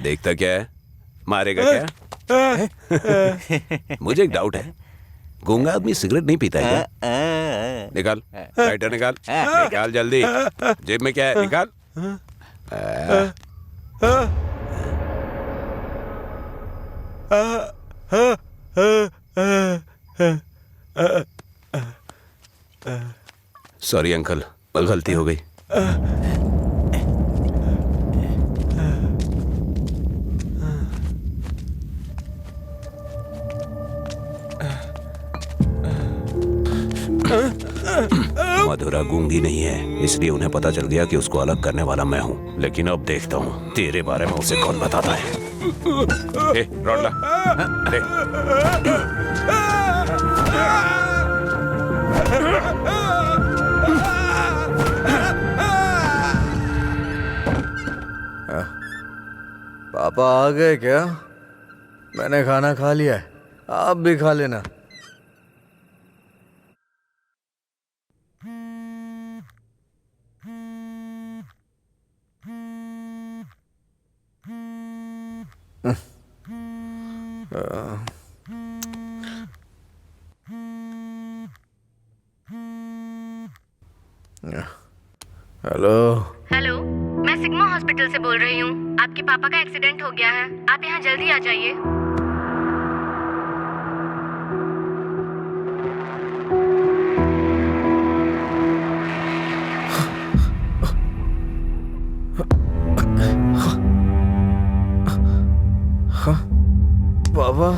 [SPEAKER 9] देखता क्या है? मारेगा क्या? मुझे एक डाउट है, गूंगा आदमी सिगरेट नहीं पीता है क्या? निकाल लाइटर, निकाल निकाल जल्दी। जेब में क्या है? निकाल। सॉरी अंकल, गलती हो गई। मधुरा गूंगी नहीं है, इसलिए उन्हें पता चल गया कि उसको अलग करने वाला मैं हूँ। लेकिन अब देखता हूँ तेरे बारे में उसे कौन बताता है। ए, रॉडला, ले।
[SPEAKER 1] पापा आ गए क्या? मैंने खाना खा लिया है, आप भी खा लेना। हेलो।
[SPEAKER 10] हेलो, मैं सिग्मा हॉस्पिटल से बोल रही हूँ। आपके पापा का एक्सीडेंट हो गया है, आप यहाँ जल्दी आ जाइए।
[SPEAKER 1] बाबा,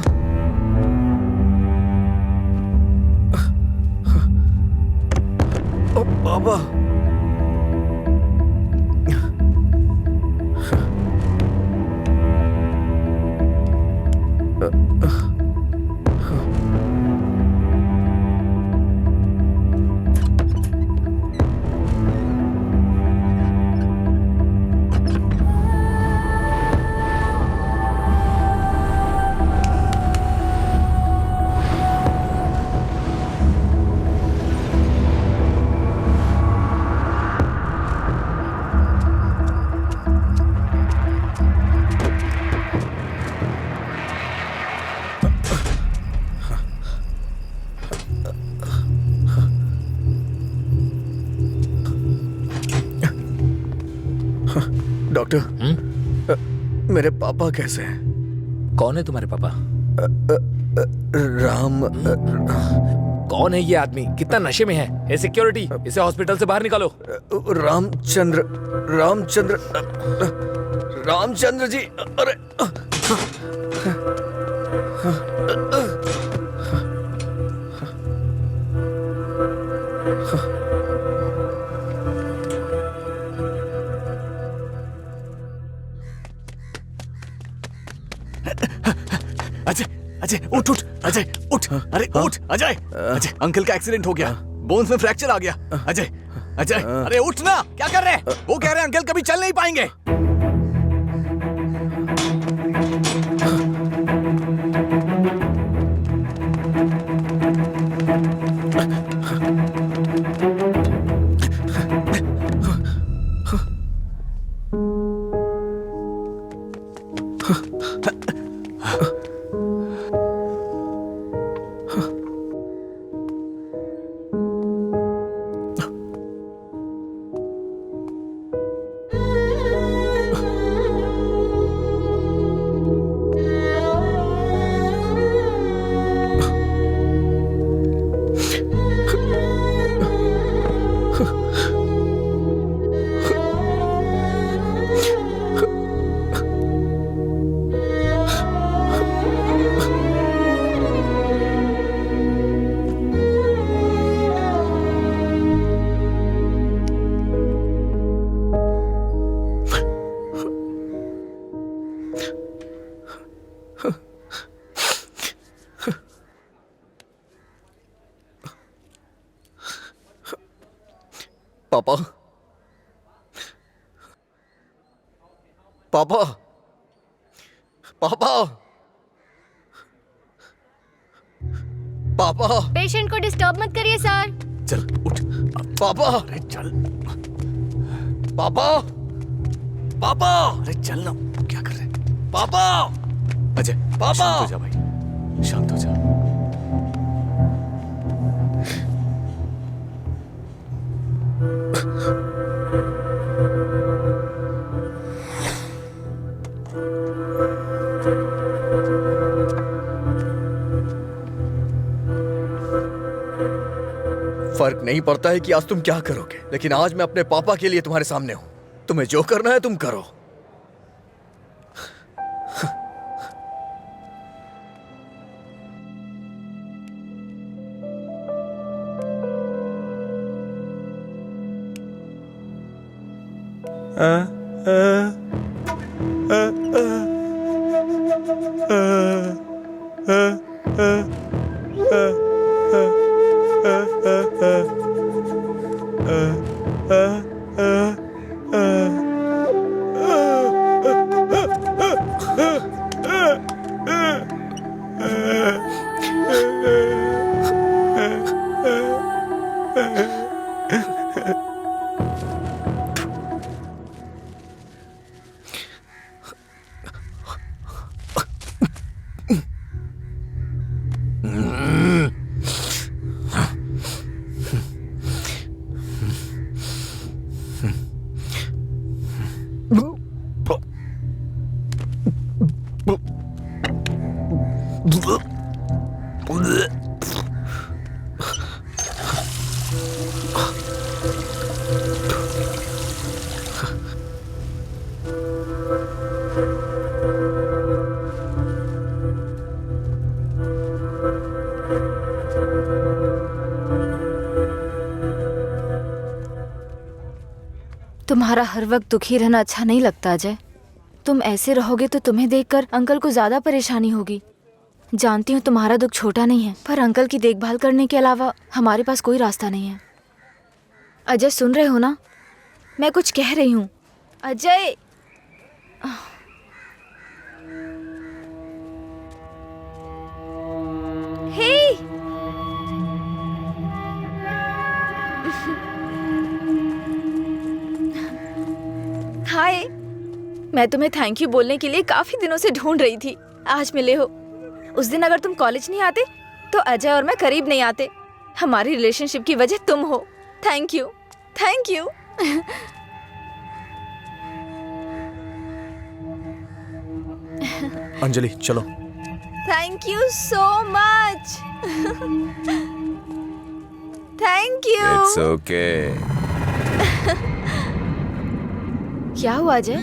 [SPEAKER 1] ओ बाबा, डॉक्टर, मेरे पापा कैसे हैं?
[SPEAKER 5] कौन है तुम्हारे पापा?
[SPEAKER 1] राम।
[SPEAKER 5] कौन है ये आदमी? कितना नशे में है? ए सिक्योरिटी, इसे हॉस्पिटल से बाहर निकालो।
[SPEAKER 1] रामचंद्र, रामचंद्र, रामचंद्र जी। अरे
[SPEAKER 12] अजय, अजय उठ उठ, अजय उठ, अरे उठ अजय, अजय अंकल का एक्सीडेंट हो गया, बोन्स में फ्रैक्चर आ गया। अजय, अजय अरे उठ ना, क्या कर रहे हैं? वो कह रहे हैं अंकल कभी चल नहीं पाएंगे।
[SPEAKER 1] पापा, पापा, पापा, पापा।
[SPEAKER 10] पेशेंट को डिस्टर्ब मत करिए सर।
[SPEAKER 12] चल उठ
[SPEAKER 1] पापा,
[SPEAKER 12] अरे चल
[SPEAKER 1] पापा, पापा,
[SPEAKER 12] अरे चल ना, क्या कर रहे हैं?
[SPEAKER 1] पापा,
[SPEAKER 12] अजय
[SPEAKER 1] पापा।
[SPEAKER 12] शांत हो जा भाई, शांत हो जा।
[SPEAKER 1] फर्क फर्क नहीं पड़ता है कि आज तुम क्या करोगे, लेकिन आज मैं अपने पापा के लिए तुम्हारे सामने हूं। तुम्हें जो करना है तुम करो।
[SPEAKER 2] तुम्हारा हर वक्त दुखी रहना अच्छा नहीं लगता अजय। तुम ऐसे रहोगे तो तुम्हें देखकर अंकल को ज्यादा परेशानी होगी। जानती हूँ तुम्हारा दुख छोटा नहीं है, पर अंकल की देखभाल करने के अलावा हमारे पास कोई रास्ता नहीं है। अजय सुन रहे हो ना, मैं कुछ कह रही हूँ। अजय हे हाय, मैं तुम्हें थैंक यू बोलने के लिए काफी दिनों से ढूंढ रही थी। आज मिले हो। उस दिन अगर तुम कॉलेज नहीं आते तो अजय और मैं करीब नहीं आते। हमारी रिलेशनशिप की वजह तुम हो। Thank you, thank you.
[SPEAKER 1] Anjali चलो।
[SPEAKER 2] Thank you so much. Thank you.
[SPEAKER 9] It's okay.
[SPEAKER 2] क्या हुआ अजय?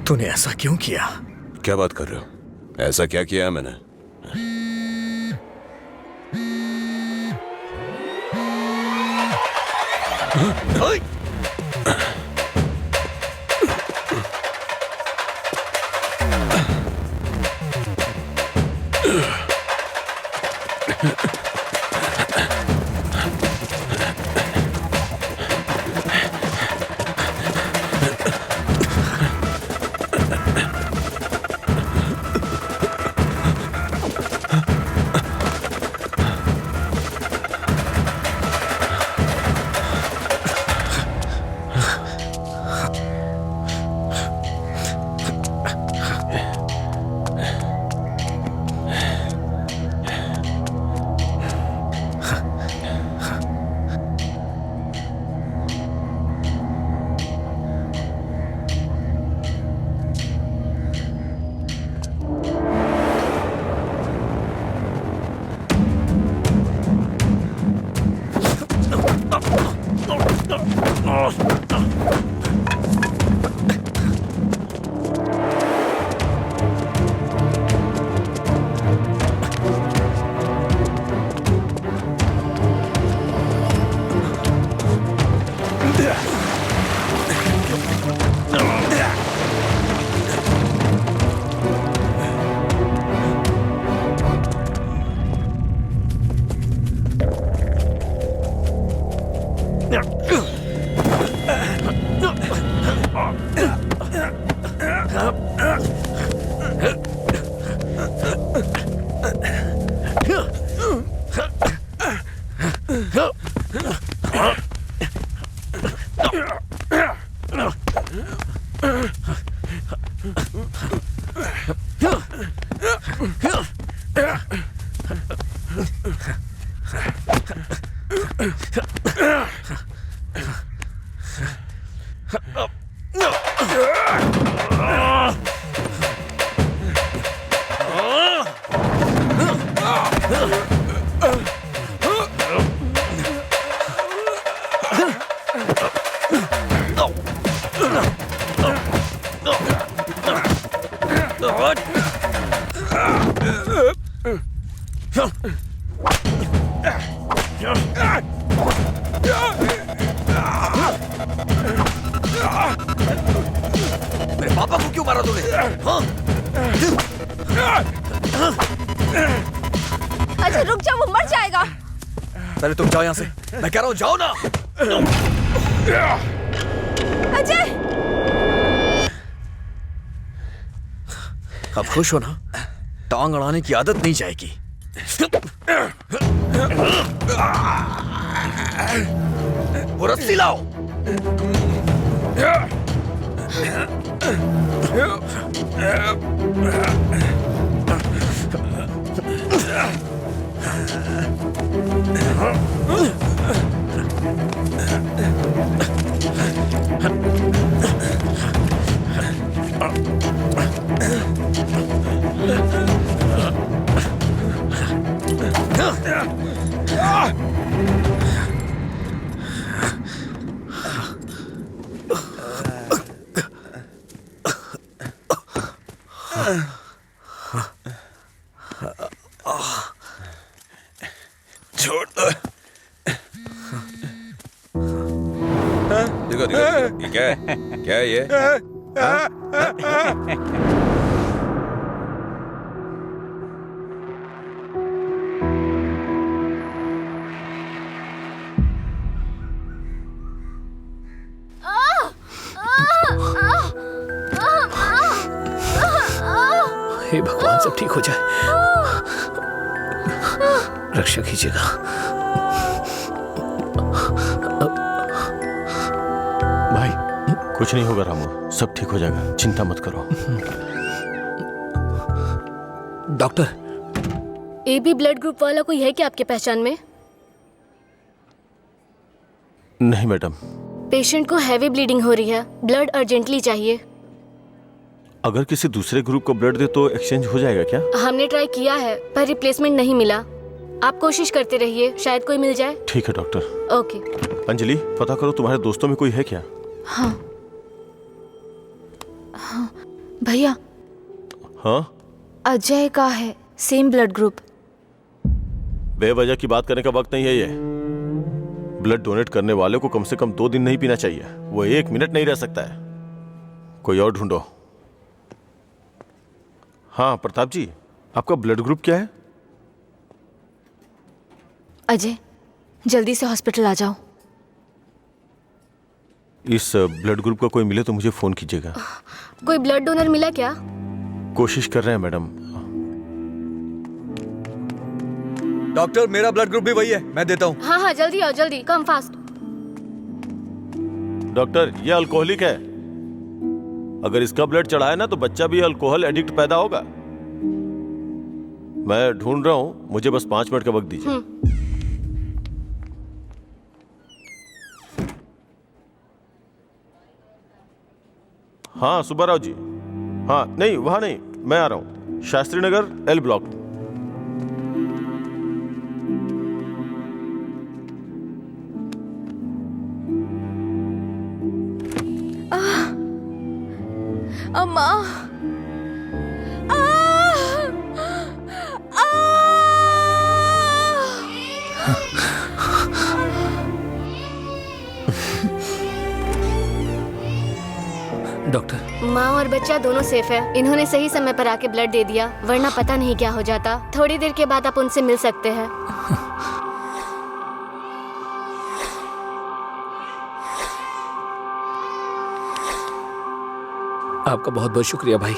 [SPEAKER 1] तूने ऐसा क्यों किया?
[SPEAKER 9] क्या बात कर रहे हो? ऐसा क्या किया है मैंने?
[SPEAKER 3] मेरे पापा को क्यों मारा तूने? हाँ?
[SPEAKER 2] अजय रुक जाओ, वो मर जाएगा।
[SPEAKER 1] पहले तुम जाओ यहाँ से।
[SPEAKER 3] मैं कह रहा हूँ जाओ ना।
[SPEAKER 2] अजय
[SPEAKER 1] अब खुश हो ना? टांग अड़ाने की आदत नहीं जाएगी।
[SPEAKER 3] वो रस्सी लाओ।
[SPEAKER 1] छोड़ दो।
[SPEAKER 9] देखो देखो ये क्या है? क्या है ये?
[SPEAKER 5] हे भगवान, सब ठीक हो जाए। रक्षा कीजिएगा।
[SPEAKER 6] भाई कुछ नहीं होगा रामू, सब ठीक हो जाएगा, चिंता मत करो।
[SPEAKER 8] डॉक्टर, AB ब्लड ग्रुप वाला कोई है क्या आपके पहचान में?
[SPEAKER 6] नहीं मैडम।
[SPEAKER 8] पेशेंट को हैवी ब्लीडिंग हो रही है, ब्लड अर्जेंटली चाहिए।
[SPEAKER 6] अगर किसी दूसरे ग्रुप को ब्लड दे तो एक्सचेंज हो जाएगा क्या?
[SPEAKER 8] हमने ट्राई किया है पर रिप्लेसमेंट नहीं मिला। आप कोशिश करते रहिए, शायद कोई मिल जाए।
[SPEAKER 6] ठीक है डॉक्टर।
[SPEAKER 8] ओके।
[SPEAKER 6] अंजलि, पता करो तुम्हारे दोस्तों में कोई है क्या?
[SPEAKER 2] हाँ हाँ भैया,
[SPEAKER 6] हाँ
[SPEAKER 2] अजय का है सेम ब्लड ग्रुप।
[SPEAKER 6] बेवजह की बात करने का वक्त नहीं है ये। ब्लड डोनेट करने वाले को कम से कम 2 दिन नहीं पीना चाहिए, वो 1 मिनट नहीं रह सकता है। कोई और ढूंढो। हाँ प्रताप जी, आपका ब्लड ग्रुप क्या है?
[SPEAKER 2] अजय जल्दी से हॉस्पिटल आ जाओ।
[SPEAKER 6] इस ब्लड ग्रुप का कोई मिले तो मुझे फोन कीजिएगा।
[SPEAKER 8] कोई ब्लड डोनर मिला क्या?
[SPEAKER 6] कोशिश कर रहे हैं मैडम।
[SPEAKER 1] डॉक्टर, मेरा ब्लड ग्रुप भी वही है, मैं देता हूँ।
[SPEAKER 8] हाँ हाँ जल्दी आओ, जल्दी, कम फास्ट।
[SPEAKER 6] डॉक्टर, ये अल्कोहलिक है। अगर इसका ब्लड चढ़ा है ना तो बच्चा भी अल्कोहल एडिक्ट पैदा होगा। मैं ढूंढ रहा हूँ, मुझे बस 5 मिनट का वक्त दीजिए। हाँ सुब्बाराव जी। हाँ नहीं, वहां नहीं, मैं आ रहा हूँ, शास्त्री नगर L ब्लॉक।
[SPEAKER 2] अम्मा,
[SPEAKER 5] डॉक्टर,
[SPEAKER 8] माँ और बच्चा दोनों सेफ है। इन्होंने सही समय पर आके ब्लड दे दिया, वरना पता नहीं क्या हो जाता। थोड़ी देर के बाद आप उनसे मिल सकते हैं।
[SPEAKER 5] आपका बहुत बहुत शुक्रिया भाई।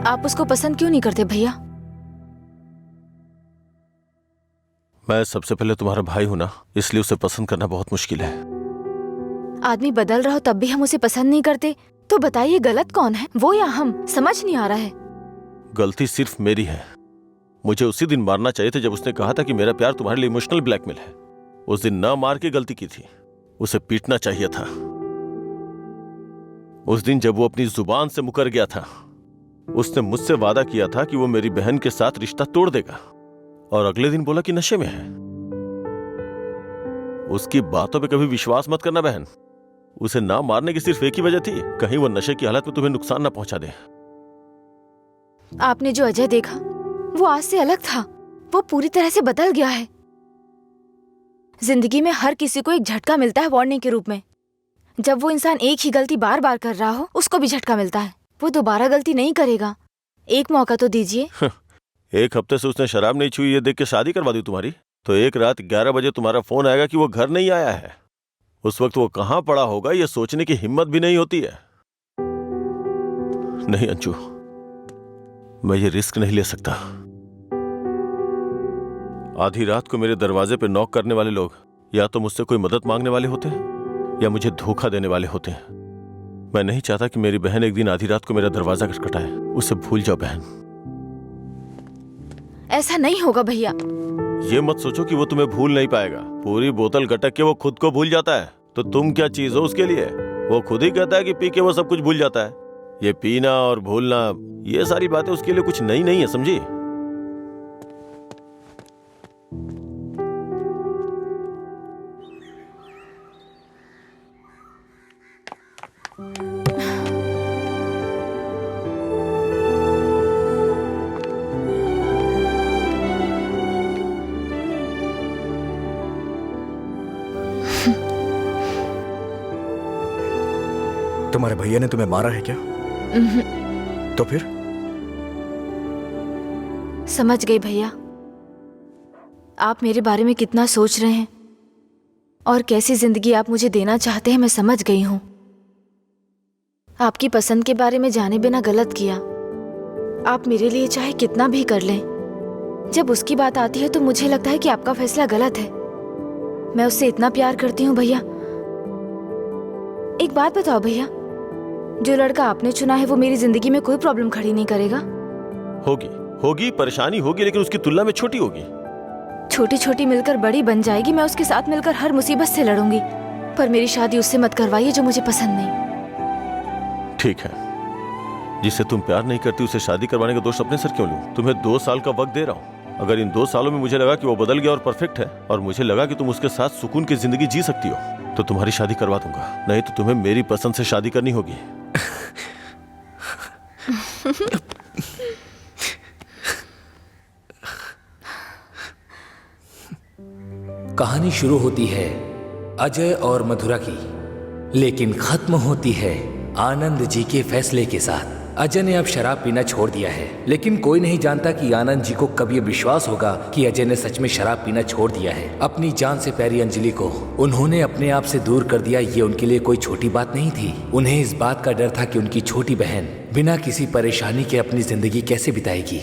[SPEAKER 2] आप उसको पसंद क्यों नहीं करते भैया?
[SPEAKER 6] मैं सबसे पहले तुम्हारा भाई हूं ना, इसलिए उसे पसंद करना बहुत मुश्किल है।
[SPEAKER 2] आदमी बदल रहा हो तब भी हम उसे पसंद नहीं करते, तो बताइए गलत कौन है, वो या हम? समझ नहीं आ रहा है।
[SPEAKER 6] गलती सिर्फ मेरी है। मुझे उसी दिन मारना चाहिए था जब उसने कहा था कि मेरा प्यार तुम्हारे लिए इमोशनल ब्लैकमेल है। उस दिन ना मार के गलती की थी, उसे पीटना चाहिए था। उस दिन जब वो अपनी जुबान से मुकर गया था, उसने मुझसे वादा किया था कि वो मेरी बहन के साथ रिश्ता तोड़ देगा, और अगले दिन बोला कि नशे में है। उसकी बातों पे कभी विश्वास मत करना बहन। उसे ना मारने की सिर्फ एक ही वजह थी, कहीं वो नशे की हालत में तुम्हें नुकसान ना पहुंचा दे।
[SPEAKER 2] आपने जो अजय देखा वो आज से अलग था, वो पूरी तरह से बदल गया है। जिंदगी में हर किसी को एक झटका मिलता है वार्निंग के रूप में। जब वो इंसान एक ही गलती बार बार कर रहा हो, उसको भी झटका मिलता है। वो दोबारा गलती नहीं करेगा, एक मौका तो दीजिए।
[SPEAKER 6] एक हफ्ते से उसने शराब नहीं छुई ये देख के शादी करवा दी तुम्हारी, तो एक रात 11 बजे तुम्हारा फोन आएगा कि वो घर नहीं आया है। उस वक्त वो कहां पड़ा होगा ये सोचने की हिम्मत भी नहीं होती है। नहीं अंशु, मैं ये रिस्क नहीं ले सकता। आधी रात को मेरे दरवाजे पे नॉक करने वाले लोग या तो मुझसे कोई मदद मांगने वाले होते हैं या मुझे धोखा देने वाले होते हैं। मैं नहीं चाहता कि मेरी बहन एक दिन आधी रात को मेरा दरवाजा खटखटाए। उसे भूल जाओ बहन।
[SPEAKER 2] ऐसा नहीं होगा भैया।
[SPEAKER 6] ये मत सोचो कि वो तुम्हें भूल नहीं पाएगा। पूरी बोतल गटक के वो खुद को भूल जाता है, तो तुम क्या चीज हो उसके लिए? वो खुद ही कहता है कि पी के वो सब कुछ भूल जाता है। ये पीना और भूलना, ये सारी बातें उसके लिए कुछ नई नहीं है, समझी?
[SPEAKER 1] तुम्हारे भैया ने तुम्हें मारा है क्या? तो फिर?
[SPEAKER 2] समझ गई भैया, आप मेरे बारे में कितना सोच रहे हैं और कैसी जिंदगी आप मुझे देना चाहते हैं, मैं समझ गई हूं। आपकी पसंद के बारे में जाने बिना गलत किया। आप मेरे लिए चाहे कितना भी कर लें, जब उसकी बात आती है तो मुझे लगता है कि आपका फैसला गलत है। मैं उससे इतना प्यार करती हूँ भैया। एक बात बताओ भैया, जो लड़का आपने चुना है वो मेरी जिंदगी में कोई प्रॉब्लम खड़ी नहीं करेगा?
[SPEAKER 6] होगी परेशानी होगी, लेकिन उसकी तुलना में छोटी होगी।
[SPEAKER 2] छोटी छोटी मिलकर बड़ी बन जाएगी। मैं उसके साथ मिलकर हर मुसीबत से लड़ूंगी, पर मेरी शादी उससे मत करवाइए जो मुझे पसंद नहीं।
[SPEAKER 6] ठीक है, जिससे तुम प्यार नहीं करती उसे शादी करवाने का दोष अपने सर क्यों लूं? तुम्हें 2 साल का वक्त दे रहा हूं। अगर इन 2 सालों में मुझे लगा कि वो बदल गया और परफेक्ट है, और मुझे लगा कि तुम उसके साथ सुकून की जिंदगी जी सकती हो, तो तुम्हारी शादी करवा दूंगा। नहीं तो तुम्हें मेरी पसंद से शादी करनी होगी।
[SPEAKER 5] कहानी शुरू होती है अजय और मधुरा की, लेकिन खत्म होती है आनंद जी के फैसले के साथ। अजय ने अब शराब पीना छोड़ दिया है, लेकिन कोई नहीं जानता कि आनंद जी को कब ये विश्वास होगा कि अजय ने सच में शराब पीना छोड़ दिया है। अपनी जान से प्यारी अंजलि को उन्होंने अपने आप से दूर कर दिया, ये उनके लिए कोई छोटी बात नहीं थी। उन्हें इस बात का डर था कि उनकी छोटी बहन बिना किसी परेशानी के अपनी जिंदगी कैसे बिताएगी।